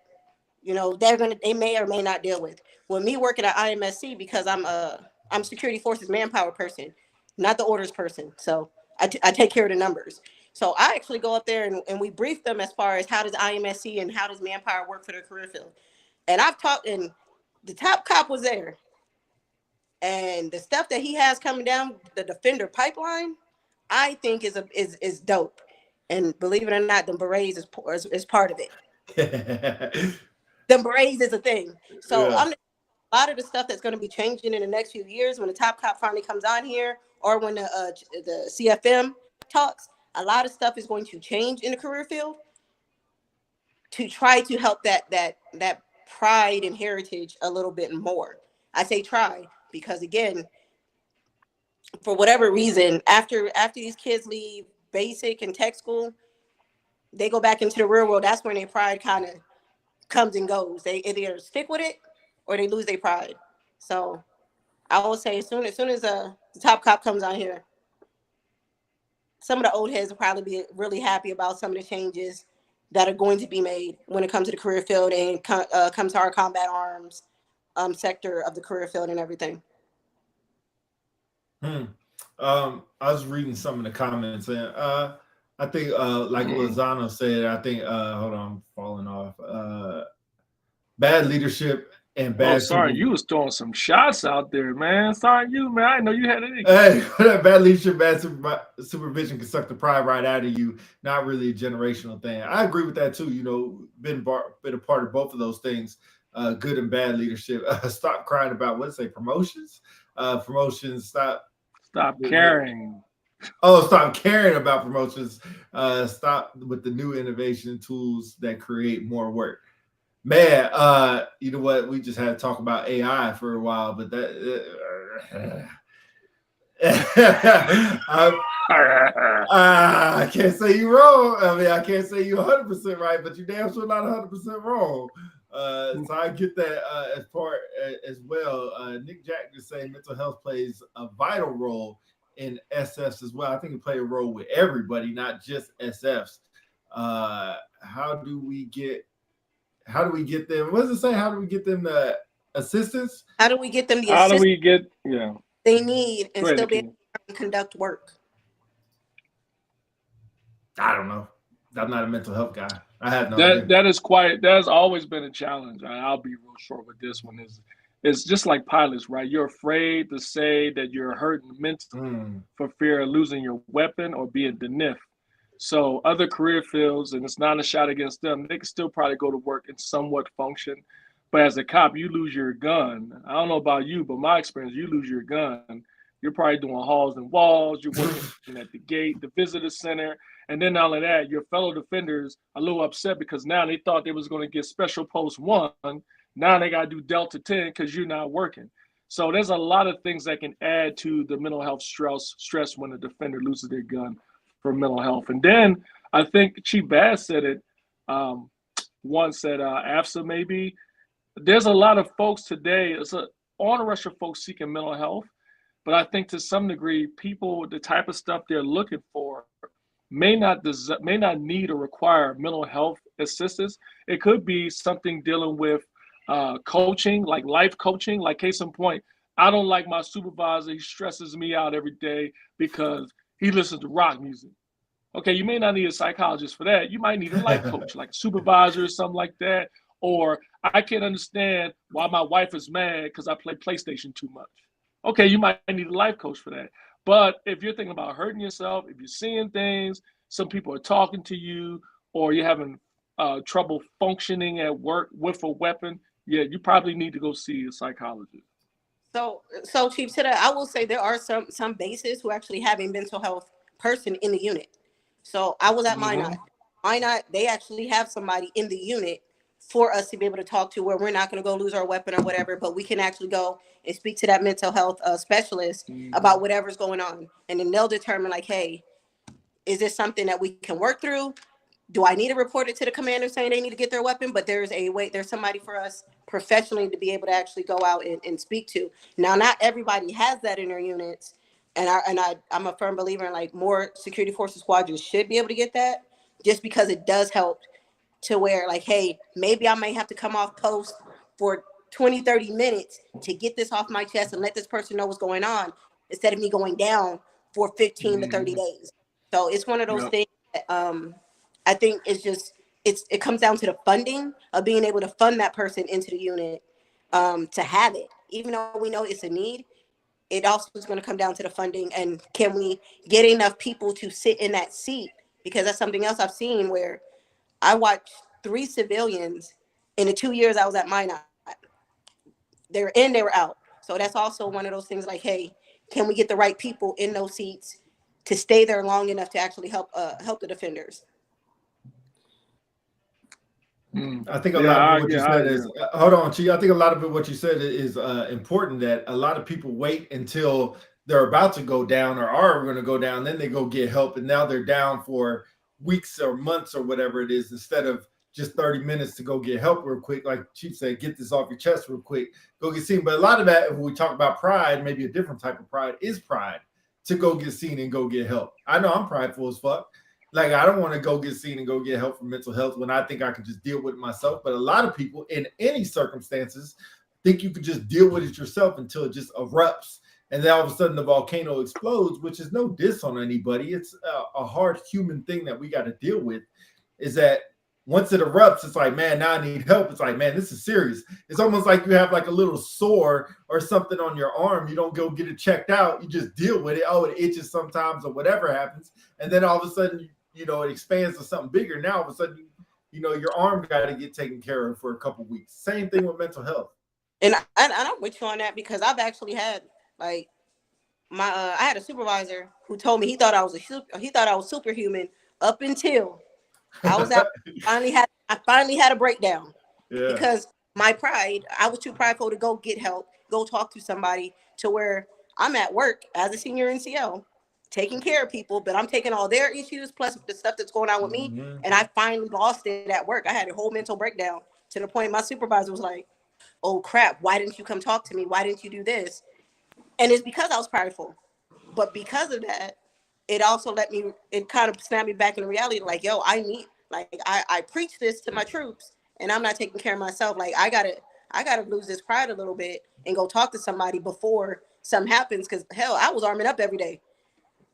they may or may not deal with. With me working at IMSC, because I'm security forces manpower person, not the orders person. So I take care of the numbers. So I actually go up there and we brief them as far as how does IMSC and how does manpower work for their career field. And I've talked, and the top cop was there. And the stuff that he has coming down the defender pipeline, I think is dope. And believe it or not, the berets is part of it. the berets is a thing. So Yeah. A lot of the stuff that's going to be changing in the next few years when the Top Cop finally comes on here, or when the CFM talks, a lot of stuff is going to change in the career field to try to help that pride and heritage a little bit more. I say try because, again, for whatever reason, after these kids leave basic and tech school, they go back into the real world. That's when their pride kind of comes and goes. They either stick with it or they lose their pride. So I will say as soon as the Top Cop comes on here, some of the old heads will probably be really happy about some of the changes that are going to be made when it comes to the career field and comes to our combat arms sector of the career field and everything. I was reading some of the comments, and I think like Lozano said, I think hold on, I'm falling off. Bad leadership and bad. Oh, sorry, you was throwing some shots out there, man. Sorry, you, man. I didn't know you had any. Hey, bad leadership, bad supervision can suck the pride right out of you. Not really a generational thing. I agree with that too. You know, been a part of both of those things. Good and bad leadership. Stop crying about promotions. Promotions. Stop caring. Oh, stop caring about promotions. Stop with the new innovation tools that create more work. Man, you know what? We just had to talk about AI for a while, but I can't say you're wrong. I mean, I can't say you're 100% right, but you're damn sure not 100% wrong. So I get that as part as well. Nick Jack just saying mental health plays a vital role in SFs as well. I think it play a role with everybody, not just SFs. How do we get them? What does it say? How do we get them the assistance? How do we get them the How assistance do we get they need and Go ahead, still be Nikki. able to conduct work? I don't know. I'm not a mental health guy. I have no idea. That's always been a challenge. I'll be real short with this one. It's just like pilots, right? You're afraid to say that you're hurting mentally for fear of losing your weapon or being DNIF. So other career fields, and it's not a shot against them, they can still probably go to work and somewhat function. But as a cop, you lose your gun. I don't know about you, but my experience, you lose your gun. You're probably doing halls and walls. You're working at the gate, the visitor center. And then not only that, your fellow defenders are a little upset because now they thought they was going to get special post 1. Now they got to do Delta 10 because you're not working. So there's a lot of things that can add to the mental health stress when a defender loses their gun for mental health. And then I think Chief Bass said it once at AFSA maybe. There's a lot of folks today, it's an on-rush of folks seeking mental health, but I think to some degree, people, the type of stuff they're looking for may not need or require mental health assistance. It could be something dealing with coaching, like life coaching, like case in point, I don't like my supervisor. He stresses me out every day because he listens to rock music. Okay, you may not need a psychologist for that. You might need a life coach, like a supervisor or something like that. Or I can't understand why my wife is mad because I play PlayStation too much. Okay, you might need a life coach for that. But if you're thinking about hurting yourself, if you're seeing things, some people are talking to you, or you're having trouble functioning at work with a weapon, yeah, you probably need to go see a psychologist. So Chief, to that, I will say there are some bases who actually have a mental health person in the unit. So I was at Minot. Minot, they actually have somebody in the unit for us to be able to talk to, where we're not going to go lose our weapon or whatever, but we can actually go and speak to that mental health specialist about whatever's going on. And then they'll determine like, hey, is this something that we can work through? Do I need to report it to the commander saying they need to get their weapon? But there's somebody for us professionally to be able to actually go out and speak to. Now, not everybody has that in their units. And I'm a firm believer in like more security forces squadrons should be able to get that, just because it does help to where like, hey, maybe I may have to come off post for 20, 30 minutes to get this off my chest and let this person know what's going on instead of me going down for 15 to 30 days. So it's one of those things that, I think it comes down to the funding of being able to fund that person into the unit to have it. Even though we know it's a need, it also is going to come down to the funding, and can we get enough people to sit in that seat? Because that's something else I've seen where I watched 3 civilians In the 2 years I was at Minot, they were in, they were out. So that's also one of those things like, hey, can we get the right people in those seats to stay there long enough to actually help the defenders? I think a lot of what you said is hold on, Chi. I think a lot of it what you said is important, that a lot of people wait until they're about to go down or are going to go down, then they go get help, and now they're down for weeks or months or whatever it is, instead of just 30 minutes to go get help real quick. Like Chief said, get this off your chest real quick, go get seen. But a lot of that, when we talk about pride, maybe a different type of pride, is pride to go get seen and go get help. I know I'm prideful as fuck. Like, I don't want to go get seen and go get help for mental health when I think I can just deal with it myself. But a lot of people in any circumstances think you can just deal with it yourself until it just erupts. And then all of a sudden the volcano explodes, which is no diss on anybody. It's a hard human thing that we got to deal with, is that once it erupts, it's like, man, now I need help. It's like, man, this is serious. It's almost like you have like a little sore or something on your arm. You don't go get it checked out. You just deal with it. Oh, it itches sometimes or whatever happens. And then all of a sudden, you know, it expands to something bigger. Now all of a sudden, you know, your arm got to get taken care of for a couple of weeks. Same thing with mental health. And I'm with you on that, because I've actually had like I had a supervisor who told me he thought I was superhuman up until I was out. I finally had a breakdown because my pride. I was too prideful to go get help, go talk to somebody, to where I'm at work as a senior NCO, taking care of people, but I'm taking all their issues plus the stuff that's going on with me. And I finally lost it at work. I had a whole mental breakdown to the point my supervisor was like, "Oh crap, why didn't you come talk to me? Why didn't you do this?" And it's because I was prideful. But because of that, it also it kind of snapped me back in reality. Like, yo, I preach this to my troops and I'm not taking care of myself. Like, I gotta lose this pride a little bit and go talk to somebody before something happens. Cause hell, I was arming up every day.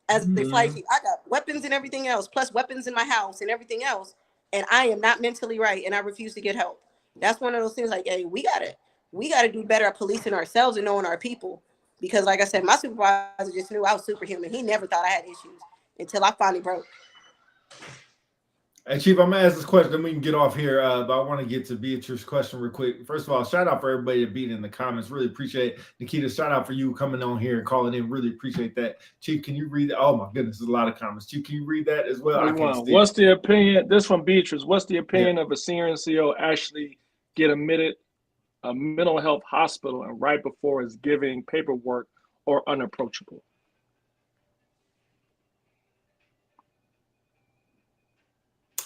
As the flight chief, I got weapons and everything else, plus weapons in my house and everything else. And I am not mentally right. And I refuse to get help. That's one of those things like, hey, we gotta do better at policing ourselves and knowing our people. Because like I said, my supervisor just knew I was superhuman. He never thought I had issues until I finally broke. Hey, Chief, I'm going to ask this question, then we can get off here, but I want to get to Beatrice's question real quick. First of all, shout out for everybody that being in the comments. Really appreciate it. Nikita, shout out for you coming on here and calling in. Really appreciate that. Chief, can you read that? Oh, my goodness, there's a lot of comments. Chief, can you read that as well? What's the opinion? This from Beatrice. What's the opinion of a senior NCO actually get admitted a mental health hospital and right before is giving paperwork or unapproachable?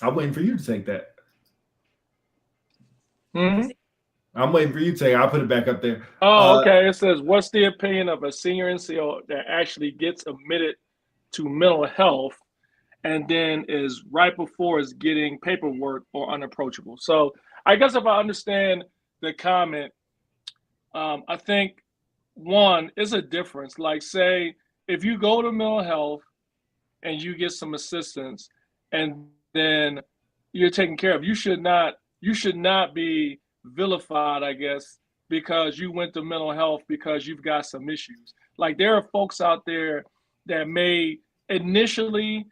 I'm waiting for you to take that. I'm waiting for you to take it. I'll put it back up there. Oh, okay. It says, what's the opinion of a senior NCO that actually gets admitted to mental health and then is right before is getting paperwork or unapproachable? So I guess if I understand the comment, I think one is a difference. Like, say, if you go to mental health and you get some assistance and then you're taken care of, you should not be vilified, I guess, because you went to mental health because you've got some issues. Like, there are folks out there that may initially,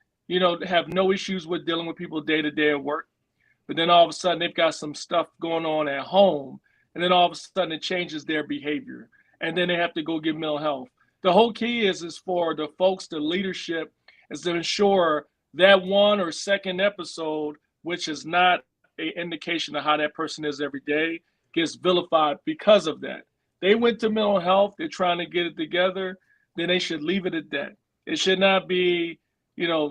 have no issues with dealing with people day to day at work, but then all of a sudden they've got some stuff going on at home, and then all of a sudden it changes their behavior, and then they have to go get mental health. The whole key is for the folks, the leadership, is to ensure that one or second episode, which is not an indication of how that person is every day, gets vilified because of that. They went to mental health, they're trying to get it together, then they should leave it at that. It should not be,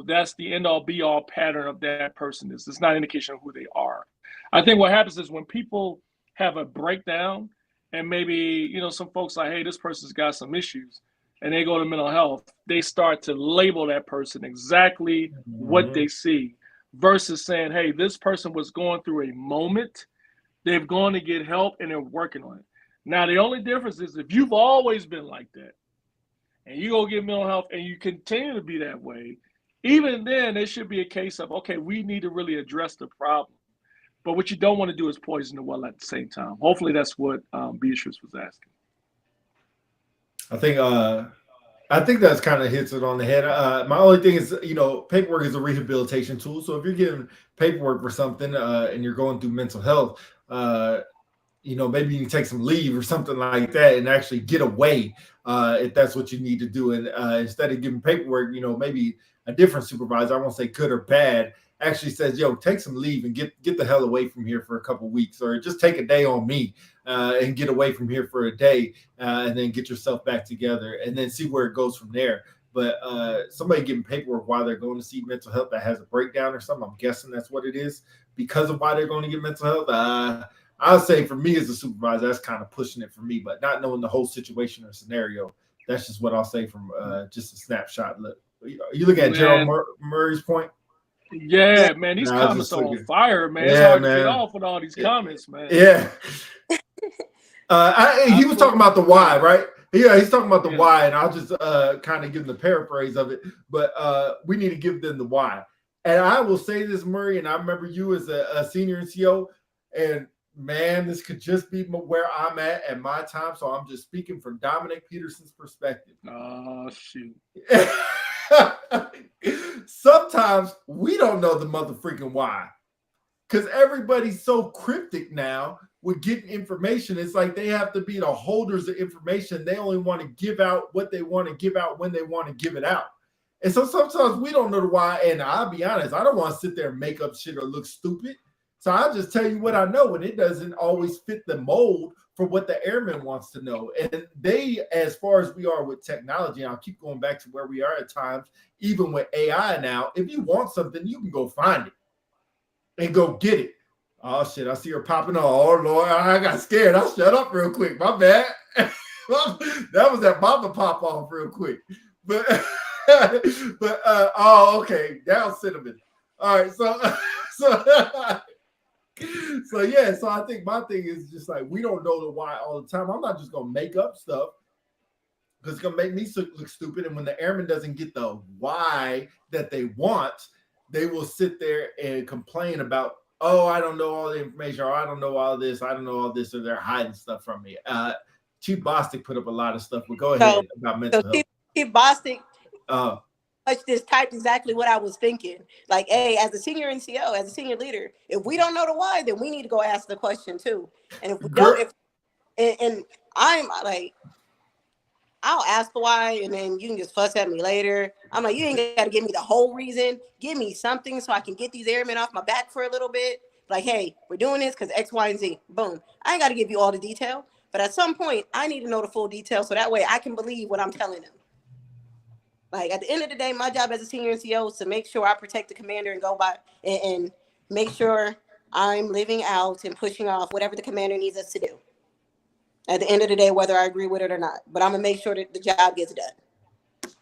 that's the end all be all pattern of that person. It's not an indication of who they are. I think what happens is when people have a breakdown and maybe, some folks like, hey, this person's got some issues, and they go to mental health, they start to label that person exactly what they see versus saying, hey, this person was going through a moment, they've gone to get help and they're working on it. Now, the only difference is if you've always been like that and you go get mental health and you continue to be that way, even then it should be a case of, okay, we need to really address the problem. But what you don't want to do is poison the well at the same time. Hopefully that's what Beatrice was asking. I think that's kind of hits it on the head. My only thing is, paperwork is a rehabilitation tool. So if you're getting paperwork for something and you're going through mental health, maybe you can take some leave or something like that and actually get away if that's what you need to do. And instead of giving paperwork, maybe a different supervisor, I won't say good or bad, actually says, yo, take some leave and get the hell away from here for a couple weeks, or just take a day on me and get away from here for a day and then get yourself back together and then see where it goes from there. But somebody giving paperwork while they're going to see mental health that has a breakdown or something, I'm guessing that's what it is because of why they're going to get mental health. I'll say for me as a supervisor, that's kind of pushing it for me, but not knowing the whole situation or scenario, that's just what I'll say from just a snapshot. Look, you look at Gerald Murray's point. Yeah, man, these comments are on fire, man. It's hard to get off with all these comments, man. Yeah. He was talking about the why, right? Yeah, he's talking about the why, and I'll just kind of give him the paraphrase of it. But we need to give them the why. And I will say this, Murray, and I remember you as a senior NCO, and man, this could just be where I'm at my time. So I'm just speaking from Dominic Peterson's perspective. Oh, shoot. Sometimes we don't know the motherfucking why, because everybody's so cryptic now with getting information. It's like they have to be the holders of information. They only want to give out what they want to give out when they want to give it out. And so sometimes we don't know the why. And I'll be honest, I don't want to sit there and make up shit or look stupid. So I'll just tell you what I know, and it doesn't always fit the mold for what the airman wants to know. And they, as far as we are with technology, and I'll keep going back to where we are at times, even with AI now, if you want something, you can go find it and go get it. Oh, shit, I see her popping on. Oh, Lord, I got scared. I'll shut up real quick. My bad. That was that Baba pop off real quick. But, oh, okay, down cinnamon. All right, so yeah, so I think my thing is just like, we don't know the why all the time. I'm not just gonna make up stuff because it's gonna make me look stupid. And when the airman doesn't get the why that they want, they will sit there and complain about, oh, I don't know all the information, or I don't know all this, I don't know all this, or they're hiding stuff from me. Chief Bostic put up a lot of stuff, but go ahead about mental health. Chief Bostic just typed exactly what I was thinking. Like, hey, as a senior NCO, as a senior leader, if we don't know the why, then we need to go ask the question too. And if we don't, and I'm like, I'll ask the why, and then you can just fuss at me later. I'm like, you ain't got to give me the whole reason. Give me something so I can get these airmen off my back for a little bit. Like, hey, we're doing this because X, Y, and Z. Boom. I ain't got to give you all the detail, but at some point, I need to know the full detail so that way I can believe what I'm telling them. Like, at the end of the day, my job as a senior NCO is to make sure I protect the commander and go by and make sure I'm living out and pushing off whatever the commander needs us to do. At the end of the day, whether I agree with it or not, but I'm gonna make sure that the job gets done.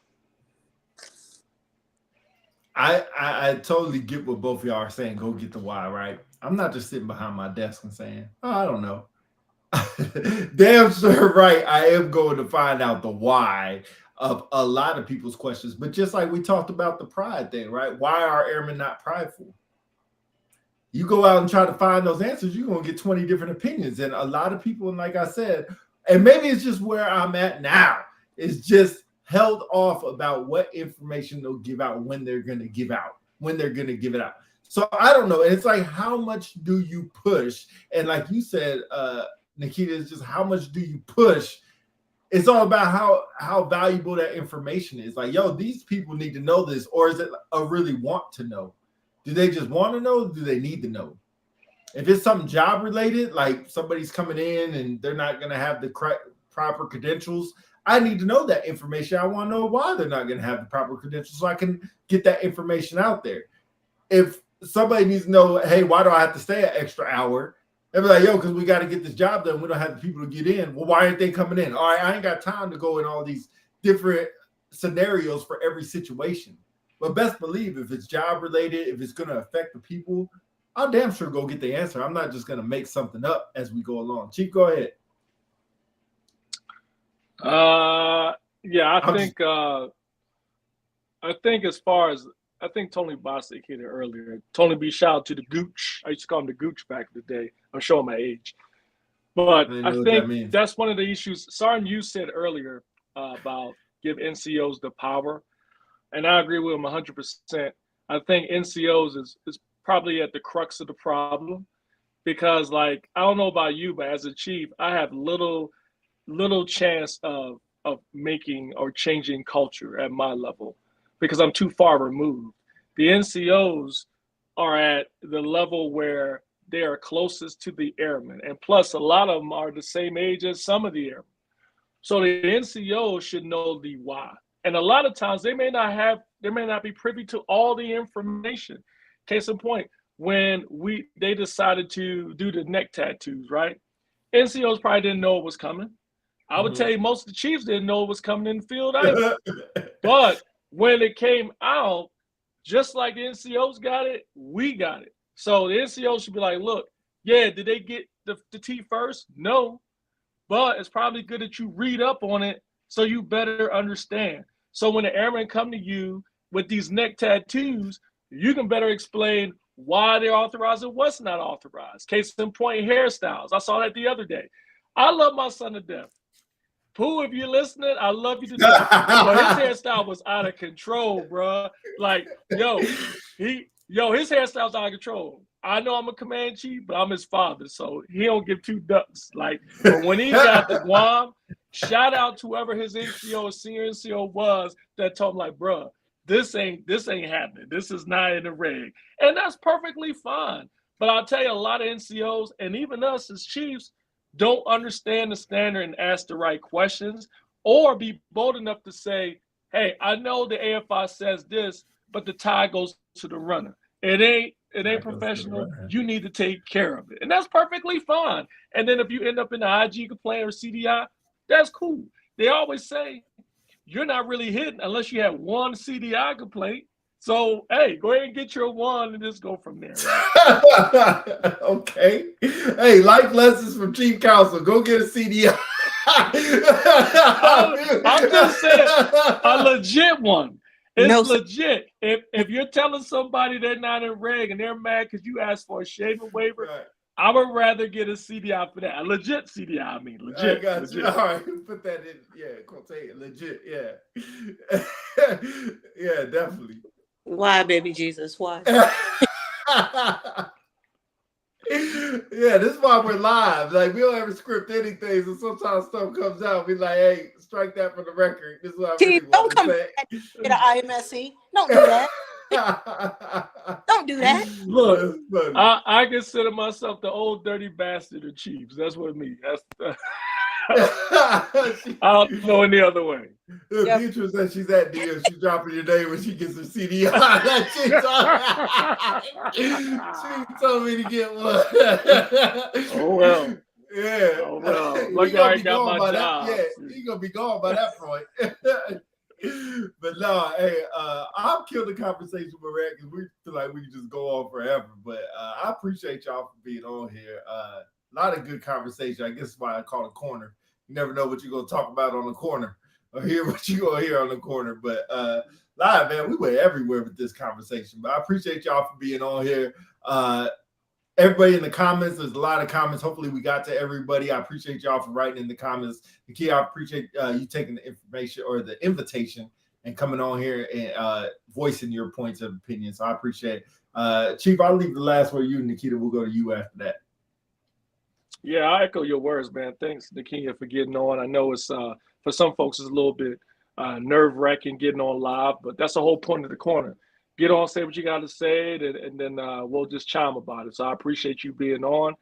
I totally get what both of y'all are saying. Go get the why, right? I'm not just sitting behind my desk and saying, oh, I don't know. Damn sure right. I am going to find out the why of a lot of people's questions. But just like we talked about the pride thing, right? Why are airmen not prideful? You go out and try to find those answers, you're going to get 20 different opinions. And a lot of people, and like I said, and maybe it's just where I'm at now, is just held off about what information they'll give out when they're going to give out, So I don't know. And it's like, how much do you push? And like you said, Nikita, it's just how much do you push? It's all about how valuable that information is. Like, yo, these people need to know this, or is it a really want to know? Do they just want to know? Do they need to know? If it's something job related, like somebody's coming in and they're not going to have the proper credentials, I need to know that information. I want to know why they're not going to have the proper credentials so I can get that information out there. If somebody needs to know, hey, why do I have to stay an extra hour? They'll be like, yo, because we got to get this job done. We don't have the people to get in. Well, why aren't they coming in? All right, I ain't got time to go in all these different scenarios for every situation. But best believe if it's job related, if it's going to affect the people, I'll damn sure go get the answer. I'm not just going to make something up as we go along. Chief, go ahead. Yeah, I think as far as, I think Tony Bostic hit it earlier. Tony B, shout out to the Gooch. I used to call him the Gooch back in the day. I'm showing my age. But I think that's one of the issues. Sergeant, you said earlier about give NCOs the power. And I agree with him 100%. I think NCOs is probably at the crux of the problem. because, like, I don't know about you, but as a chief, I have little chance of making or changing culture at my level because I'm too far removed. The NCOs are at the level where they are closest to the airmen, and plus a lot of them are the same age as some of the airmen. So the NCO should know the why. And a lot of times they may not be privy to all the information. Case in point, when they decided to do the neck tattoos, right? NCOs probably didn't know it was coming. I would tell you most of the chiefs didn't know it was coming in the field either. But when it came out, just like the NCOs got it, we got it. So the NCOs should be like, look, yeah, did they get the T first? No. But it's probably good that you read up on it so you better understand. So when the airmen come to you with these neck tattoos, you can better explain why they're authorized and what's not authorized. Case in point, hairstyles. I saw that the other day. I love my son to death. Pooh, if you're listening, I love you to death. But his hairstyle was out of control, bro. Like, his hairstyle's out of control. I know I'm a command chief, but I'm his father, so he don't give two ducks. Like, but when he got to Guam, shout out to whoever his NCO or senior NCO was that told him, like, bro, this ain't happening. This is not in the rig. And that's perfectly fine. But I'll tell you, a lot of NCOs and even us as chiefs don't understand the standard and ask the right questions or be bold enough to say, hey, I know the AFI says this, but the tie goes to the runner. It ain't professional. You need to take care of it. And that's perfectly fine. And then if you end up in the IG complaint or CDI, that's cool. They always say you're not really hitting unless you have one CDI complaint. So, hey, go ahead and get your one and just go from there. Right? Okay. Hey, life lessons from Chief Counsel. Go get a CDI. I'm just saying, a legit one. It's legit. If you're telling somebody they're not in reg and they're mad because you asked for a shaving waiver, right, I would rather get a CDI for that. A legit CDI, I mean, legit. I got legit. You. All right, put that in. Yeah, quote legit. Yeah. Yeah, definitely. Why, baby Jesus? Why? Yeah, this is why we're live. Like, we don't ever script anything, so sometimes stuff comes out. We like, hey, strike that for the record. This is what I really don't come say. Get an IMSC. Don't do that. Don't do that. Look, I consider myself the old dirty bastard of Chiefs. That's what it means. That's I don't know any other way. If Beatrice says she's at deal, she's dropping your name when she gets her CDI. She told me to get one. Oh well. Yeah. Oh well. Look, I got my job. Yeah, he's gonna be gone by that point. But no, hey, I'll kill the conversation with Red because we feel like we can just go on forever. But I appreciate y'all for being on here. A lot of good conversation. I guess that's why I call it corner. You never know what you're gonna talk about on the corner or hear what you're gonna hear on the corner. But live, man, we went everywhere with this conversation. But I appreciate y'all for being on here. Everybody in the comments, there's a lot of comments. Hopefully we got to everybody. I appreciate y'all for writing in the comments. Nakia, I appreciate you taking the information or the invitation and coming on here and voicing your points of opinion. So I appreciate it. Chief, I'll leave the last word to you, Nikita. We'll go to you after that. Yeah, I echo your words, man. Thanks, Nakia, for getting on. I know it's for some folks it's a little bit nerve-wracking getting on live, but that's the whole point of the corner. Get on, say what you got to say, and then we'll just chime about it. So I appreciate you being on.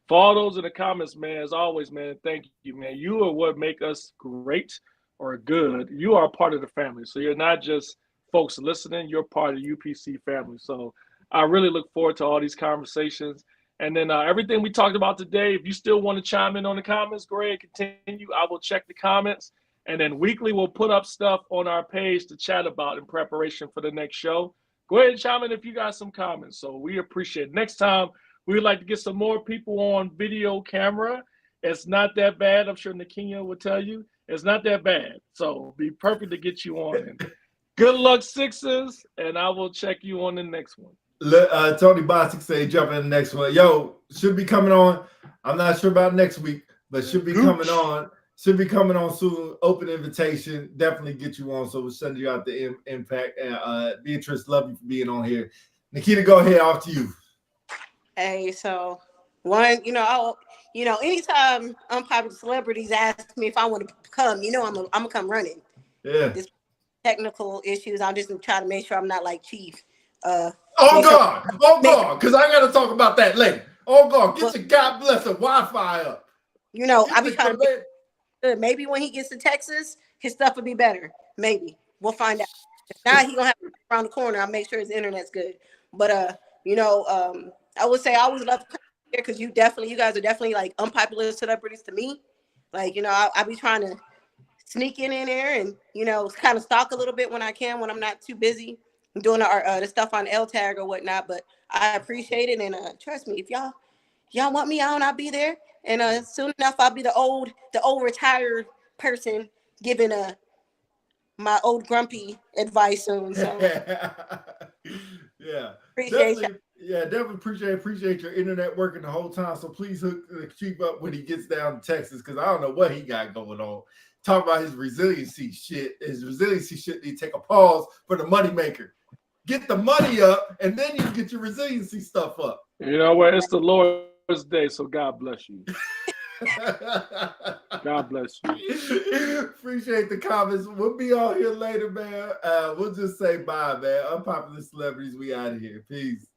For all those in the comments, man, as always, man, thank you, man. You are what make us great or good. You are a part of the family. So you're not just folks listening, you're part of the UPC family. So I really look forward to all these conversations. And then everything we talked about today, if you still want to chime in on the comments, go ahead, continue. I will check the comments. And then weekly, we'll put up stuff on our page to chat about in preparation for the next show. Go ahead and chime in if you got some comments. So we appreciate it. Next time, we'd like to get some more people on video camera. It's not that bad. I'm sure Nakia will tell you. It's not that bad. So it'll be perfect to get you on. And good luck, Sixers. And I will check you on the next one. Tony Bosick say jump in the next one. Yo, should be coming on. I'm not sure about next week, but should be coming on. Should be coming on soon. Open invitation. Definitely get you on. So we'll send you out the impact. And Beatrice, love you for being on here. Nikita, go ahead. Off to you. Hey, so One, anytime unpopular celebrities ask me if I want to come, I'm gonna come running. Yeah. This technical issues, I'm just trying to make sure I'm not like Chief. Oh God, because I gotta talk about that later. Oh God, get your God bless the Wi-Fi up. I be trying to maybe when he gets to Texas, his stuff will be better. Maybe we'll find out. If not, he gonna have to around the corner. I'll make sure his internet's good. But I would say I always love here because you guys are definitely like unpopular celebrities to me. Like, I be trying to sneak in there and kind of stalk a little bit when I can, when I'm not too busy doing the stuff on L tag or whatnot. But I appreciate it, and trust me, if y'all want me on, I'll be there. And soon enough, I'll be the old retired person giving my old grumpy advice soon. So yeah, appreciate you. Yeah, definitely appreciate your internet working the whole time. So please keep up when he gets down to Texas, because I don't know what he got going on. Talk about his resiliency shit. His resiliency shit need to take a pause for the moneymaker. Get the money up, and then you can get your resiliency stuff up. You know what? It's the Lord's day, so God bless you. God bless you. Appreciate the comments. We'll be on here later, man. We'll just say bye, man. Unpopular celebrities, we out of here. Peace.